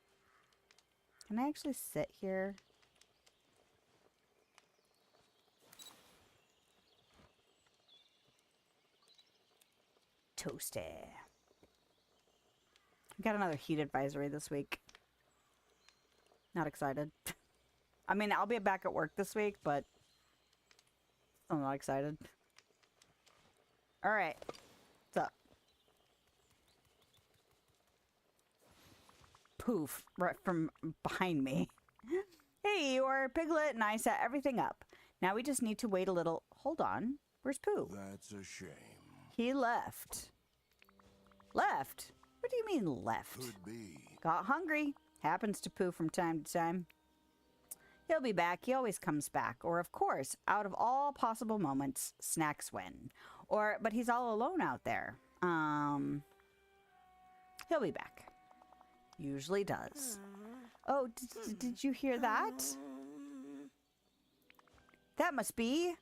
Can I actually sit here? Toasty. We got another heat advisory this week. Not excited. I mean, I'll be back at work this week, but I'm not excited. Alright. What's up? Poof. Right from behind me. Hey, Eeyore, Piglet and I set everything up. Now we just need to wait a little. Hold on. Where's Pooh? That's a shame. He left. Left? What do you mean left? Could be. Got hungry. Happens to Pooh from time to time. He'll be back. He always comes back. Or, of course, out of all possible moments, snacks win. Or, but he's all alone out there. He'll be back. Usually does. Oh, did you hear that? That must be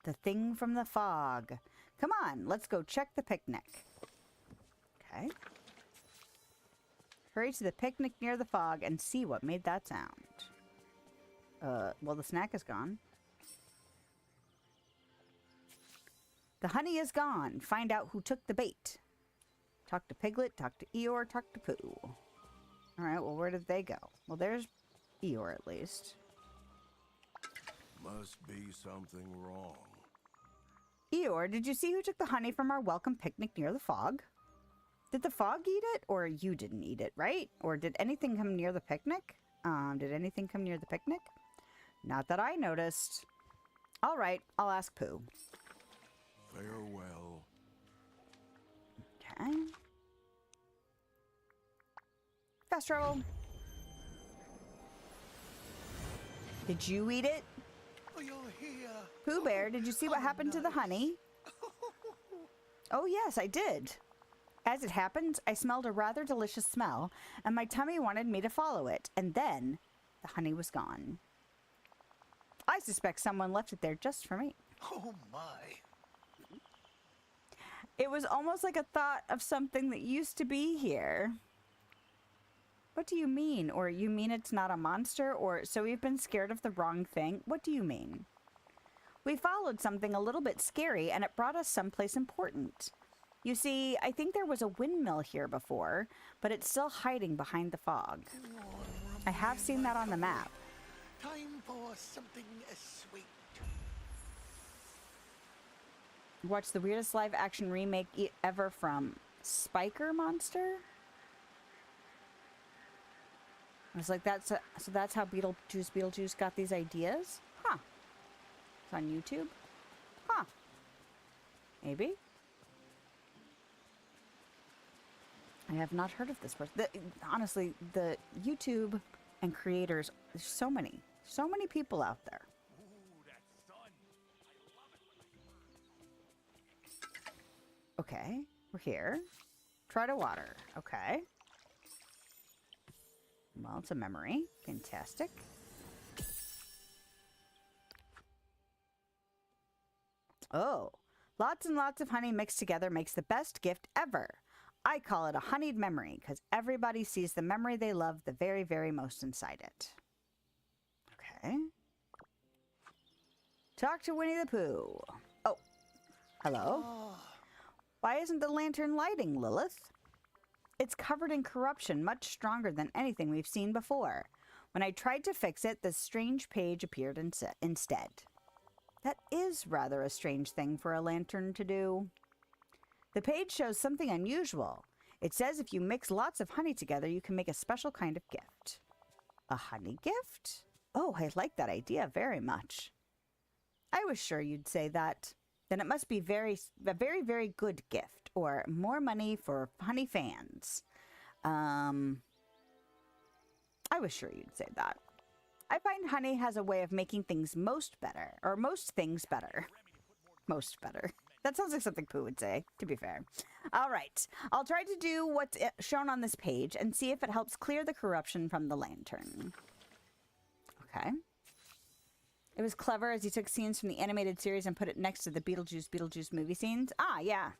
the thing from the fog. Come on, let's go check the picnic. Okay. Hurry to the picnic near the fog and see what made that sound. Well, the snack is gone. The honey is gone. Find out who took the bait. Talk to Piglet, talk to Eeyore, talk to Pooh. Alright, well, where did they go? Well, there's Eeyore, at least. Must be something wrong. Eeyore, did you see who took the honey from our welcome picnic near the fog? Did the fog eat it, or you didn't eat it, right? Or did anything come near the picnic? Did anything come near the picnic? Not that I noticed. All right, I'll ask Pooh. Farewell. Okay. Fast travel. Did you eat it? Oh, you're here. Pooh Bear, did you see what happened to the honey? Oh, yes, I did. As it happened, I smelled a rather delicious smell, and my tummy wanted me to follow it, and then the honey was gone. I suspect someone left it there just for me. Oh, my. It was almost like a thought of something that used to be here. What do you mean? Or you mean it's not a monster? Or so we've been scared of the wrong thing? What do you mean? We followed something a little bit scary, and it brought us someplace important. You see, I think there was a windmill here before, but it's still hiding behind the fog. I have seen that on the map. Time for something sweet. Watch the weirdest live-action remake ever from Spiker Monster? I was like, so that's how Beetlejuice got these ideas? Huh. It's on YouTube? Huh. Maybe? I have not heard of this person. Honestly, the YouTube and creators, there's so many people out there. Okay, we're here. Try to water. Okay. Well, it's a memory. Fantastic. Oh, lots and lots of honey mixed together makes the best gift ever. I call it a honeyed memory because everybody sees the memory they love the very, very most inside it. Okay. Talk to Winnie the Pooh. Oh, hello. Why isn't the lantern lighting, Lilith? It's covered in corruption much stronger than anything we've seen before. When I tried to fix it, this strange page appeared instead. That is rather a strange thing for a lantern to do. The page shows something unusual. It says if you mix lots of honey together, you can make a special kind of gift. A honey gift? Oh, I like that idea very much. I was sure you'd say that. Then it must be a very, very good gift, or more money for honey fans. I was sure you'd say that. I find honey has a way of making things most things better. Most better. That sounds like something Pooh would say, to be fair. All right. I'll try to do what's shown on this page and see if it helps clear the corruption from the lantern. Okay. It was clever as he took scenes from the animated series and put it next to the Beetlejuice movie scenes. Ah, yeah.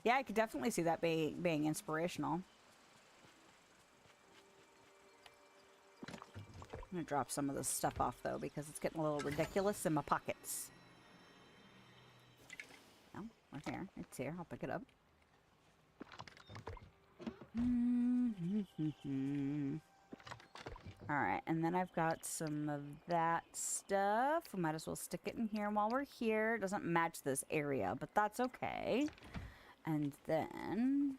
Yeah, I could definitely see that being inspirational. I'm gonna drop some of this stuff off, though, because it's getting a little ridiculous in my pockets. No, right here. It's here. I'll pick it up. Alright, and then I've got some of that stuff. We might as well stick it in here while we're here. It doesn't match this area, but that's okay. And then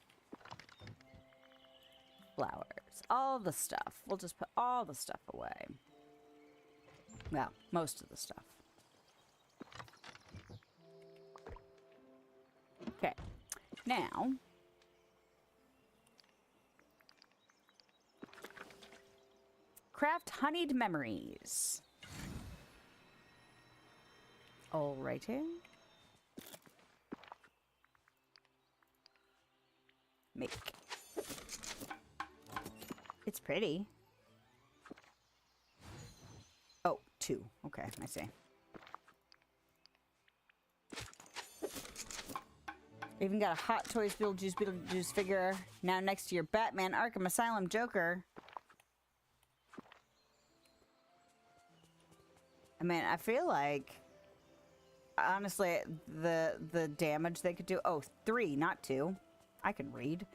flowers. All the stuff. We'll just put all the stuff away. Well, most of the stuff. Okay. Now, craft honeyed memories. Alrighty. Make. It's pretty. okay, I see. Even got a Hot Toys Beetlejuice figure now next to your Batman Arkham Asylum Joker. I mean, I feel like, honestly, the damage they could do. Oh, 3, not 2. I can read.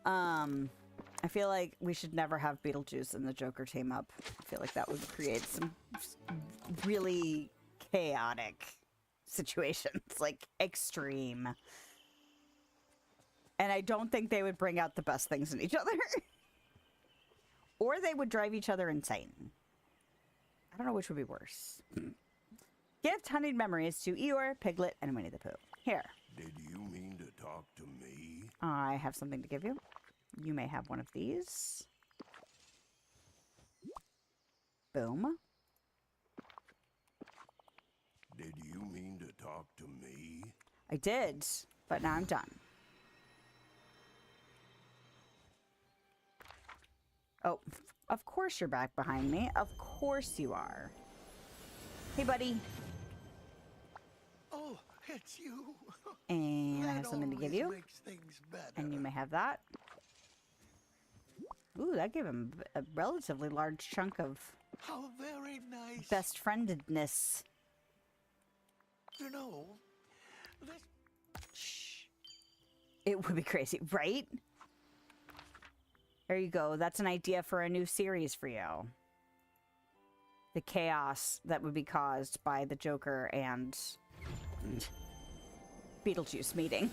I feel like we should never have Beetlejuice and the Joker team up. I feel like that would create some really chaotic situations, like extreme. And I don't think they would bring out the best things in each other. Or they would drive each other insane. I don't know which would be worse. Gift honeyed memories to Eeyore, Piglet, and Winnie the Pooh. Here. Did you mean to talk to me? I have something to give you. You may have one of these. Boom. Did you mean to talk to me? I did, but now I'm done. Oh, of course you're back behind me. Of course you are. Hey, buddy. Oh, it's you. And I have That something to give always you. makes things better. And you may have that. Ooh, that gave him a relatively large chunk of How very nice. best friendedness. You know, this Shh. It would be crazy, right? There you go. That's an idea for a new series for you. The chaos that would be caused by the Joker and Beetlejuice meeting.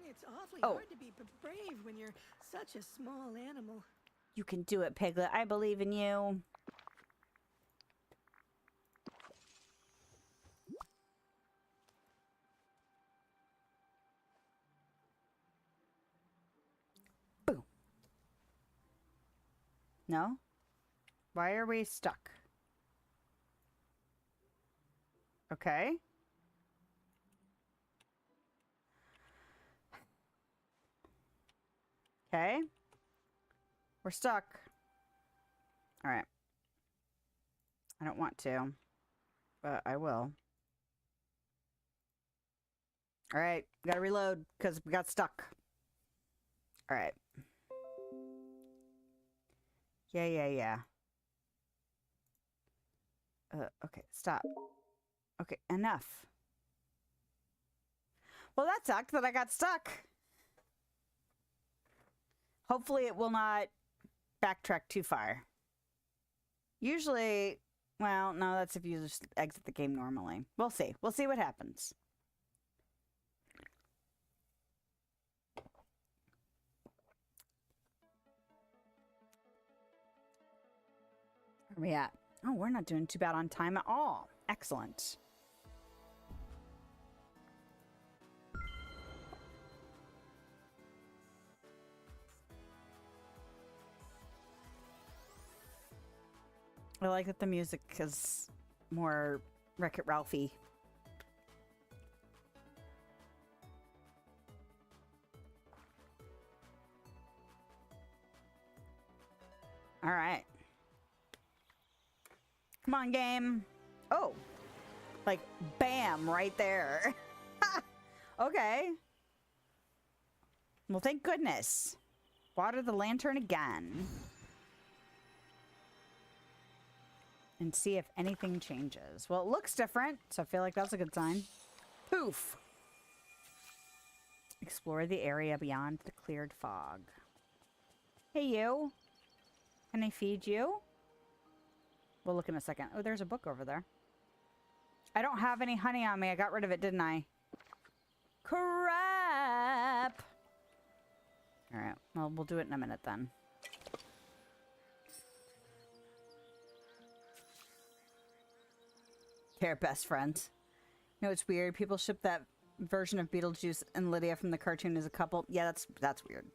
It's awfully Oh. hard to be brave when you're such a small animal. You can do it, Piglet. I believe in you. Boom. No? Why are we stuck? Okay. Okay. We're stuck. All right. I don't want to, but I will. All right. Gotta reload because we got stuck. All right. Yeah. Okay. Stop. Okay. Enough. Well, that sucked that I got stuck. Hopefully it will not backtrack too far. Usually, well, no, that's if you just exit the game normally. We'll see. We'll see what happens. Where are we at? Oh, we're not doing too bad on time at all. Excellent. I like that the music is more Wreck-It Ralphie. All right. Come on, game. Oh. Like, bam, right there. Okay. Well, thank goodness. Water the lantern again. And see if anything changes. Well, it looks different, so I feel like that's a good sign. Poof! Explore the area beyond the cleared fog. Hey, you. Can I feed you? We'll look in a second. Oh, there's a book over there. I don't have any honey on me. I got rid of it, didn't I? Crap! Alright, well, we'll do it in a minute then. They're best friends. You know, it's weird. People ship that version of Beetlejuice and Lydia from the cartoon as a couple. Yeah, that's weird.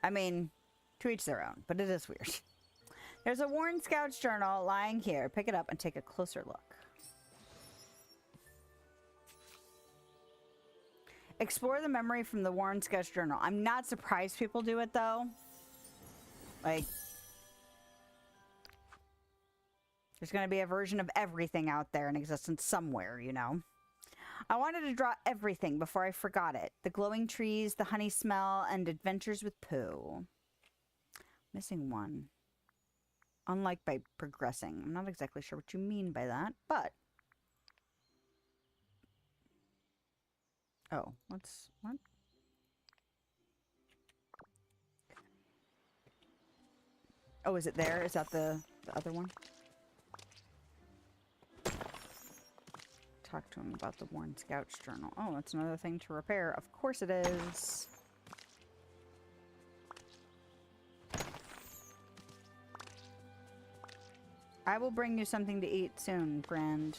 I mean, to each their own, but it is weird. There's a Warren Scout's journal lying here. Pick it up and take a closer look. Explore the memory from the Warren Scout's journal. I'm not surprised people do it, though. Like, There's going to be a version of everything out there in existence somewhere, you know. I wanted to draw everything before I forgot it. The glowing trees, the honey smell, and adventures with Pooh. Missing one. Unlike by progressing. I'm not exactly sure what you mean by that, but... Oh, what's... What? Oh, is it there? Is that the other one? Talk to him about the Worn Scout's journal. Oh, that's another thing to repair. Of course it is. I will bring you something to eat soon, friend.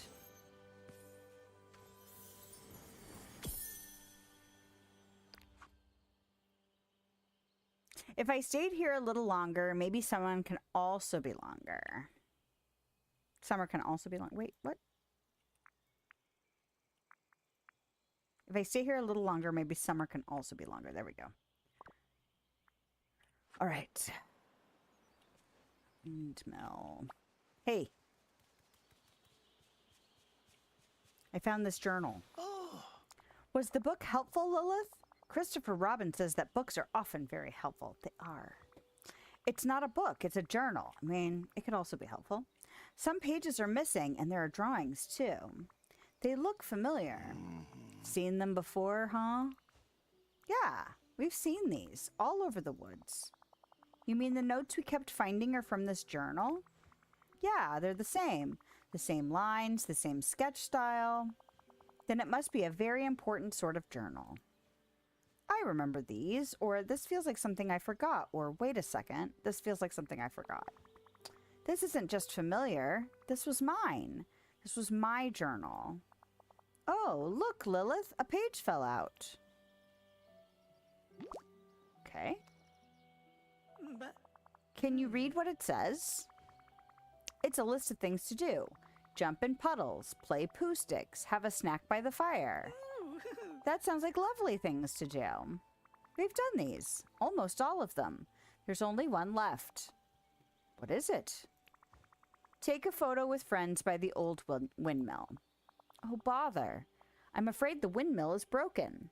If I stayed here a little longer, maybe someone can also be longer. Summer can also be long. Wait, what? If I stay here a little longer, maybe summer can also be longer. There we go. All right. Windmill. Hey. I found this journal. Oh, Was the book helpful, Lilith? Christopher Robin says that books are often very helpful. They are. It's not a book, it's a journal. I mean, it could also be helpful. Some pages are missing, and there are drawings, too. They look familiar. Seen them before, huh? Yeah, we've seen these all over the woods. You mean the notes we kept finding are from this journal? Yeah, they're the same. The same lines, the same sketch style. Then it must be a very important sort of journal. I remember these, or this feels like something I forgot, or wait a second, this feels like something I forgot. This isn't just familiar. This was mine. This was my journal. Oh, look, Lilith, a page fell out. Okay. But Can you read what it says? It's a list of things to do. Jump in puddles, play poo sticks, have a snack by the fire. That sounds like lovely things to do. We've done these, almost all of them. There's only one left. What is it? Take a photo with friends by the old windmill. Oh, bother. I'm afraid the windmill is broken.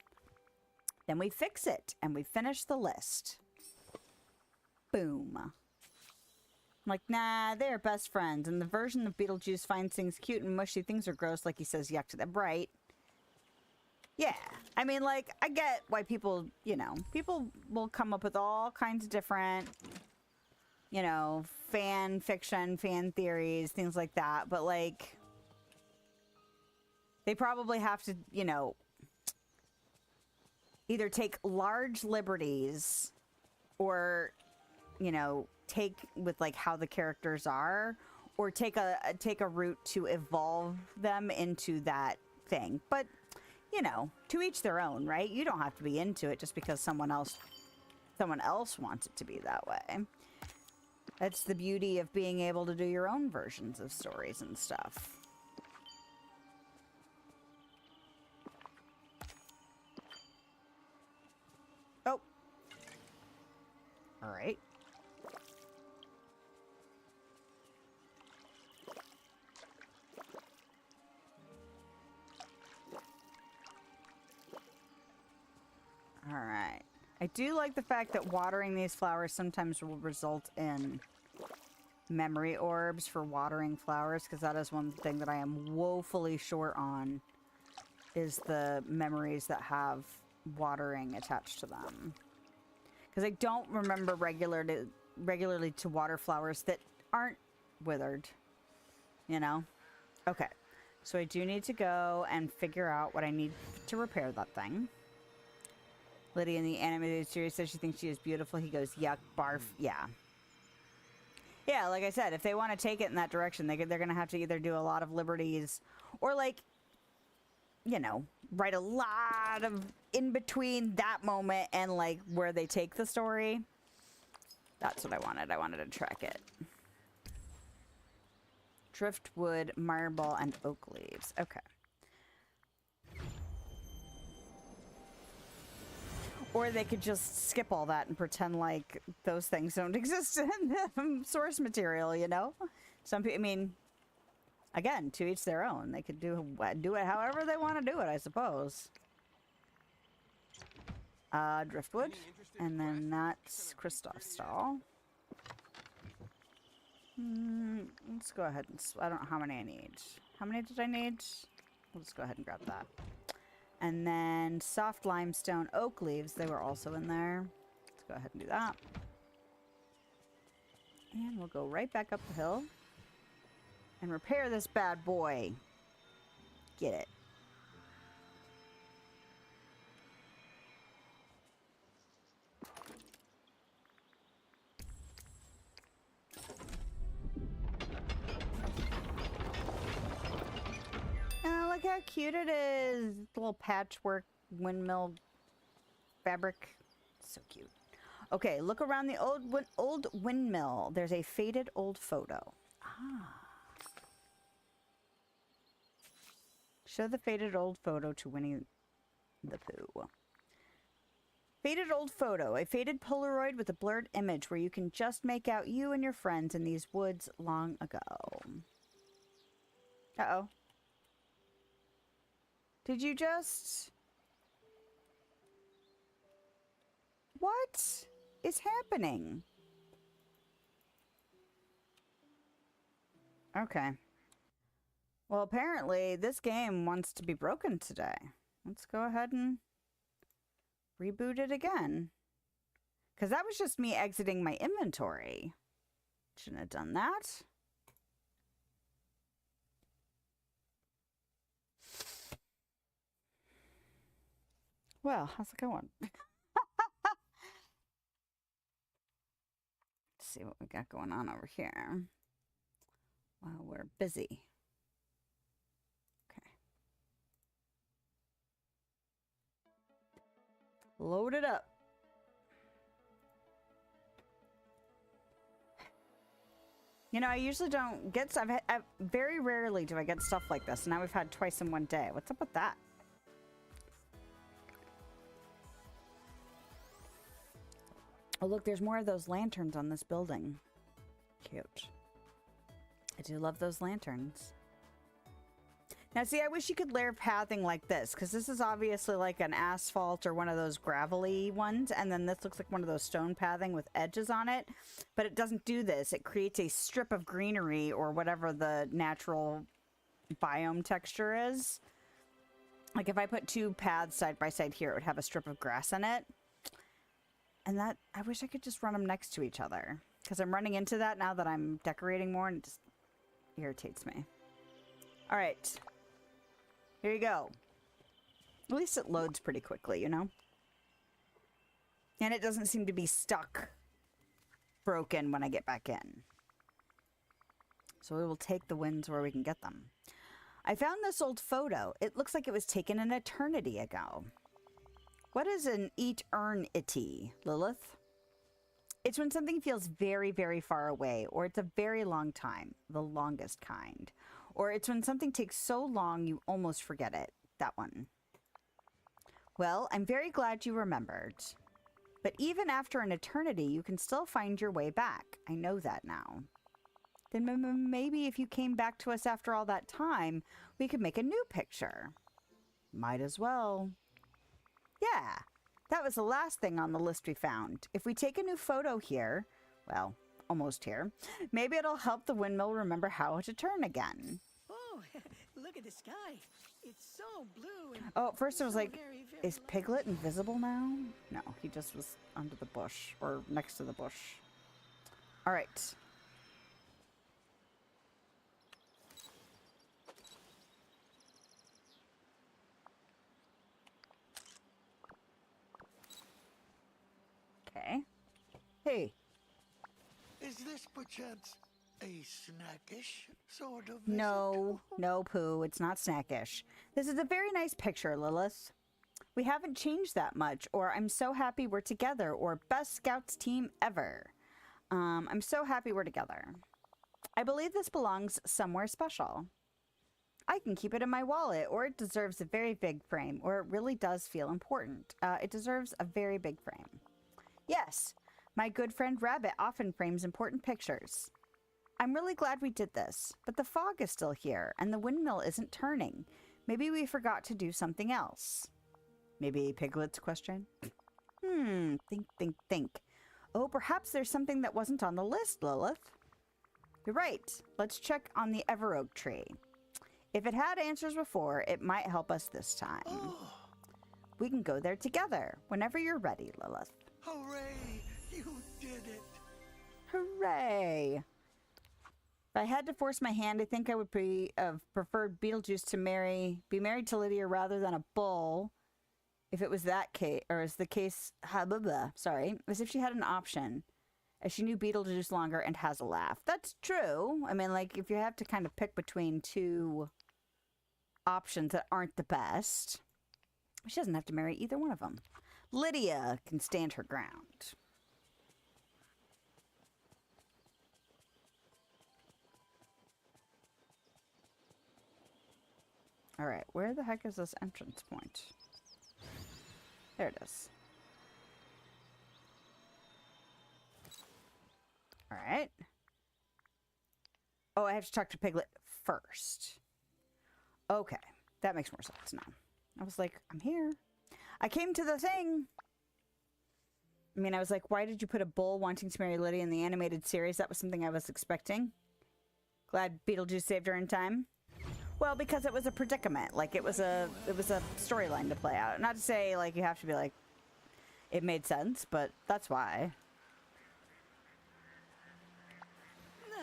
Then we fix it, and we finish the list. Boom. I'm like, nah, they're best friends, and the version of Beetlejuice finds things cute and mushy things are gross, like he says yuck to them, right? Yeah, I mean, like, I get why people, you know, people will come up with all kinds of different, you know, fan fiction, fan theories, things like that, but, like, they probably have to, you know, either take large liberties or, you know, take with, like, how the characters are, or take a route to evolve them into that thing, but... You know, to each their own, right? You don't have to be into it just because someone else wants it to be that way. That's the beauty of being able to do your own versions of stories and stuff. Oh. All right. Alright. I do like the fact that watering these flowers sometimes will result in memory orbs for watering flowers, because that is one thing that I am woefully short on, is the memories that have watering attached to them. Because I don't remember regularly to water flowers that aren't withered. You know? Okay. So I do need to go and figure out what I need to repair that thing. Lydia in the animated series says she thinks she is beautiful. He goes, yuck, barf. Yeah. Yeah, like I said, if they want to take it in that direction, they're going to have to either do a lot of liberties or, like, you know, write a lot of in between that moment and, like, where they take the story. That's what I wanted. I wanted to track it. Driftwood, marble, and oak leaves. Okay. Or they could just skip all that and pretend like those things don't exist in the source material, you know? Some people, I mean, Again, to each their own. They could do it however they want to do it, I suppose. Driftwood. And then that's Christophstall. Let's go ahead and... I don't know how many I need. How many did I need? Let's go ahead and grab that. And then soft limestone oak leaves. They were also in there. Let's go ahead and do that. And we'll go right back up the hill. And repair this bad boy. Get it. Oh, look how cute it is. Little patchwork windmill fabric. So cute. Okay, look around the old windmill. There's a faded old photo. Ah. Show the faded old photo to Winnie the Pooh. Faded old photo. A faded Polaroid with a blurred image where you can just make out you and your friends in these woods long ago. Uh-oh. Did you just... What is happening? Okay. Well, apparently this game wants to be broken today. Let's go ahead and reboot it again. Because that was just me exiting my inventory. Shouldn't have done that. Well, how's it going? Let's see what we got going on over here. While we're busy. Okay. Load it up. You know, I usually don't get stuff. Very rarely do I get stuff like this. Now we've had twice in one day. What's up with that? Oh, look, there's more of those lanterns on this building. Cute. I do love those lanterns. Now, see, I wish you could layer pathing like this, because this is obviously like an asphalt or one of those gravelly ones, and then this looks like one of those stone pathing with edges on it, but it doesn't do this. It creates a strip of greenery or whatever the natural biome texture is. Like if I put two paths side by side here, it would have a strip of grass in it. And that, I wish I could just run them next to each other, because I'm running into that now that I'm decorating more, and it just irritates me. All right. Here you go. At least it loads pretty quickly, you know? And it doesn't seem to be stuck, broken when I get back in. So we will take the wins where we can get them. I found this old photo. It looks like it was taken an eternity ago. What is an eternity, Lilith? It's when something feels very, very far away, or it's a very long time, the longest kind. Or it's when something takes so long you almost forget it. That one. Well, I'm very glad you remembered. But even after an eternity, you can still find your way back. I know that now. Then maybe if you came back to us after all that time, we could make a new picture. Might as well. Yeah, that was the last thing on the list we found. If we take a new photo here, well, almost here, maybe it'll help the windmill remember how to turn again. Oh, look at the sky. It's so blue. And oh, at first it was so like, very, very is Piglet invisible now? No, he just was under the bush, or next to the bush. All right. Okay. Hey. Is this perchance a snackish sort of visit? No, no, Pooh, it's not snackish. This is a very nice picture, Lilith. We haven't changed that much, or I'm so happy we're together, or best scouts team ever. I'm so happy we're together. I believe this belongs somewhere special. I can keep it in my wallet, or it deserves a very big frame, or it really does feel important. It deserves a very big frame. Yes, my good friend Rabbit often frames important pictures. I'm really glad we did this, but the fog is still here, and the windmill isn't turning. Maybe we forgot to do something else. Maybe Piglet's question? Think. Oh, perhaps there's something that wasn't on the list, Lilith. You're right. Let's check on the Ever Oak tree. If it had answers before, it might help us this time. We can go there together, whenever you're ready, Lilith. Hooray! You did it! Hooray! If I had to force my hand, I think I would have preferred Beetlejuice to be married to Lydia rather than a bull. If it was that case, or as the case, sorry, as if she had an option, as she knew Beetlejuice longer and has a laugh. That's true. I mean, like, if you have to kind of pick between two options that aren't the best, she doesn't have to marry either one of them. Lydia can stand her ground. All right, where the heck is this entrance point? There it is. All right. Oh, I have to talk to Piglet first. Okay, that makes more sense now. I was like, I'm here. I came to the thing. I mean, I was like, why did you put a bull wanting to marry Lydia in the animated series? That was something I was expecting. Glad Beetlejuice saved her in time. Well, because it was a predicament. Like, it was a storyline to play out. Not to say, like, you have to be like, it made sense, but that's why.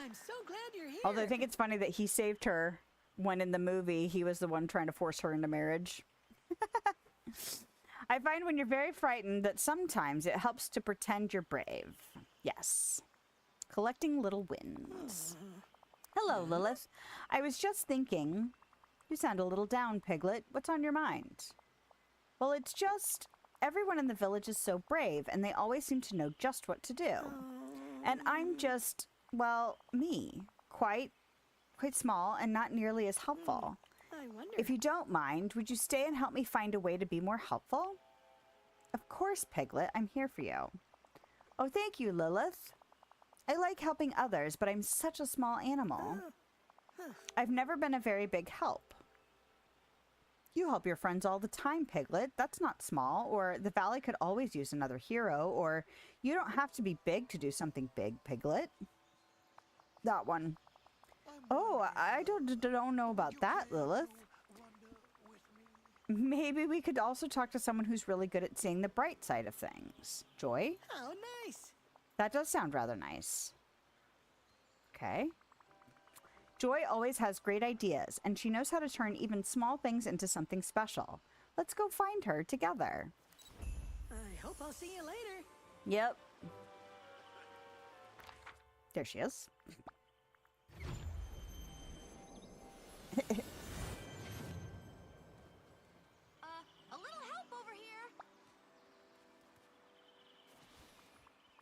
I'm so glad you're here. Although I think it's funny that he saved her when in the movie he was the one trying to force her into marriage. I find when you're very frightened that sometimes it helps to pretend you're brave. Yes. Collecting little wins. Hello, Lilith. I was just thinking... You sound a little down, Piglet. What's on your mind? Well, it's just... Everyone in the village is so brave, and they always seem to know just what to do. And I'm just... Well, me. Quite small and not nearly as helpful. I wonder. If you don't mind, would you stay and help me find a way to be more helpful? Of course, Piglet. I'm here for you. Oh, thank you, Lilith. I like helping others, but I'm such a small animal. I've never been a very big help. You help your friends all the time, Piglet. That's not small. Or the valley could always use another hero. Or you don't have to be big to do something big, Piglet. That one. Oh, I don't know about that, Lilith. Maybe we could also talk to someone who's really good at seeing the bright side of things. Joy? Oh, nice. That does sound rather nice. Okay. Joy always has great ideas, and she knows how to turn even small things into something special. Let's go find her together. I hope I'll see you later. Yep. There she is. A little help over here.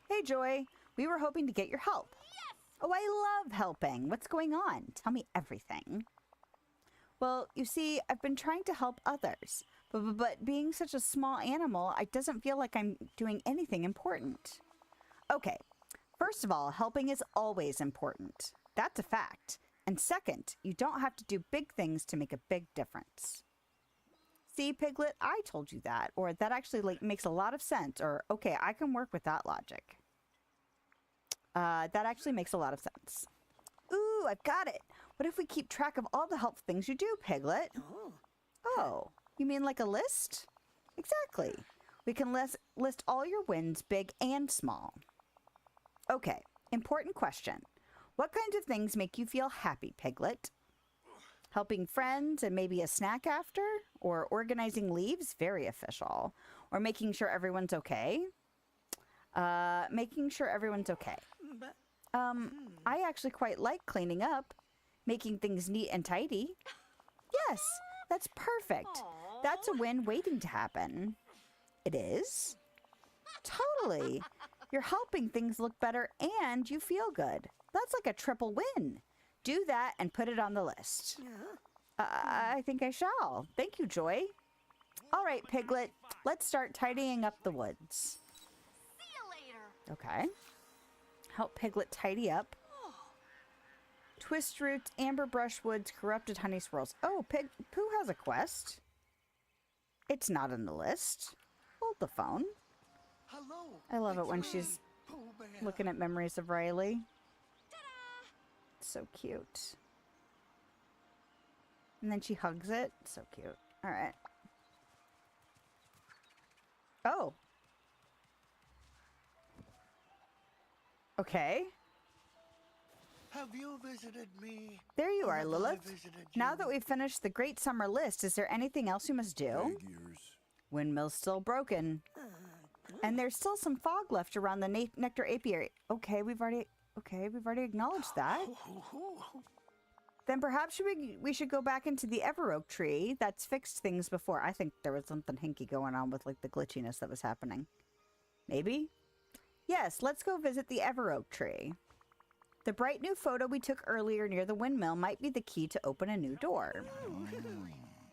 Hey, Joy. We were hoping to get your help. Yes! Oh, I love helping. What's going on? Tell me everything. Well, you see, I've been trying to help others, but being such a small animal, it doesn't feel like I'm doing anything important. Okay, first of all, helping is always important. That's a fact. And second, you don't have to do big things to make a big difference. See, Piglet, I told you that, or that actually makes a lot of sense, or okay, I can work with that logic. That actually makes a lot of sense. Ooh, I've got it. What if we keep track of all the helpful things you do, Piglet? Oh, you mean like a list? Exactly. We can list all your wins, big and small. Okay, important question. What kinds of things make you feel happy, Piglet? Helping friends and maybe a snack after? Or organizing leaves? Very official. Or making sure everyone's okay? Making sure everyone's okay. But I actually quite like cleaning up. Making things neat and tidy. Yes, that's perfect. That's a win waiting to happen. It is? Totally. You're helping things look better and you feel good. That's like a triple win. Do that and put it on the list. I think I shall. Thank you, Joy. All right, Piglet, let's start tidying up the woods. See you later. Okay. Help Piglet tidy up. Twist roots, amber brushwoods, corrupted honey swirls. Oh, Pooh has a quest. It's not in the list. Hold the phone. Hello. I love it it's when me, she's Pooh Bear. looking at memories of Riley. So cute. And then she hugs it. So cute. Alright. Oh. Okay. Have you visited me? There you or are, have I Lilith. visited Now you? that we've finished the Great Summer List, is there anything else we must do? Figures. Windmill's still broken. And there's still some fog left around the Nectar Apiary. Okay, we've already acknowledged that. Then perhaps we should go back into the Everoak tree. That's fixed things before. I think there was something hinky going on with like the glitchiness that was happening. Maybe? Yes, let's go visit the Everoak tree. The bright new photo we took earlier near the windmill might be the key to open a new door.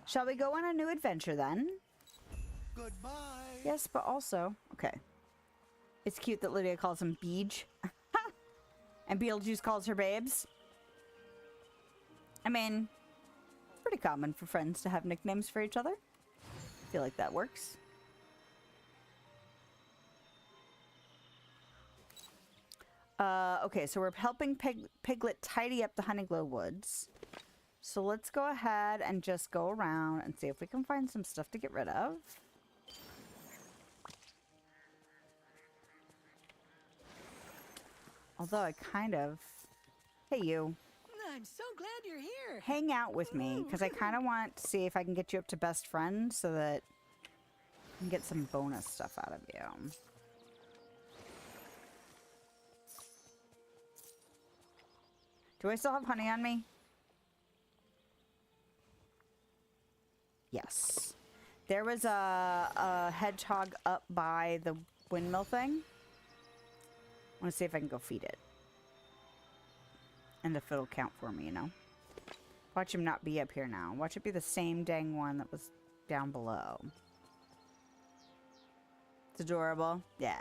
Shall we go on a new adventure then? Goodbye. Yes, but also... Okay. It's cute that Lydia calls him Beej. And Beetlejuice calls her Babes. I mean, pretty common for friends to have nicknames for each other. I feel like that works. Okay, so we're helping Piglet tidy up the Honeyglow Woods. So let's go ahead and just go around and see if we can find some stuff to get rid of. Although I kind of... Hey, you. I'm so glad you're here. Hang out with me, because I kind of want to see if I can get you up to best friend so that I can get some bonus stuff out of you. Do I still have honey on me? Yes. There was a hedgehog up by the windmill thing. I want to see if I can go feed it. And if it'll count for me, you know? Watch him not be up here now. Watch it be the same dang one that was down below. It's adorable. Yeah.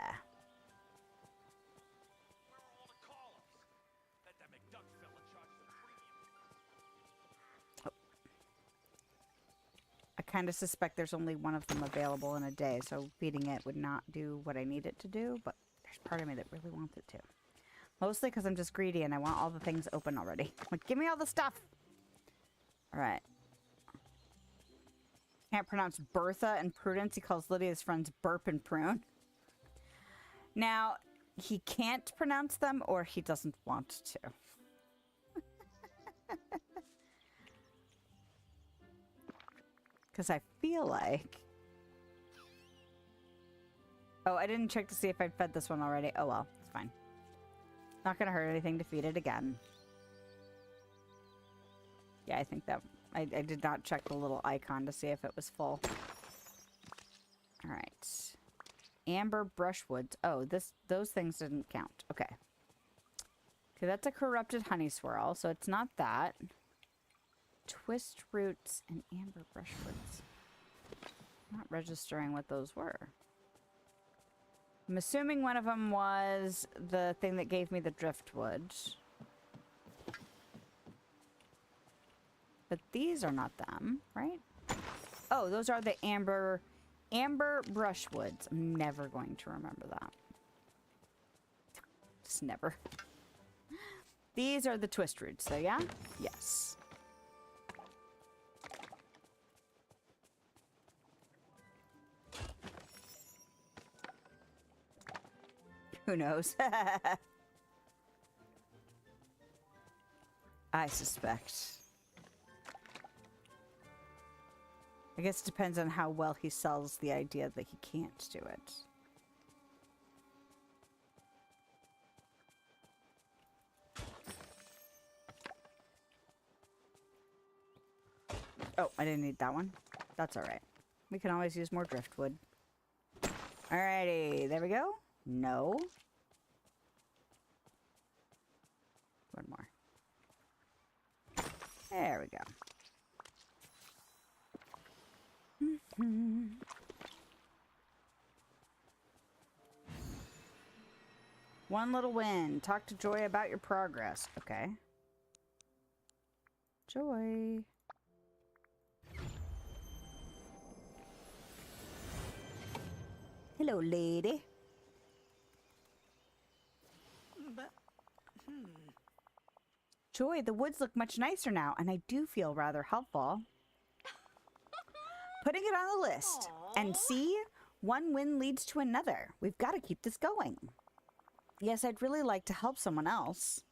I kind of suspect there's only one of them available in a day, so feeding it would not do what I need it to do, but there's part of me that really wants it to. Mostly because I'm just greedy and I want all the things open already. Like, give me all the stuff! Alright. Can't pronounce Bertha and Prudence. He calls Lydia's friends Burp and Prune. Now, he can't pronounce them or he doesn't want to. Because I feel like... Oh, I didn't check to see if I'd fed this one already. Oh well, it's fine. Not gonna hurt anything to feed it again. Yeah, I think that... I did not check the little icon to see if it was full. Alright. Amber brushwoods. Oh, those things didn't count. Okay. Okay, that's a corrupted honey swirl, so it's not that. Twist roots and amber brushwoods. Not registering what those were. I'm assuming one of them was the thing that gave me the driftwood. But these are not them, right? Oh, those are the amber brushwoods. I'm never going to remember that. Just never. These are the twist roots, so yeah? Yes. Who knows? I suspect. I guess it depends on how well he sells the idea that he can't do it. Oh, I didn't need that one. That's alright. We can always use more driftwood. Alrighty, there we go. No. One more. There we go. One little win. Talk to Joy about your progress. Okay. Joy. Hello, lady. But, Joy, the woods look much nicer now, and I do feel rather helpful. Putting it on the list. And see, one win leads to another. We've got to keep this going. Yes, I'd really like to help someone else.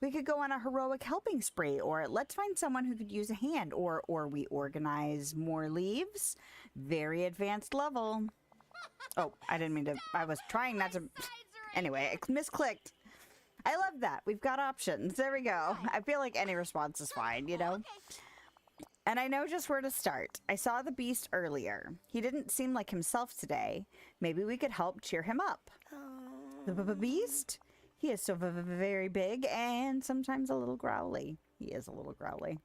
We could go on a heroic helping spree, or let's find someone who could use a hand, or we organize more leaves. Very advanced level. Oh, I didn't mean to. I was trying not to. Anyway, I misclicked. I love that. We've got options. There we go. I feel like any response is fine, you know? And I know just where to start. I saw the beast earlier. He didn't seem like himself today. Maybe we could help cheer him up. The beast? He is so very big and sometimes a little growly. He is a little growly.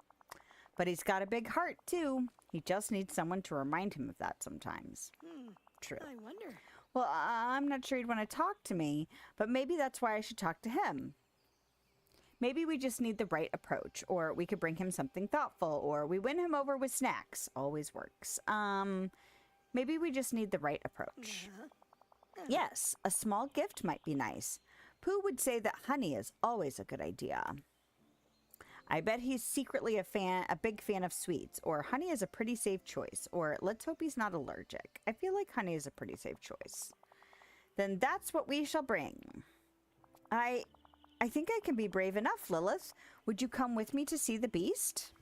But he's got a big heart, too. He just needs someone to remind him of that sometimes. True. I wonder. Well, I'm not sure he'd want to talk to me, but maybe that's why I should talk to him. Maybe we just need the right approach, or we could bring him something thoughtful, or we win him over with snacks. Always works. Maybe we just need the right approach. Yes, a small gift might be nice. Pooh would say that honey is always a good idea. I bet he's secretly a big fan of sweets, or honey is a pretty safe choice, or let's hope he's not allergic. I feel like honey is a pretty safe choice. Then that's what we shall bring. I think I can be brave enough, Lilith. Would you come with me to see the beast?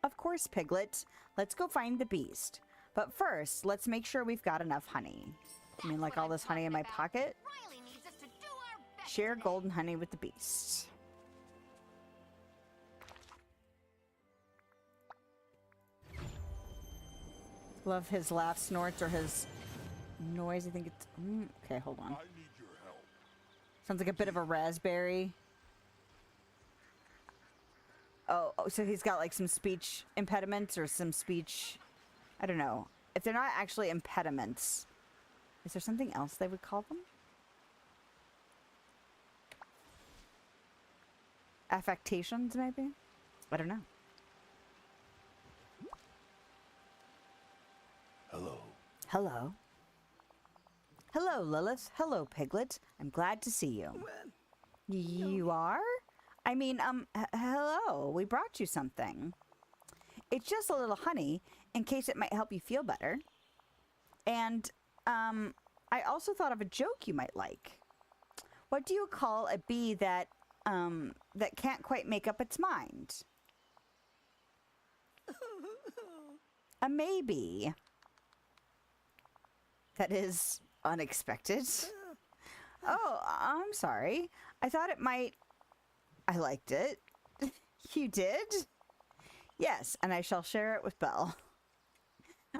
Of course, Piglet. Let's go find the beast. But first, let's make sure we've got enough honey. I mean, like all this honey in my pocket? Riley needs us to do our best. Share golden honey with the beast. Love his laugh snorts or his noise. I think it's... okay, hold on. I need your help. Sounds like a bit of a raspberry. Oh, so he's got like some speech impediments or some speech... I don't know. If they're not actually impediments, is there something else they would call them? Affectations, maybe? I don't know. Hello. Hello. Hello, Lilith. Hello, Piglet. I'm glad to see you. You are? I mean, hello. We brought you something. It's just a little honey, in case it might help you feel better. And, I also thought of a joke you might like. What do you call a bee that can't quite make up its mind? A maybe. That is unexpected. Oh, I'm sorry. I thought it might... I liked it. You did? Yes, and I shall share it with Belle.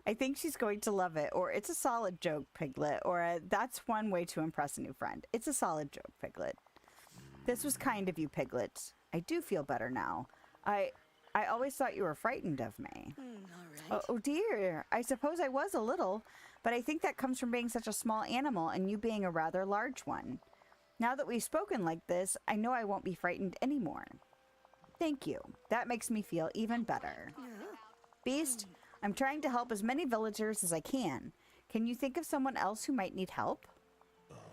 I think she's going to love it, or it's a solid joke, Piglet, or that's one way to impress a new friend. It's a solid joke, Piglet. This was kind of you, Piglet. I do feel better now. I always thought you were frightened of me. All right. Oh dear, I suppose I was a little, but I think that comes from being such a small animal and you being a rather large one. Now that we've spoken like this, I know I won't be frightened anymore. Thank you. That makes me feel even better. Beast, I'm trying to help as many villagers as I can. Can you think of someone else who might need help?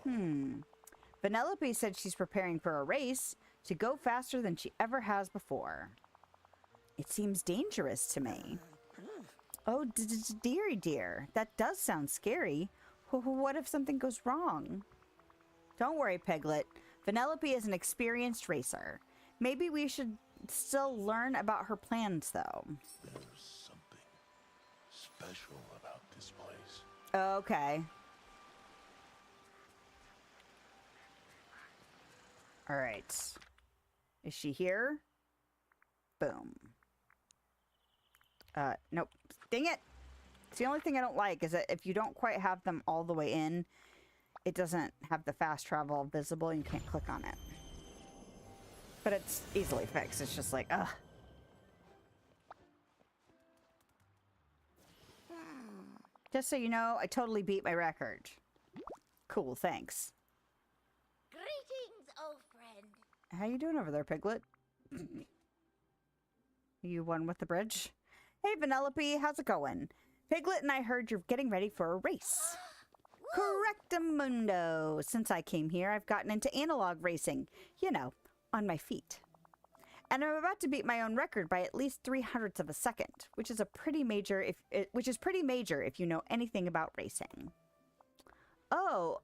Vanellope said she's preparing for a race to go faster than she ever has before. It seems dangerous to me. Oh, dearie dear, that does sound scary. What if something goes wrong? Don't worry, Piglet. Vanellope is an experienced racer. Maybe we should still learn about her plans, though. There's something special about this place. Okay. All right. Is she here? Boom. Nope. Dang it! It's the only thing I don't like is that if you don't quite have them all the way in, it doesn't have the fast travel visible and you can't click on it. But it's easily fixed. It's just like, ugh. Just so you know, I totally beat my record. Cool, thanks. Greetings, old friend. How you doing over there, Piglet? You one with the bridge? Hey, Vanellope, how's it going? Piglet and I heard you're getting ready for a race. Correctamundo. Since I came here, I've gotten into analog racing. You know, on my feet. And I'm about to beat my own record by at least 0.03 of a second, which is pretty major if you know anything about racing. Oh,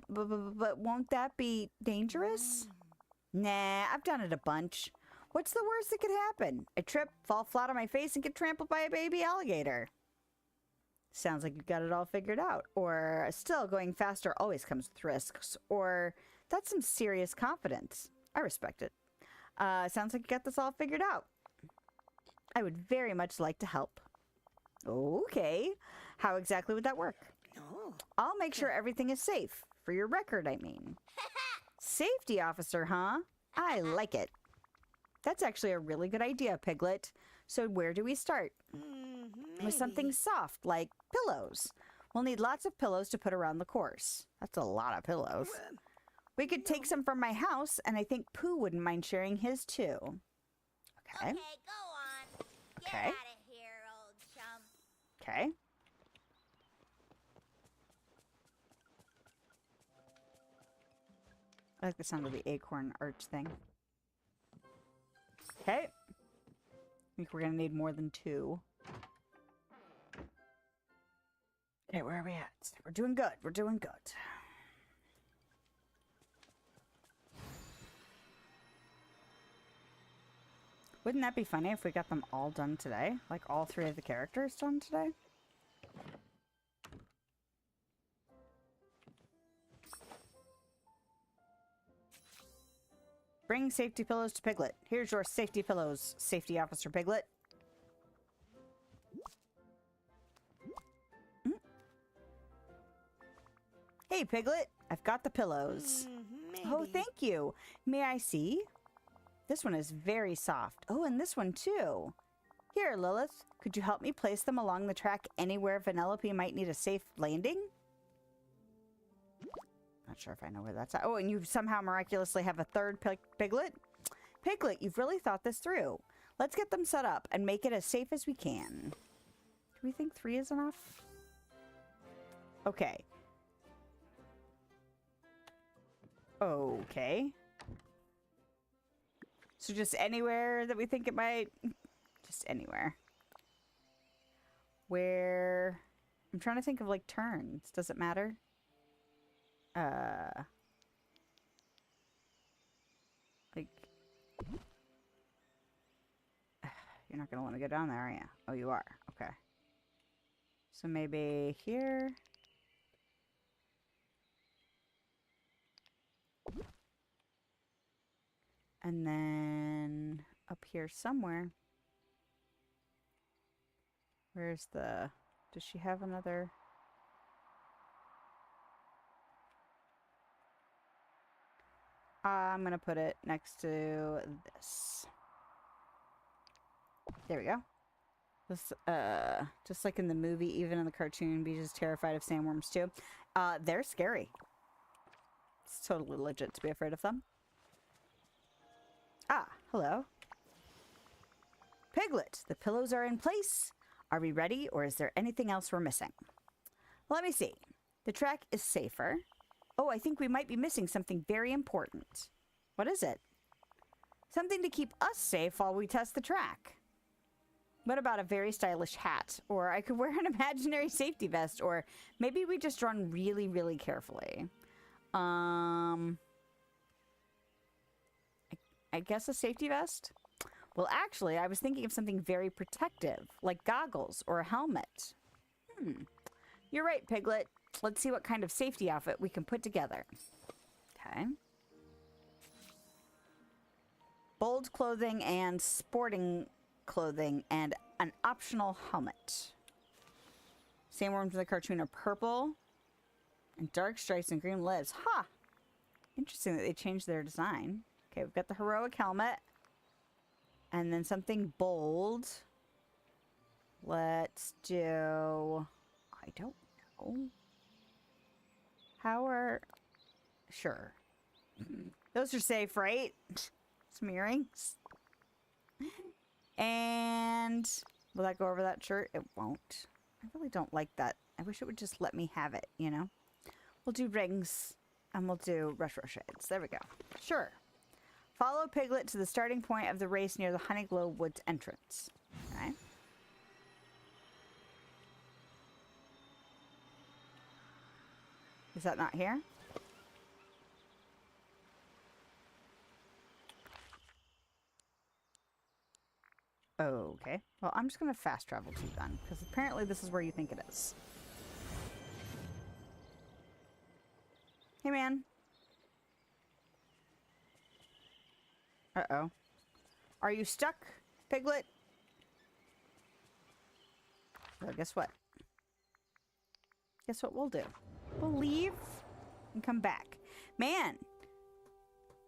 but won't that be dangerous? Nah, I've done it a bunch. What's the worst that could happen? I trip, fall flat on my face, and get trampled by a baby alligator. Sounds like you've got it all figured out. Or still, going faster always comes with risks. Or that's some serious confidence. I respect it. Sounds like you got this all figured out. I would very much like to help. Okay. How exactly would that work? I'll make sure everything is safe. For your record, I mean. Safety officer, huh? I like it. That's actually a really good idea, Piglet. So where do we start? With something soft, like pillows. We'll need lots of pillows to put around the course. That's a lot of pillows. We could take some from my house, and I think Pooh wouldn't mind sharing his too. Okay. Okay, go on. Get Okay. out of here, old chum. Okay. I like the sound of the acorn arch thing. Okay. I think we're gonna need more than 2. Okay, where are we at? We're doing good. We're doing good. Wouldn't that be funny if we got them all done today? Like all 3 of the characters done today? Bring safety pillows to Piglet. Here's your safety pillows, Safety Officer Piglet. Hey, Piglet. I've got the pillows. Oh, thank you. May I see? This one is very soft. Oh, and this one too. Here, Lilith. Could you help me place them along the track anywhere Vanellope might need a safe landing? Not sure if I know where that's at. Oh, and you somehow miraculously have a 3rd Piglet? Piglet, you've really thought this through. Let's get them set up and make it as safe as we can. Do we think 3 is enough? Okay. Okay. So just anywhere that we think it might... Just anywhere. Where... I'm trying to think of, like, turns. Does it matter? Like... You're not going to want to go down there, are you? Oh, you are. Okay. So maybe here... And then up here somewhere. Where's the... Does she have another... I'm gonna put it next to this. There we go. This, just like in the movie, even in the cartoon, Beach is terrified of sandworms too. They're scary. It's totally legit to be afraid of them. Ah, hello. Piglet, the pillows are in place. Are we ready, or is there anything else we're missing? Let me see. The track is safer. Oh, I think we might be missing something very important. What is it? Something to keep us safe while we test the track. What about a very stylish hat? Or I could wear an imaginary safety vest, or maybe we just run really, really carefully. I guess a safety vest? Well, actually, I was thinking of something very protective, like goggles or a helmet. You're right, Piglet. Let's see what kind of safety outfit we can put together. Okay. Bold clothing and sporting clothing and an optional helmet. Sandworms in the cartoon are purple and dark stripes and green lips. Ha! Huh. Interesting that they changed their design. Okay, we've got the heroic helmet. And then something bold. Let's do... I don't know. How are... Sure. Those are safe, right? Some earrings. And will that go over that shirt? It won't. I really don't like that. I wish it would just let me have it, you know? We'll do rings and we'll do retro shades. There we go. Sure. Follow Piglet to the starting point of the race near the Honeyglow Woods entrance. Okay. Is that not here? Okay. Well, I'm just going to fast travel to you then, because apparently this is where you think it is. Hey, man. Uh-oh. Are you stuck, Piglet? Well, guess what? Guess what we'll do? We'll leave and come back. Man!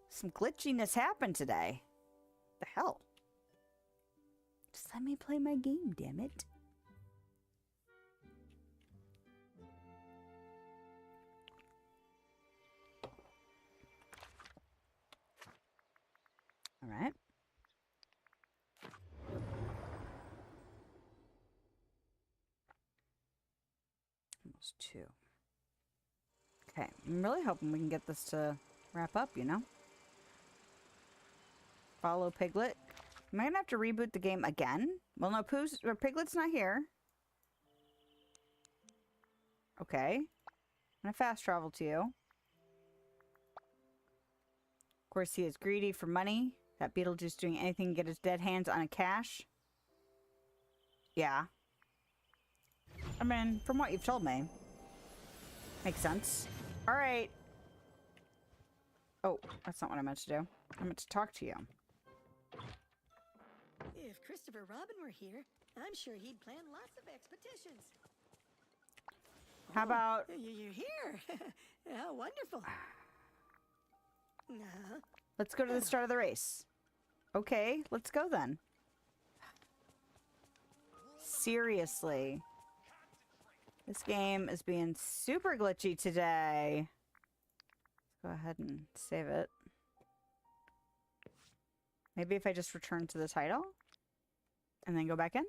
Some glitchiness happened today. The hell? Just let me play my game, damn it. All right. Almost 2. Okay, I'm really hoping we can get this to wrap up, you know? Follow Piglet. Am I gonna have to reboot the game again? Well, no, Piglet's not here. Okay. I'm gonna fast travel to you. Of course, he is greedy for money. That Beetlejuice doing anything to get his dead hands on a cash. Yeah. I mean, from what you've told me. Makes sense. Alright. Oh, that's not what I meant to do. I meant to talk to you. If Christopher Robin were here, I'm sure he'd plan lots of expeditions. How about... You're here. How wonderful. Let's go to the start of the race. Okay, let's go then. Seriously. This game is being super glitchy today. Let's go ahead and save it. Maybe if I just return to the title and then go back in.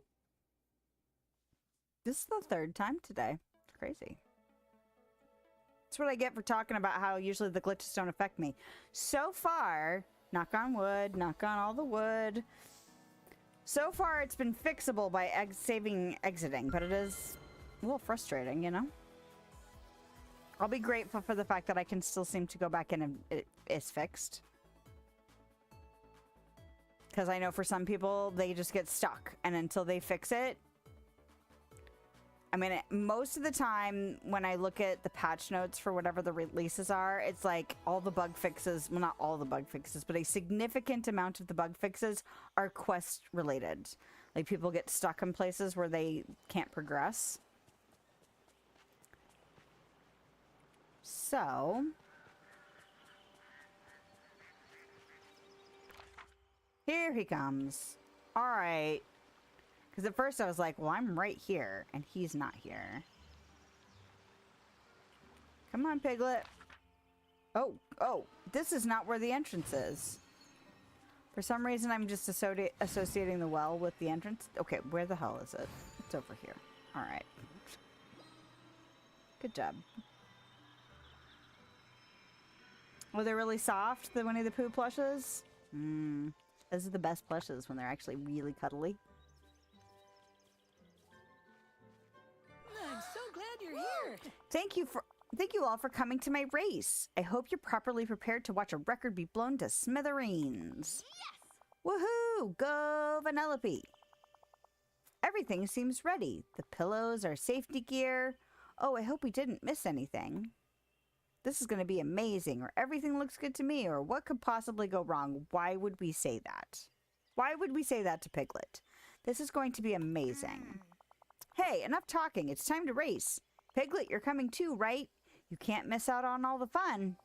This is the 3rd time today. It's crazy. That's what I get for talking about how usually the glitches don't affect me. So far, knock on wood, knock on all the wood. So far, it's been fixable by exiting, but it is a little frustrating, you know? I'll be grateful for the fact that I can still seem to go back in and it is fixed. Because I know for some people, they just get stuck. And until they fix it... I mean, most of the time, when I look at the patch notes for whatever the releases are, it's like all the bug fixes... Well, not all the bug fixes, but a significant amount of the bug fixes are quest-related. Like, people get stuck in places where they can't progress. So... here he comes. Alright. Because at first I was like, well, I'm right here. And he's not here. Come on, Piglet. Oh. This is not where the entrance is. For some reason, I'm just associating the well with the entrance. Okay, where the hell is it? It's over here. Alright. Good job. Oh, they're really soft, the Winnie the Pooh plushes? Those are the best plushes when they're actually really cuddly. I'm so glad you're here. Thank you all for coming to my race. I hope you're properly prepared to watch a record be blown to smithereens. Yes! Woohoo! Go Vanellope! Everything seems ready. The pillows, our safety gear. Oh, I hope we didn't miss anything. This is going to be amazing, or everything looks good to me, or what could possibly go wrong? Why would we say that? Why would we say that to Piglet? This is going to be amazing. Hey, enough talking. It's time to race. Piglet, you're coming too, right? You can't miss out on all the fun.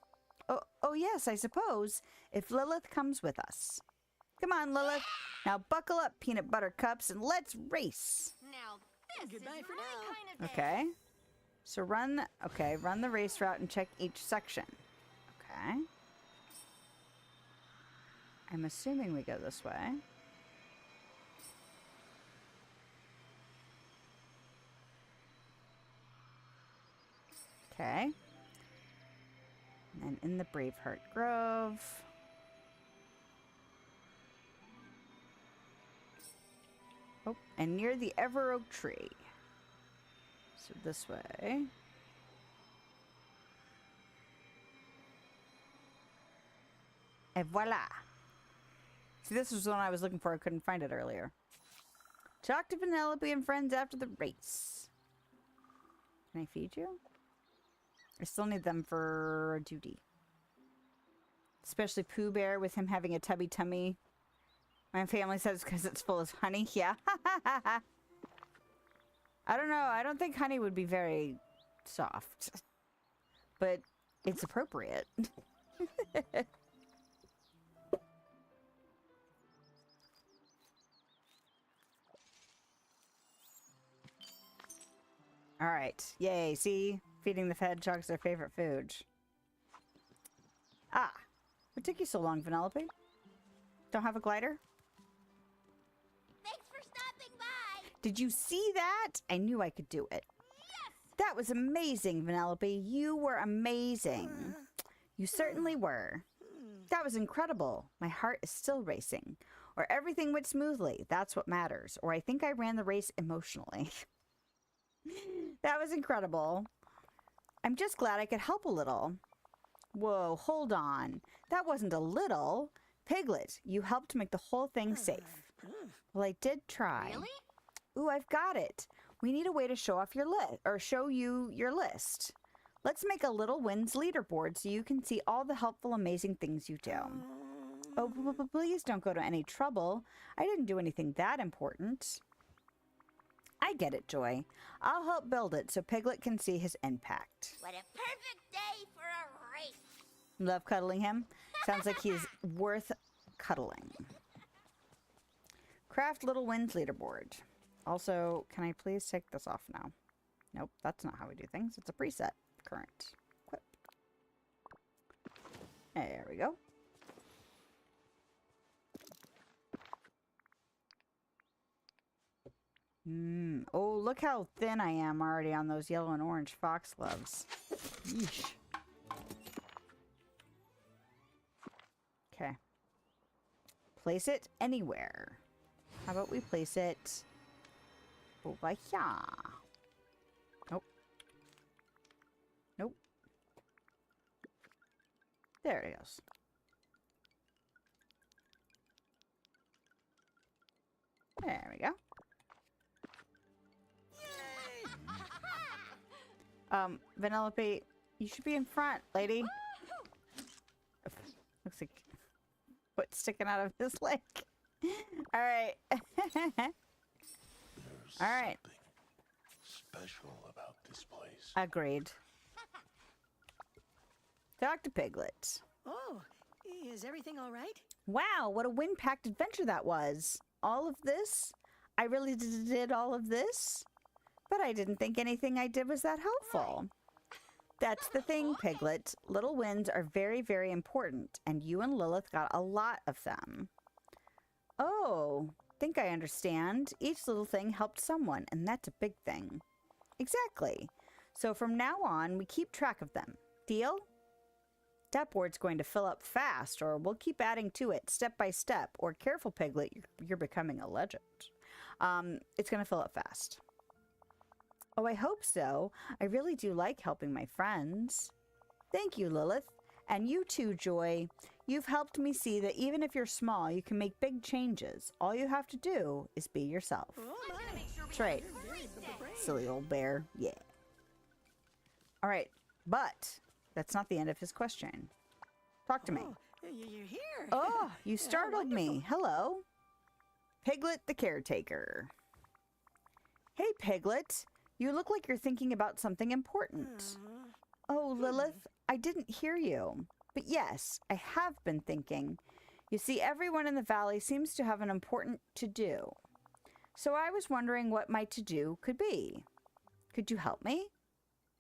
Oh yes, I suppose, if Lilith comes with us. Come on, Lilith. Now buckle up, peanut butter cups, and let's race. Now, this Goodbye is for my now. kind of day. Okay. So run the race route and check each section. Okay. I'm assuming we go this way. Okay. And in the Braveheart Grove. Oh, and near the Ever Oak Tree. So this way. Et voila. See, this was the one I was looking for. I couldn't find it earlier. Talk to Penelope and friends after the race. Can I feed you? I still need them for duty. Especially Pooh Bear with him having a tubby tummy. My family says because it's full of honey. Yeah. I don't know. I don't think honey would be very soft. But it's appropriate. Alright. Yay. See? Feeding the hedgehogs their favorite food. Ah. What took you so long, Vanellope? Don't have a glider? Thanks for stopping by. Did you see that? I knew I could do it. Yes. That was amazing, Vanellope. You were amazing. You certainly were. That was incredible. My heart is still racing. Or everything went smoothly. That's what matters. Or I think I ran the race emotionally. That was incredible. I'm just glad I could help a little. Whoa, hold on. That wasn't a little. Piglet, you helped make the whole thing safe. Well, I did try. Really? Ooh, I've got it. We need a way to show off your list, or show you your list. Let's make a Little Wins leaderboard so you can see all the helpful, amazing things you do. Oh, please don't go to any trouble. I didn't do anything that important. I get it, Joy. I'll help build it so Piglet can see his impact. What a perfect day for a race. Love cuddling him. Sounds like he's worth cuddling. Craft Little Wins leaderboard. Also, can I please take this off now? Nope, that's not how we do things. It's a preset. Current. Equip. There we go. Oh, look how thin I am already on those yellow and orange foxgloves. Yeesh. Okay. Place it anywhere. How about we place it over here? Nope. Nope. There it goes. There we go. Vanellope, you should be in front, lady. Looks like what's sticking out of his leg. All right. All right. Special about this place. Agreed. Dr. Piglet. Oh, is everything all right? Wow, what a wind-packed adventure that was. All of this? I really did all of this? But I didn't think anything I did was that helpful. That's the thing, Piglet. Little wins are very, very important, and you and Lilith got a lot of them. Oh, think I understand. Each little thing helped someone, and that's a big thing. Exactly. So from now on, we keep track of them. Deal? That board's going to fill up fast, or we'll keep adding to it step by step. Or careful, Piglet, you're becoming a legend. It's going to fill up fast. Oh, I hope so. I really do like helping my friends. Thank you, Lilith. And you too, Joy. You've helped me see that even if you're small, you can make big changes. All you have to do is be yourself. That's right. Silly old bear. Yeah. All right. But that's not the end of his question. Talk to me. You're here. Oh, you startled me. Hello. Piglet the caretaker. Hey, Piglet. You look like you're thinking about something important. Oh, Lilith, I didn't hear you. But yes, I have been thinking. You see, everyone in the valley seems to have an important to-do. So I was wondering what my to-do could be. Could you help me?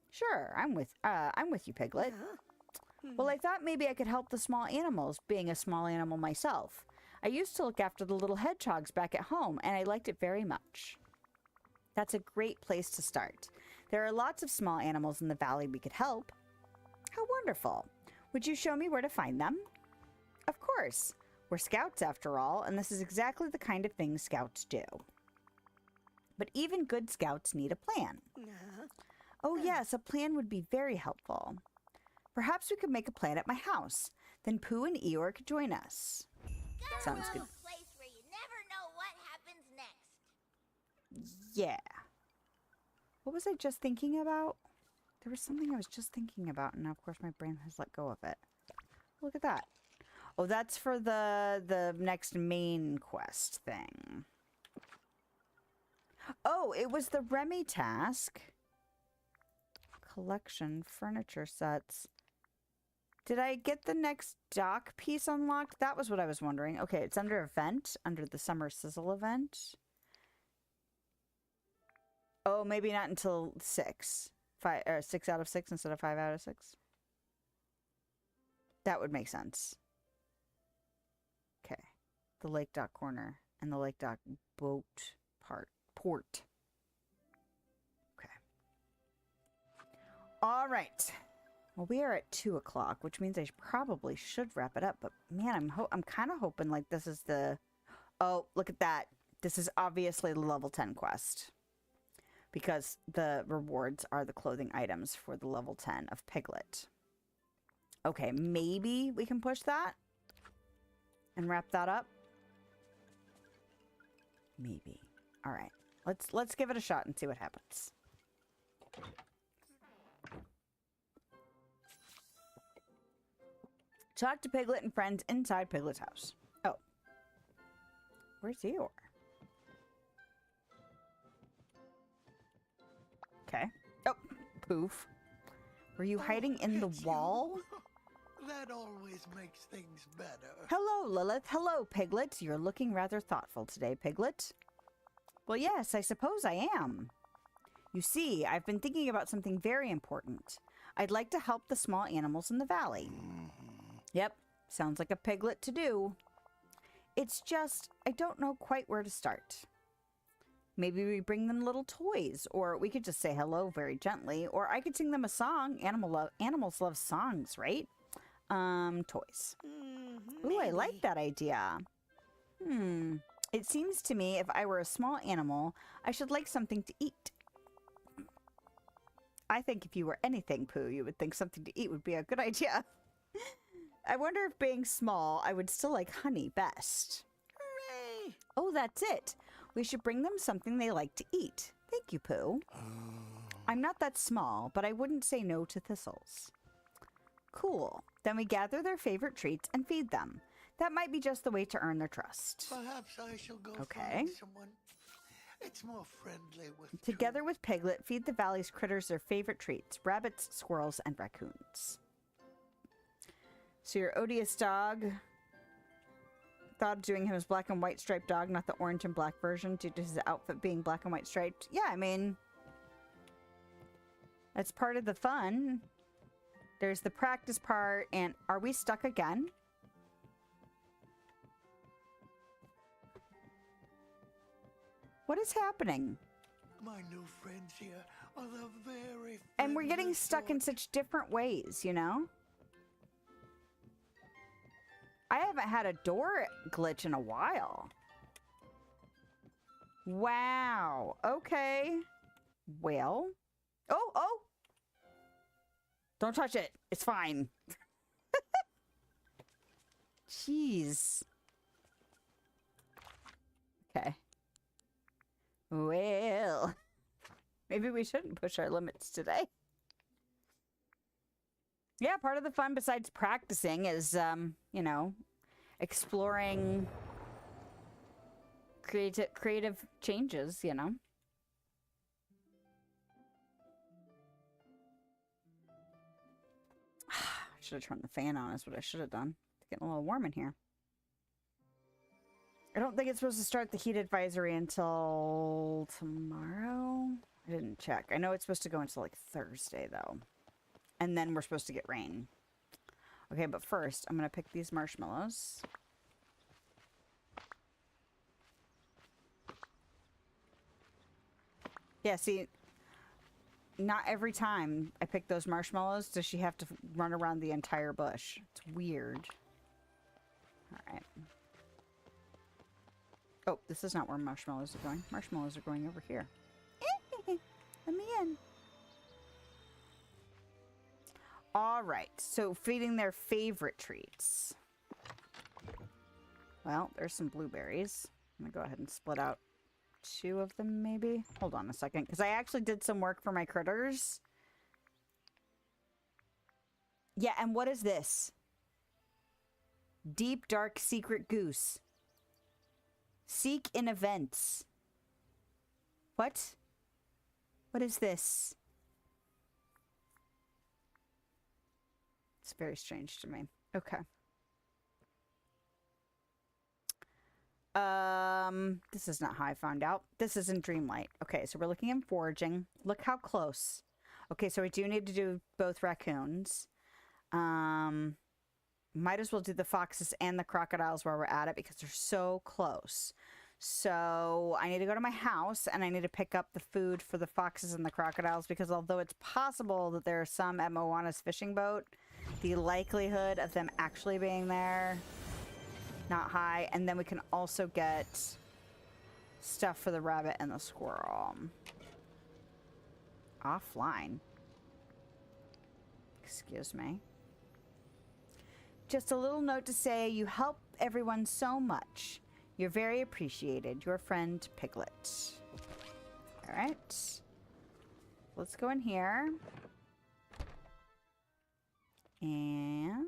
Sure, I'm with you, Piglet. Well, I thought maybe I could help the small animals, being a small animal myself. I used to look after the little hedgehogs back at home, and I liked it very much. That's a great place to start. There are lots of small animals in the valley we could help. How wonderful. Would you show me where to find them? Of course. We're scouts after all, and this is exactly the kind of thing scouts do. But even good scouts need a plan. Oh yes, a plan would be very helpful. Perhaps we could make a plan at my house. Then Pooh and Eeyore could join us. Sounds good. A place where you never know what happens next. Yeah. What was I just thinking about? There was something I was just thinking about, and now of course my brain has let go of it. Look at that. Oh, that's for the next main quest thing. Oh, it was the Remy task. Collection, furniture sets. Did I get the next dock piece unlocked? That was what I was wondering. Okay, it's under event, under the Summer Sizzle event. Oh, maybe not until 6. 6 out of 6 instead of 5 out of 6. That would make sense. Okay. The Lake Dock corner and the Lake Dock boat port. Okay. All right. Well, we are at 2 o'clock, which means I probably should wrap it up. But man, I'm kind of hoping like this is the... Oh, look at that. This is obviously the level 10 quest. Because the rewards are the clothing items for the level 10 of Piglet. Okay, maybe we can push that and wrap that up. Maybe. All right. Let's give it a shot and see what happens. Talk to Piglet and friends inside Piglet's house. Oh. Where's Eeyore? Okay. Oh, poof. Were you hiding in the wall? That always makes things better. Hello, Lilith. Hello, Piglet. You're looking rather thoughtful today, Piglet. Well, yes, I suppose I am. You see, I've been thinking about something very important. I'd like to help the small animals in the valley. Yep, sounds like a Piglet to do. It's just, I don't know quite where to start. Maybe we bring them little toys, or we could just say hello very gently, or I could sing them a song. Animals love songs, right? Toys. Ooh, I like that idea. It seems to me if I were a small animal, I should like something to eat. I think if you were anything, Pooh, you would think something to eat would be a good idea. I wonder if being small, I would still like honey best. Hooray! Oh, that's it. We should bring them something they like to eat. Thank you, Pooh. I'm not that small, but I wouldn't say no to thistles. Cool. Then we gather their favorite treats and feed them. That might be just the way to earn their trust. Perhaps I shall go Okay. find someone. It's more friendly with Together with Piglet, feed the valley's critters their favorite treats. Rabbits, squirrels, and raccoons. So your odious dog... Thought of doing him as black and white striped dog, not the orange and black version, due to his outfit being black and white striped. Yeah, I mean... That's part of the fun. There's the practice part, and are we stuck again? What is happening? My new friends here are the very And we're getting friendly stuck in sort. such different ways, you know? I haven't had a door glitch in a while. Wow. Okay. Well. Oh! Don't touch it. It's fine. Jeez. Okay. Well. Maybe we shouldn't push our limits today. Yeah, part of the fun besides practicing is, you know, exploring creative changes, you know. I should have turned the fan on is what I should have done. It's getting a little warm in here. I don't think it's supposed to start the heat advisory until tomorrow. I didn't check. I know it's supposed to go until like Thursday though. And then we're supposed to get rain. Okay, but first, I'm going to pick these marshmallows. Yeah, see, not every time I pick those marshmallows does she have to run around the entire bush. It's weird. Alright. Oh, this is not where marshmallows are going. Marshmallows are going over here. Let me in. Alright, so feeding their favorite treats. Well, there's some blueberries. I'm gonna go ahead and split out 2 of them, maybe. Hold on a second, because I actually did some work for my critters. Yeah, and what is this? Deep, dark, secret goose. Seek in events. What? What is this? It's very strange to me. Okay. This is not how I found out. This is in Dreamlight. Okay, so we're looking in foraging. Look how close. Okay, so we do need to do both raccoons. Might as well do the foxes and the crocodiles while we're at it because they're so close. So I need to go to my house and I need to pick up the food for the foxes and the crocodiles because although it's possible that there are some at Moana's fishing boat, the likelihood of them actually being there, not high. And then we can also get stuff for the rabbit and the squirrel. Offline. Excuse me. Just a little note to say you help everyone so much. You're very appreciated. Your friend, Piglet. All right. Let's go in here. And...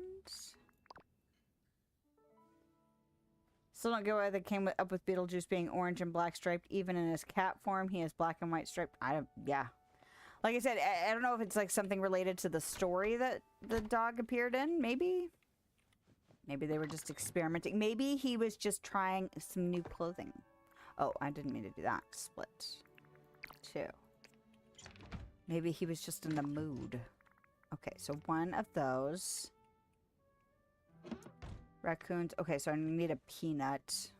still don't get why they came up with Beetlejuice being orange and black striped. Even in his cat form, he has black and white striped. Yeah. Like I said, I don't know if it's like something related to the story that the dog appeared in. Maybe? Maybe they were just experimenting. Maybe he was just trying some new clothing. Oh, I didn't mean to do that. Split. 2. Maybe he was just in the mood. Okay, so 1 of those. Raccoons. Okay, so I need a peanut.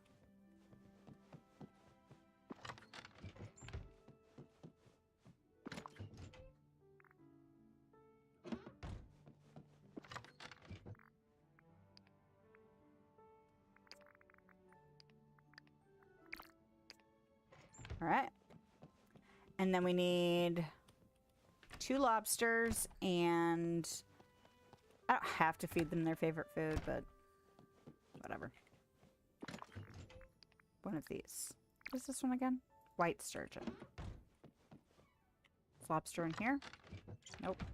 All right. And then we need 2 lobsters and I don't have to feed them their favorite food, but whatever. 1 of these. What is this one again? White sturgeon. Is lobster in here? Nope.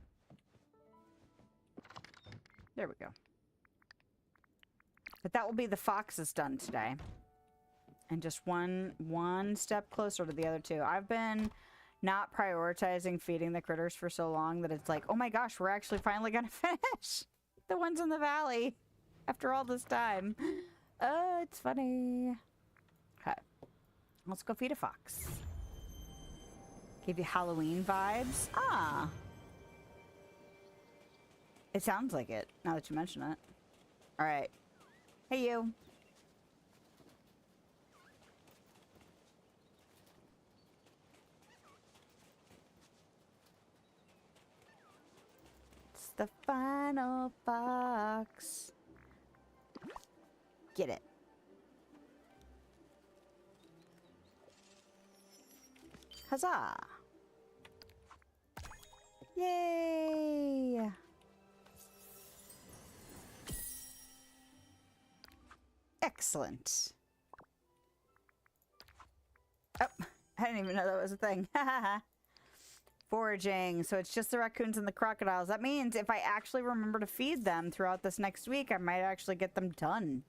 There we go. But that will be the foxes done today. And just one step closer to the other 2. I've been not prioritizing feeding the critters for so long that it's like, oh my gosh, we're actually finally gonna finish the ones in the valley after all this time. It's funny. Okay. Let's go feed a fox. Give you Halloween vibes. Ah. It sounds like it, now that you mention it. Alright. Hey, you. It's the final fox. Get it. Huzzah! Yay! Excellent. Oh, I didn't even know that was a thing. Foraging. So it's just the raccoons and the crocodiles. That means if I actually remember to feed them throughout this next week, I might actually get them done.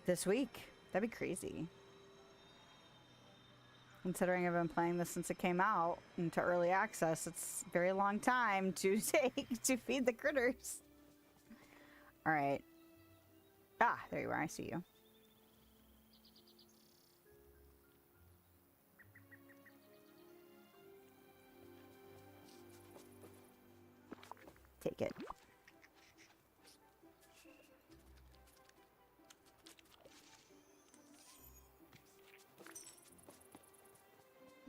This week. That'd be crazy. Considering I've been playing this since it came out into early access, it's a very long time to take to feed the critters. Alright. Ah, there you are. I see you. Take it.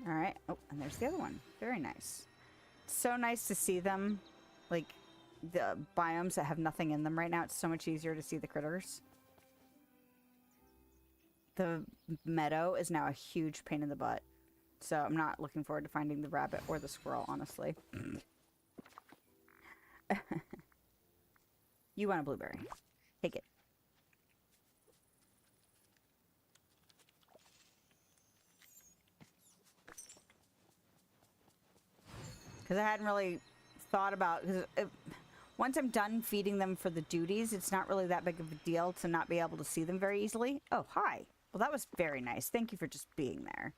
All right. Oh, and there's the other one. Very nice. So nice to see them. Like, the biomes that have nothing in them right now. It's so much easier to see the critters. The meadow is now a huge pain in the butt. So I'm not looking forward to finding the rabbit or the squirrel, honestly. You want a blueberry. Take it. Because I hadn't really thought about... once I'm done feeding them for the duties, it's not really that big of a deal to not be able to see them very easily. Oh, hi. Well, that was very nice. Thank you for just being there.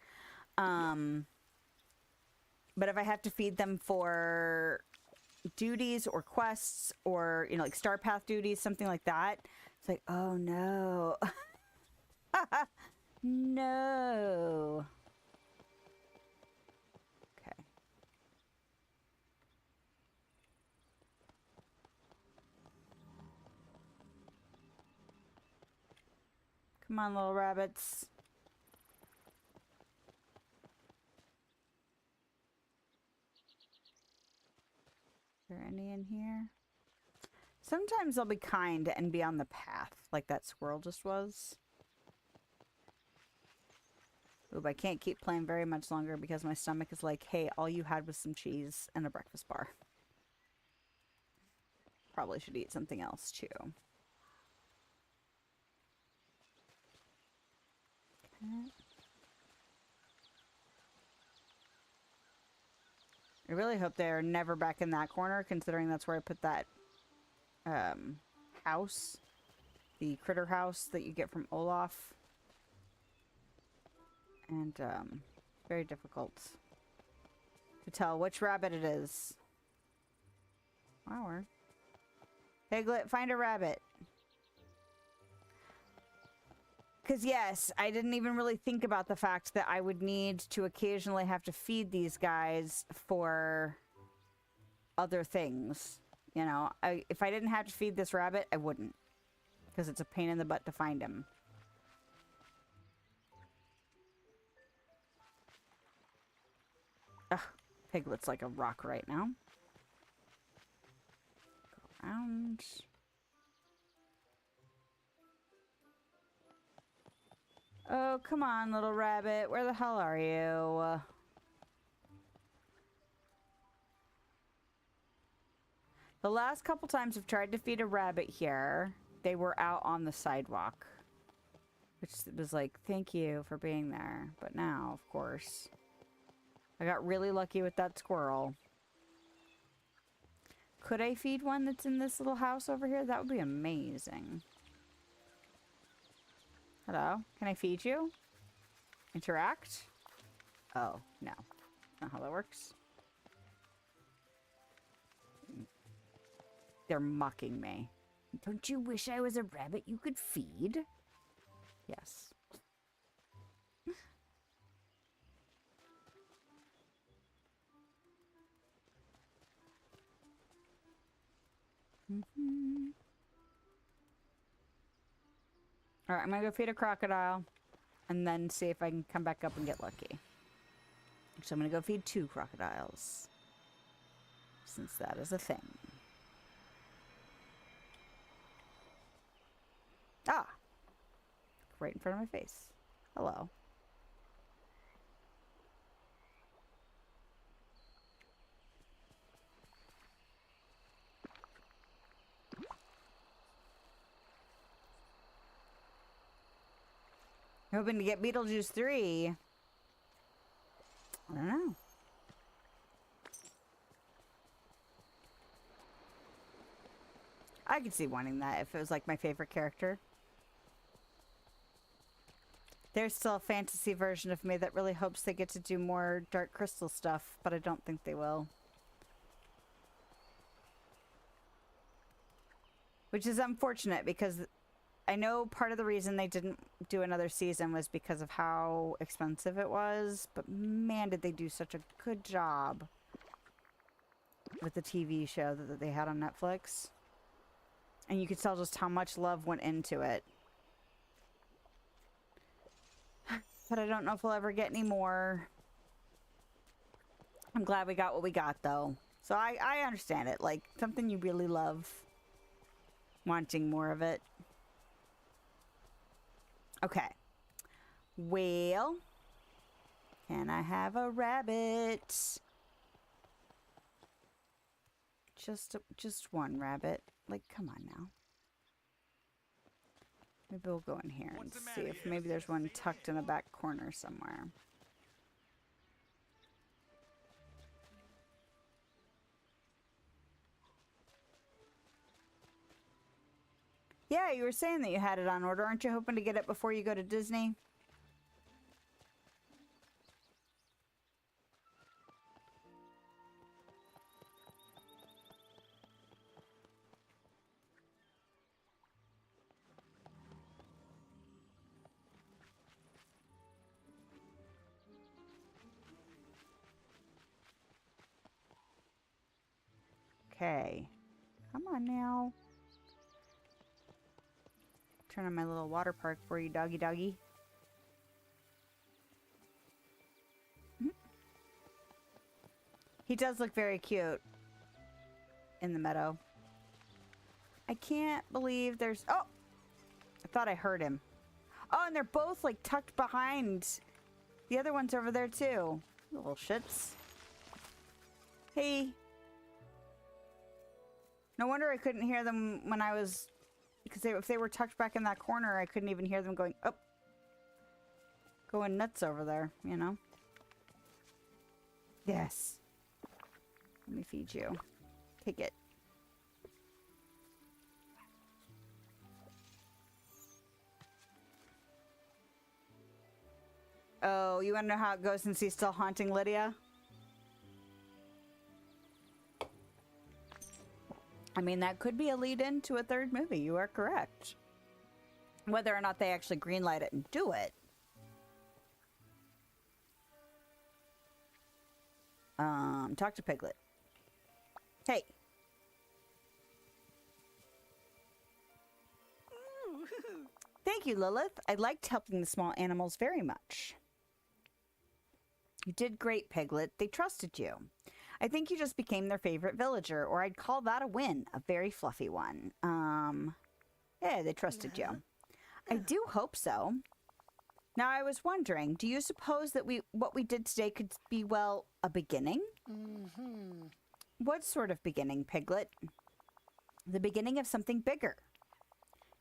But if I have to feed them for duties or quests or, you know, like Star Path duties, something like that, it's like, oh no. No. Okay. Come on, little rabbits. Is there any in here? Sometimes I'll be kind and be on the path, like that squirrel just was. Ooh, I can't keep playing very much longer because my stomach is like, hey, all you had was some cheese and a breakfast bar. Probably should eat something else, too. Okay. I really hope they're never back in that corner, considering that's where I put that house. The critter house that you get from Olaf. And, very difficult to tell which rabbit it is. Flower. Piglet, find a rabbit. Because, yes, I didn't even really think about the fact that I would need to occasionally have to feed these guys for other things. You know, if I didn't have to feed this rabbit, I wouldn't. Because it's a pain in the butt to find him. Ugh, Piglet's like a rock right now. Go around. Oh, come on, little rabbit. Where the hell are you? The last couple times I've tried to feed a rabbit here, they were out on the sidewalk. Which was like, thank you for being there. But now, of course, I got really lucky with that squirrel. Could I feed one that's in this little house over here? That would be amazing. Hello? Can I feed you? Interact? Oh, no. Not how that works. They're mocking me. Don't you wish I was a rabbit you could feed? Yes. Alright, I'm gonna go feed a crocodile and then see if I can come back up and get lucky. So I'm gonna go feed 2 crocodiles. Since that is a thing. Ah! Right in front of my face. Hello. Hoping to get Beetlejuice 3. I don't know. I could see wanting that if it was like my favorite character. There's still a fantasy version of me that really hopes they get to do more Dark Crystal stuff, but I don't think they will. Which is unfortunate because I know part of the reason they didn't do another season was because of how expensive it was, but man, did they do such a good job with the TV show that they had on Netflix. And you could tell just how much love went into it. But I don't know if we'll ever get any more. I'm glad we got what we got, though. So I understand it. Like, something you really love. Wanting more of it. Okay. Well. Can I have a rabbit? Just one rabbit. Like, come on now. Maybe we'll go in here and see if maybe there's one tucked in a back corner somewhere. Yeah, you were saying that you had it on order. Aren't you hoping to get it before you go to Disney? Okay. Come on now. Turn on my little water park for you, doggy doggy. He does look very cute in the meadow. I can't believe there's... Oh! I thought I heard him. Oh, and they're both like tucked behind. The other one's over there too. Little shits. Hey. No wonder I couldn't hear them when I was... Because if they were tucked back in that corner, I couldn't even hear them going, oh, going nuts over there, you know? Yes. Let me feed you. Take it. Oh, you want to know how it goes since he's still haunting Lydia? I mean, that could be a lead-in to a third movie. You are correct. Whether or not they actually greenlight it and do it. Talk to Piglet. Hey. Thank you, Lilith. I liked helping the small animals very much. You did great, Piglet. They trusted you. I think you just became their favorite villager, or I'd call that a win. A very fluffy one. Yeah, they trusted you. I do hope so. Now, I was wondering, do you suppose that what we did today could be, well, a beginning? Mm-hmm. What sort of beginning, Piglet? The beginning of something bigger.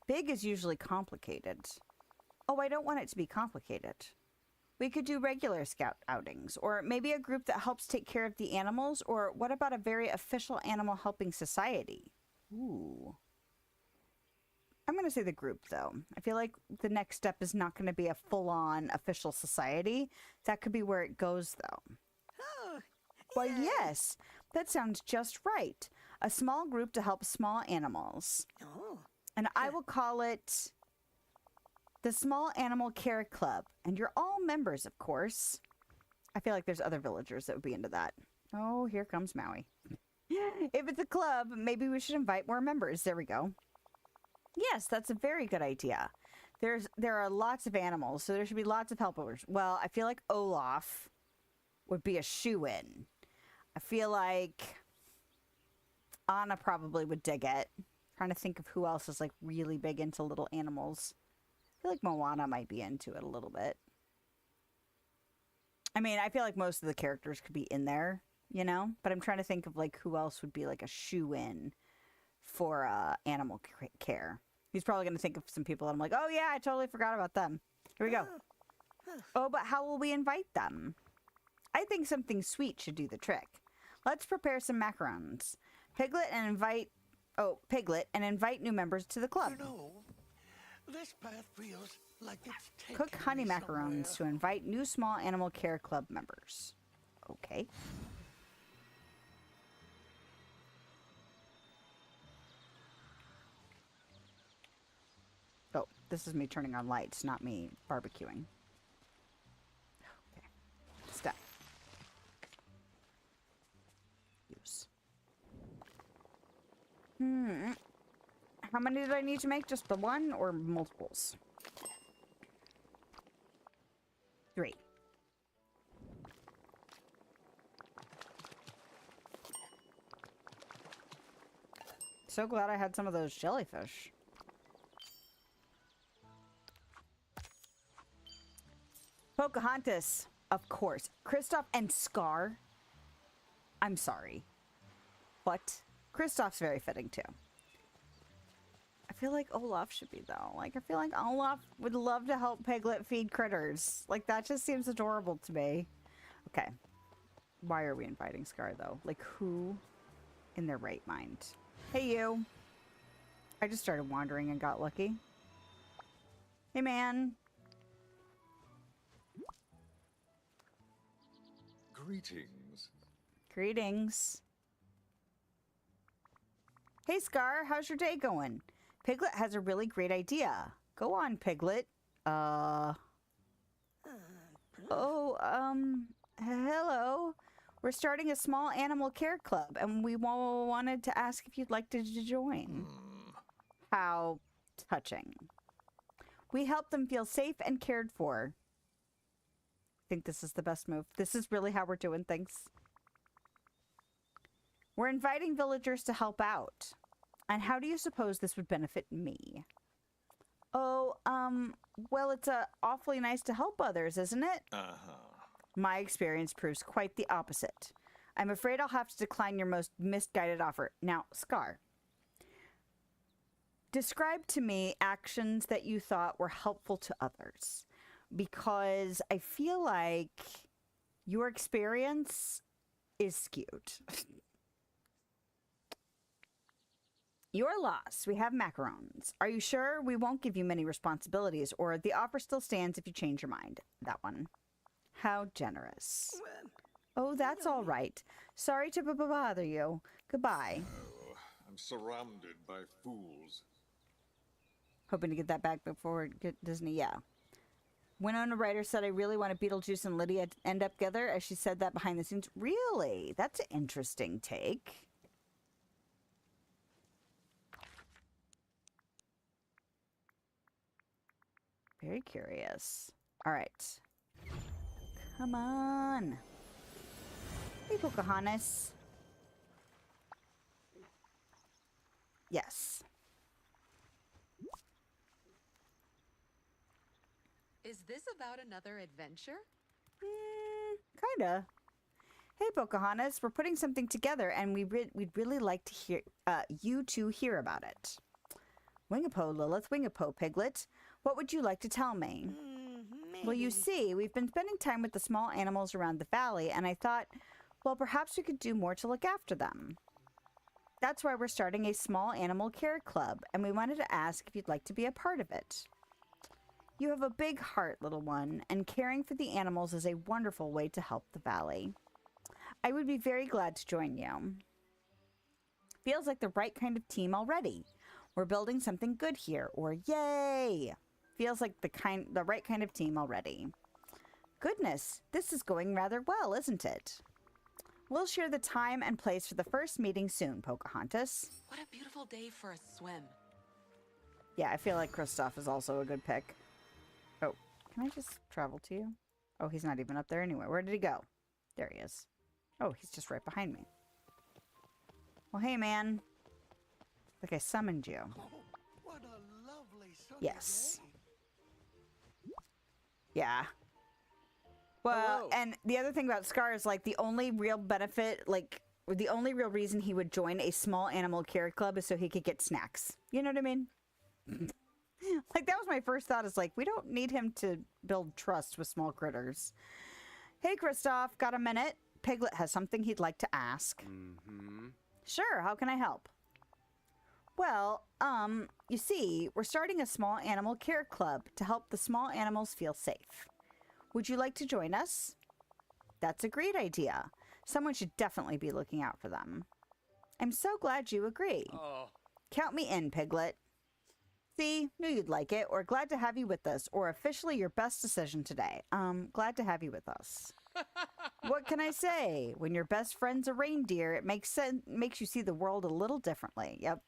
Big is usually complicated. Oh, I don't want it to be complicated. We could do regular scout outings, or maybe a group that helps take care of the animals, or what about a very official animal helping society? Ooh. I'm going to say the group, though. I feel like the next step is not going to be a full-on official society. That could be where it goes, though. Oh, Why, yes. That sounds just right. A small group to help small animals. Oh. And I will call it the Small Animal Care Club. And you're all members, of course. I feel like there's other villagers that would be into that. Oh, here comes Maui. If it's a club, maybe we should invite more members. There we go. Yes, that's a very good idea. There are lots of animals, so there should be lots of helpers. Well, I feel like Olaf would be a shoo-in. I feel like Anna probably would dig it. Trying to think of who else is like really big into little animals. I feel like Moana might be into it a little bit. I mean, I feel like most of the characters could be in there, you know? But I'm trying to think of like who else would be like a shoo-in for animal care. He's probably going to think of some people and I'm like, oh yeah, I totally forgot about them. Here we go. Oh, but how will we invite them? I think something sweet should do the trick. Let's prepare some macarons. Piglet and invite new members to the club. You know, this path feels like it's taking Cook honey me macarons to somewhere. invite new small animal care club members. Okay. Oh, this is me turning on lights, not me barbecuing. Okay. Stop. Use. How many did I need to make? Just the one or multiples? 3. So glad I had some of those jellyfish. Pocahontas, of course. Kristoff and Scar. I'm sorry. What? Kristoff's very fitting too. I feel like Olaf should be though. Like I feel like Olaf would love to help Piglet feed critters. Like that just seems adorable to me. Okay. Why are we inviting Scar though? Like who in their right mind? Hey you. I just started wandering and got lucky. Hey man. Greetings. Greetings. Hey Scar, how's your day going? Piglet has a really great idea. Go on, Piglet. Hello. We're starting a small animal care club, and we wanted to ask if you'd like to join. How touching. We help them feel safe and cared for. I think this is the best move. This is really how we're doing things. We're inviting villagers to help out. And how do you suppose this would benefit me? Oh, well, it's awfully nice to help others, isn't it? My experience proves quite the opposite. I'm afraid I'll have to decline your most misguided offer. Now, Scar, describe to me actions that you thought were helpful to others. Because I feel like your experience is skewed. Your loss. We have macarons. Are you sure? We won't give you many responsibilities, or the offer still stands if you change your mind. That one. How generous. Oh, that's all right. Sorry to bother you. Goodbye. Oh, I'm surrounded by fools. Hoping to get that back before Disney. Yeah. Winona Ryder said, I really want Beetlejuice and Lydia to end up together, as she said that behind the scenes. Really? That's an interesting take. Very curious. All right. Come on. Hey, Pocahontas. Yes. Is this about another adventure? Kinda. Hey, Pocahontas, we're putting something together, and we'd really like to hear you to hear about it. Wingapo, Lilith, Wingapo, Piglet. What would you like to tell me? Well, you see, we've been spending time with the small animals around the valley, and I thought, well, perhaps we could do more to look after them. That's why we're starting a small animal care club, and we wanted to ask if you'd like to be a part of it. You have a big heart, little one, and caring for the animals is a wonderful way to help the valley. I would be very glad to join you. Feels like the right kind of team already. We're building something good here, or yay! Feels like the right kind of team already. Goodness, this is going rather well, isn't it? We'll share the time and place for the first meeting soon, Pocahontas. What a beautiful day for a swim. Yeah, I feel like Kristoff is also a good pick. Oh, can I just travel to you? Oh, he's not even up there anyway. Where did he go? There he is. Oh, he's just right behind me. Well, hey, man. Like I summoned you. Oh, what a lovely sunny Yes. day. Yeah. Well, Hello. and the other thing about Scar is, like, the only real benefit, like, or the only real reason he would join a small animal care club is so he could get snacks. You know what I mean? Like, that was my first thought, is like, we don't need him to build trust with small critters. Hey, Kristoff, got a minute? Piglet has something he'd like to ask. Sure, how can I help? Well, you see, we're starting a small animal care club to help the small animals feel safe. Would you like to join us? That's a great idea. Someone should definitely be looking out for them. I'm so glad you agree. Count me in, Piglet. See, knew you'd like it, or glad to have you with us, or officially your best decision today. Glad to have you with us. What can I say? When your best friend's a reindeer, it makes you see the world a little differently. Yep.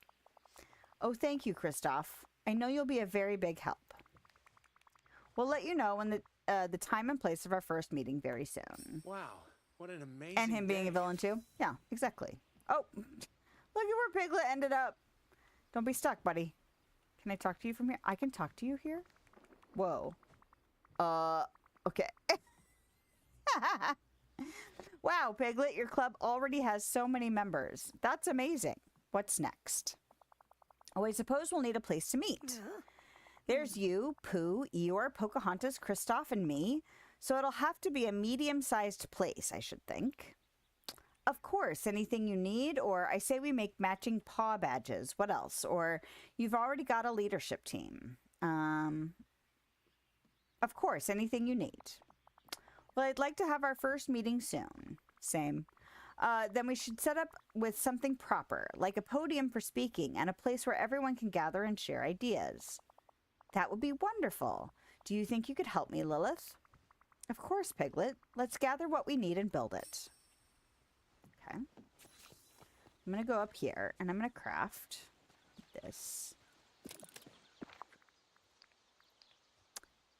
Oh, thank you, Kristoff. I know you'll be a very big help. We'll let you know when the time and place of our first meeting very soon. Wow, what an amazing And him being a villain too? Yeah, exactly. Oh, look at where Piglet ended up. Don't be stuck, buddy. Can I talk to you from here? I can talk to you here? Whoa. Okay. Wow, Piglet, your club already has so many members. That's amazing. What's next? Oh, I suppose we'll need a place to meet. There's you, Pooh, Eeyore, Pocahontas, Kristoff, and me. So it'll have to be a medium-sized place, I should think. Of course, anything you need, or I say we make matching paw badges. What else? Or you've already got a leadership team. Of course, anything you need. Well, I'd like to have our first meeting soon. Same. Then we should set up with something proper, like a podium for speaking and a place where everyone can gather and share ideas. That would be wonderful. Do you think you could help me, Lilith? Of course, Piglet. Let's gather what we need and build it. Okay. I'm going to go up here, and I'm going to craft this.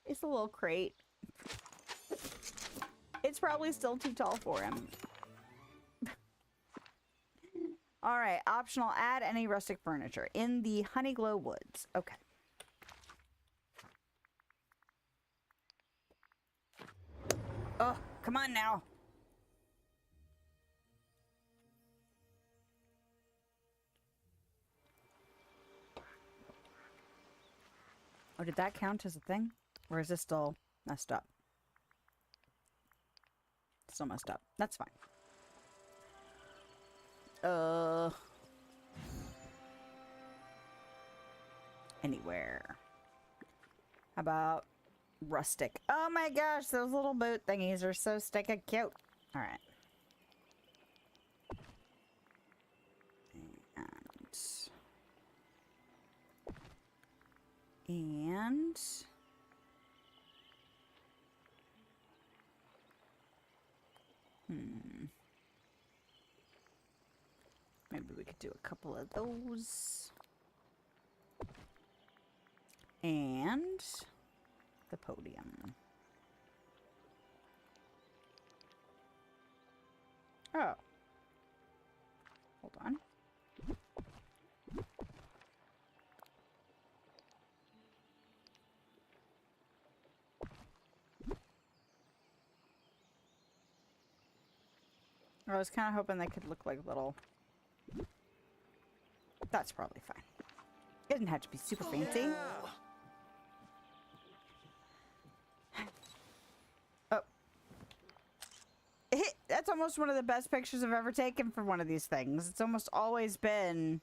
It's a little crate. It's probably still too tall for him. All right, optional, add any rustic furniture in the Honeyglow Woods. Okay. Oh, come on now. Oh, did that count as a thing? Or is this still messed up? Still messed up. That's fine. Anywhere. How about rustic? Oh my gosh, those little boot thingies are so stinking cute. Alright. And maybe we could do a couple of those. And the podium. Oh. Hold on. I was kind of hoping they could look like little... That's probably fine. It doesn't have to be super fancy. Oh. That's almost one of the best pictures I've ever taken for one of these things. It's almost always been,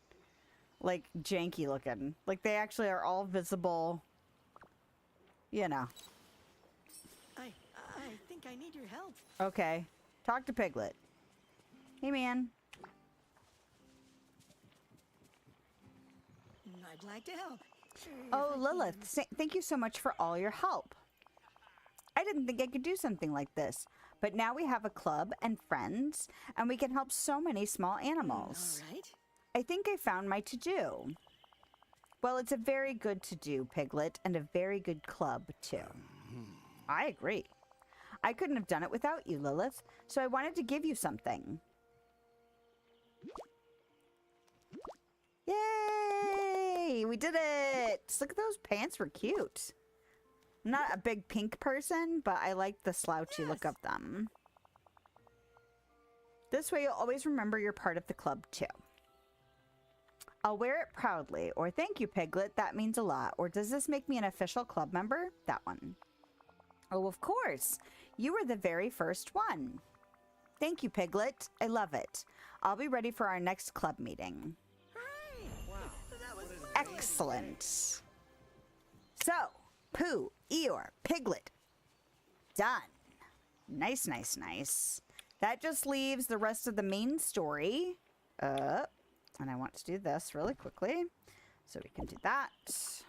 like, janky looking. Like, they actually are all visible. You know. I think I need your help. Okay. Talk to Piglet. Hey, man. I'd like to help. Oh, Lilith, thank you so much for all your help. I didn't think I could do something like this, but now we have a club and friends, and we can help so many small animals. All right. I think I found my to-do. Well, it's a very good to-do, Piglet, and a very good club, too. I agree. I couldn't have done it without you, Lilith, so I wanted to give you something. Yay! We did it! Look at those pants, were cute. I'm not a big pink person, but I like the slouchy look of them. This way you'll always remember you're part of the club, too. I'll wear it proudly, or thank you, Piglet, that means a lot, or does this make me an official club member? That one. Oh, of course. You were the very first one. Thank you, Piglet. I love it. I'll be ready for our next club meeting. Excellent. So, Pooh, Eeyore, Piglet. Done. Nice, nice, nice. That just leaves the rest of the main story. And I want to do this really quickly. So we can do that.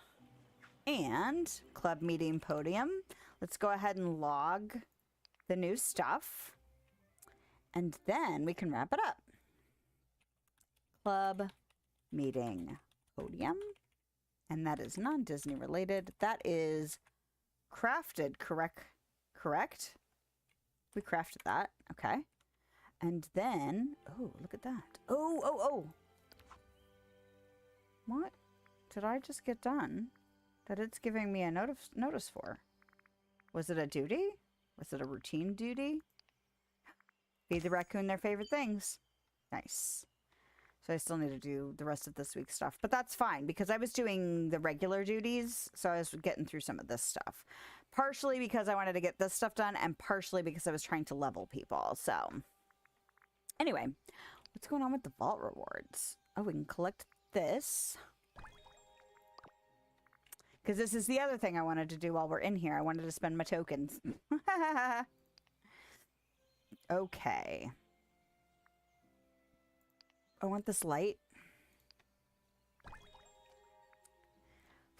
And club meeting podium. Let's go ahead and log the new stuff. And then we can wrap it up. Club meeting podium. And that is non-Disney related. That is crafted, correct? We crafted that. Okay. And then, oh, look at that. Oh. What did I just get done that it's giving me a notice for? Was it a duty? Was it a routine duty? Feed the raccoon their favorite things. Nice. So I still need to do the rest of this week's stuff. But that's fine, because I was doing the regular duties, so I was getting through some of this stuff. Partially because I wanted to get this stuff done, and partially because I was trying to level people. So, anyway, what's going on with the vault rewards? Oh, we can collect this. Because this is the other thing I wanted to do while we're in here. I wanted to spend my tokens. Okay. I want this light.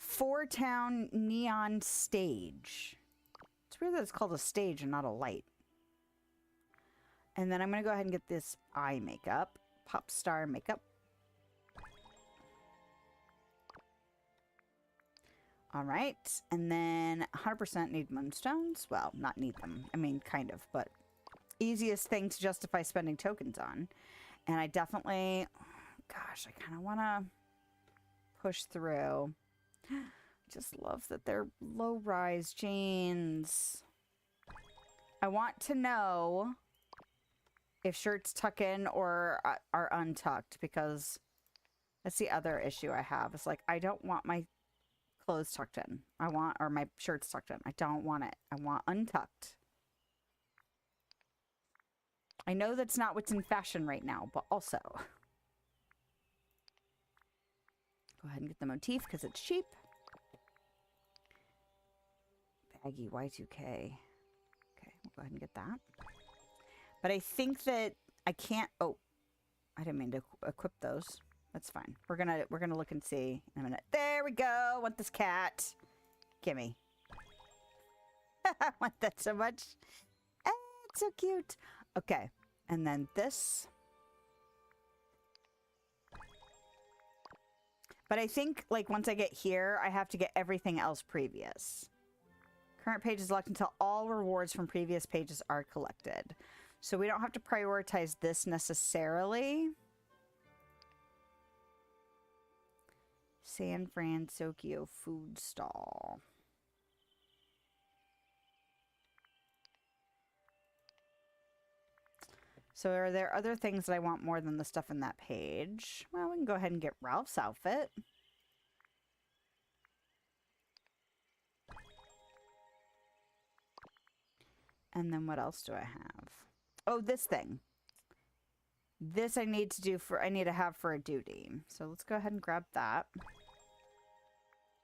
4-town neon stage. It's weird that it's called a stage and not a light. And then I'm going to go ahead and get this eye makeup. Pop star makeup. All right. And then 100% need moonstones. Well, not need them. I mean, kind of, but easiest thing to justify spending tokens on. And I definitely, gosh, I kind of want to push through. Just love that they're low-rise jeans. I want to know if shirts tuck in or are untucked, because that's the other issue I have. It's like, I don't want my clothes tucked in. Or my shirts tucked in. I don't want it. I want untucked. I know that's not what's in fashion right now, but also go ahead and get the motif because it's cheap. Baggy Y2K. Okay, we'll go ahead and get that. But I think that I can't. Oh, I didn't mean to equip those. That's fine. We're gonna look and see in a minute. There we go. I want this cat. Gimme. I want that so much. It's so cute. Okay, and then this. But I think, like, once I get here, I have to get everything else previous. Current page is locked until all rewards from previous pages are collected. So we don't have to prioritize this necessarily. San Francisco food stall. So are there other things that I want more than the stuff in that page? Well, we can go ahead and get Ralph's outfit. And then what else do I have? Oh, this thing. This I need to do for, I need to have for a duty. So let's go ahead and grab that.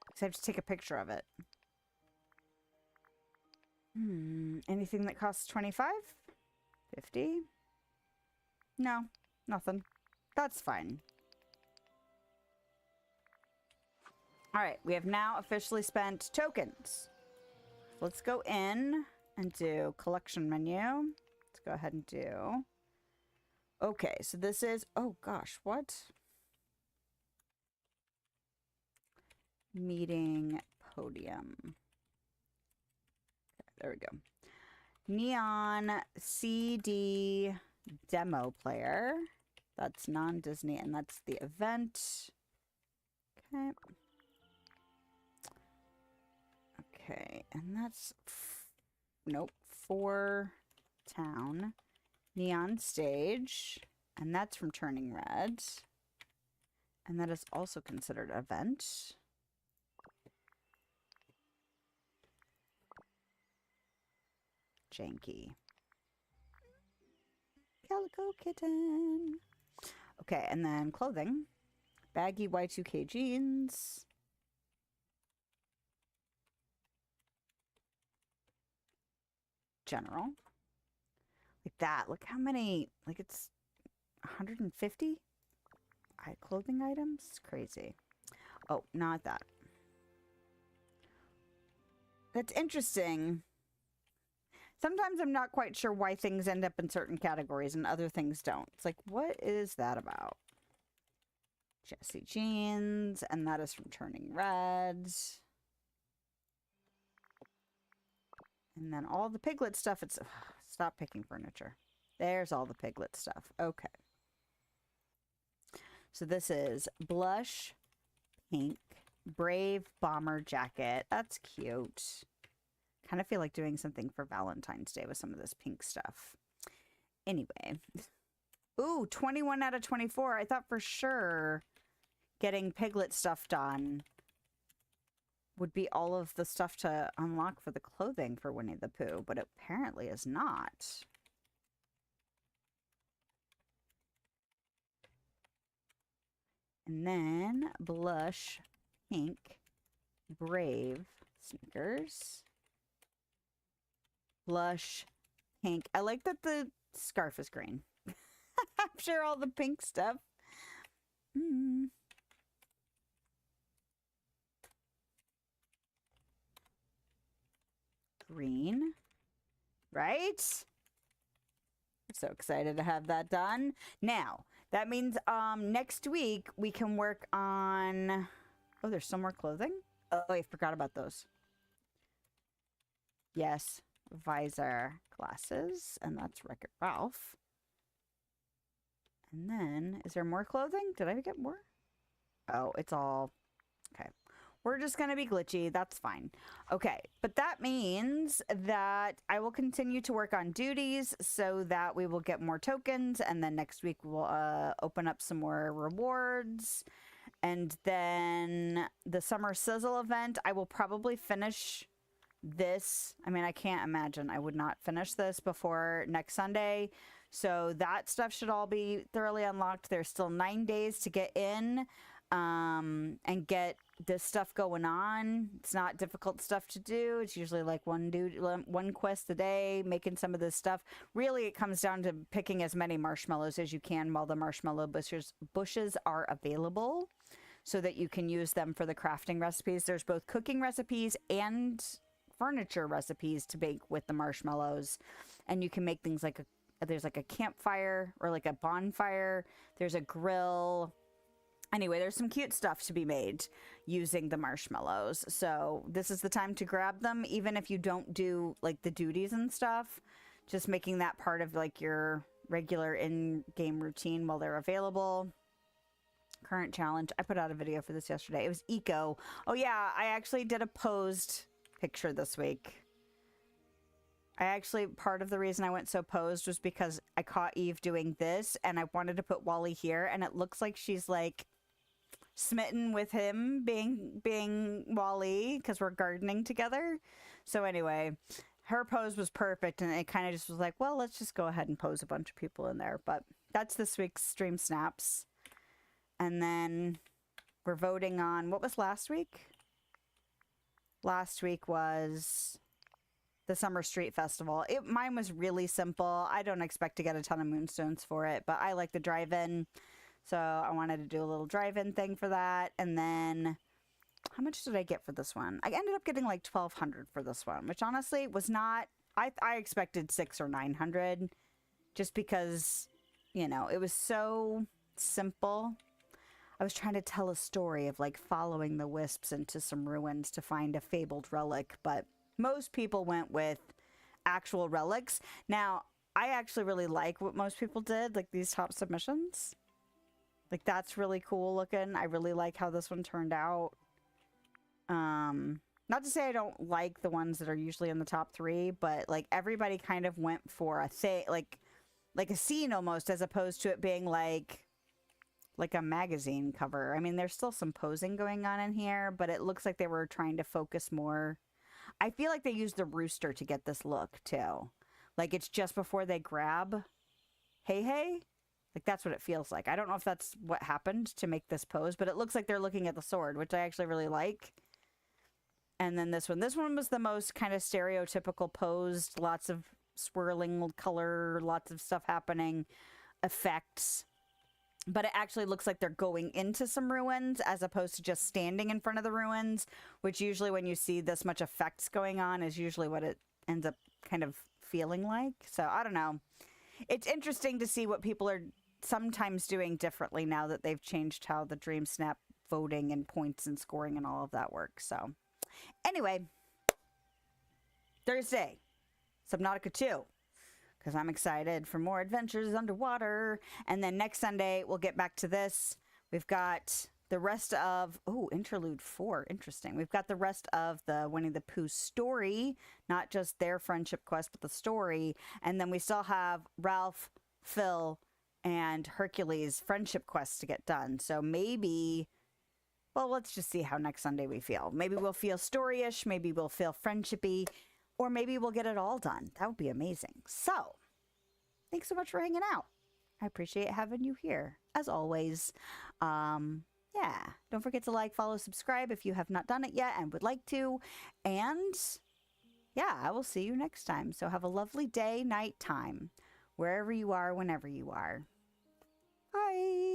Because I have to take a picture of it. Anything that costs 25? 50? No, nothing. That's fine. Alright, we have now officially spent tokens. Let's go in and do collection menu. Let's go ahead and do... Okay, so this is... Oh gosh, what? Meeting podium. Okay, there we go. Neon CD demo player. That's non-Disney, and that's the event. Okay. Okay, and that's... Nope. 4 town. Neon stage. And that's from Turning Red. And that is also considered event. Janky. Calico kitten. Okay, and then clothing. Baggy Y2K jeans. General. Like that. Look how many, like it's 150 clothing items. It's crazy. Oh, not that. That's interesting. Sometimes I'm not quite sure why things end up in certain categories and other things don't. It's like, what is that about? Jessie jeans, and that is from Turning Red. And then all the Piglet stuff, it's... Stop picking furniture. There's all the Piglet stuff. Okay. So this is blush, pink Brave bomber jacket. That's cute. Kind of feel like doing something for Valentine's Day with some of this pink stuff. Anyway. Ooh, 21 out of 24. I thought for sure getting Piglet stuff done would be all of the stuff to unlock for the clothing for Winnie the Pooh, but it apparently is not. And then blush pink Brave sneakers. Blush pink. I like that the scarf is green. After all the pink stuff. Green. Right? I'm so excited to have that done. Now, that means next week we can work on... Oh, there's some more clothing? Oh, I forgot about those. Yes. Visor, glasses, and that's Wreck-It Ralph. And then, is there more clothing? Did I get more? Oh, it's all... Okay. We're just going to be glitchy. That's fine. Okay. But that means that I will continue to work on duties so that we will get more tokens. And then next week we'll open up some more rewards. And then the Summer Sizzle event, I will probably finish this. I mean, I can't imagine I would not finish this before next Sunday. So that stuff should all be thoroughly unlocked. There's still 9 days to get in and get this stuff going on. It's not difficult stuff to do. It's usually like one quest a day, making some of this stuff. Really, it comes down to picking as many marshmallows as you can while the marshmallow bushes are available so that you can use them for the crafting recipes. There's both cooking recipes and furniture recipes to bake with the marshmallows. And you can make things like there's like a campfire or like a bonfire. There's a grill. Anyway, there's some cute stuff to be made using the marshmallows. So this is the time to grab them, even if you don't do like the duties and stuff. Just making that part of like your regular in-game routine while they're available. Current challenge. I put out a video for this yesterday. It was eco. Oh yeah, I actually did a posed picture this week. Part of the reason I went so posed was because I caught Eve doing this and I wanted to put Wally here, and it looks like she's like smitten with him being Wally because we're gardening together. So anyway, her pose was perfect, and it kind of just was like, well, let's just go ahead and pose a bunch of people in there. But that's this week's stream snaps. And then we're voting on, what was last week? Last week was the Summer Street Festival. Mine was really simple. I don't expect to get a ton of moonstones for it, but I like the drive-in. So I wanted to do a little drive-in thing for that. And then how much did I get for this one? I ended up getting like 1,200 for this one, which honestly was not, I expected 600 or 900 just because, you know, it was so simple. I was trying to tell a story of like following the wisps into some ruins to find a fabled relic, but most people went with actual relics. Now, I actually really like what most people did, like these top submissions. Like, that's really cool looking. I really like how this one turned out. Not to say I don't like the ones that are usually in the top 3, but like everybody kind of went for a thing, like a scene almost, as opposed to it being like a magazine cover. I mean, there's still some posing going on in here, but it looks like they were trying to focus more. I feel like they used the rooster to get this look too. Like it's just before they grab Hey. Like that's what it feels like. I don't know if that's what happened to make this pose, but it looks like they're looking at the sword, which I actually really like. And then this one was the most kind of stereotypical posed, lots of swirling color, lots of stuff happening, effects. But it actually looks like they're going into some ruins as opposed to just standing in front of the ruins, which usually when you see this much effects going on is usually what it ends up kind of feeling like. So I don't know. It's interesting to see what people are sometimes doing differently now that they've changed how the Dream Snap voting and points and scoring and all of that works. So anyway, Thursday, Subnautica 2. Because I'm excited for more adventures underwater. And then next Sunday, we'll get back to this. We've got the rest of, oh, Interlude 4. Interesting. We've got the rest of the Winnie the Pooh story, not just their friendship quest, but the story. And then we still have Ralph, Phil, and Hercules' friendship quests to get done. So maybe, well, let's just see how next Sunday we feel. Maybe we'll feel storyish, maybe we'll feel friendshipy, or maybe we'll get it all done. That would be amazing. So, thanks so much for hanging out. I appreciate having you here, as always. Yeah, don't forget to like, follow, subscribe if you have not done it yet and would like to. And yeah, I will see you next time. So have a lovely day, night, time, wherever you are, whenever you are. Bye.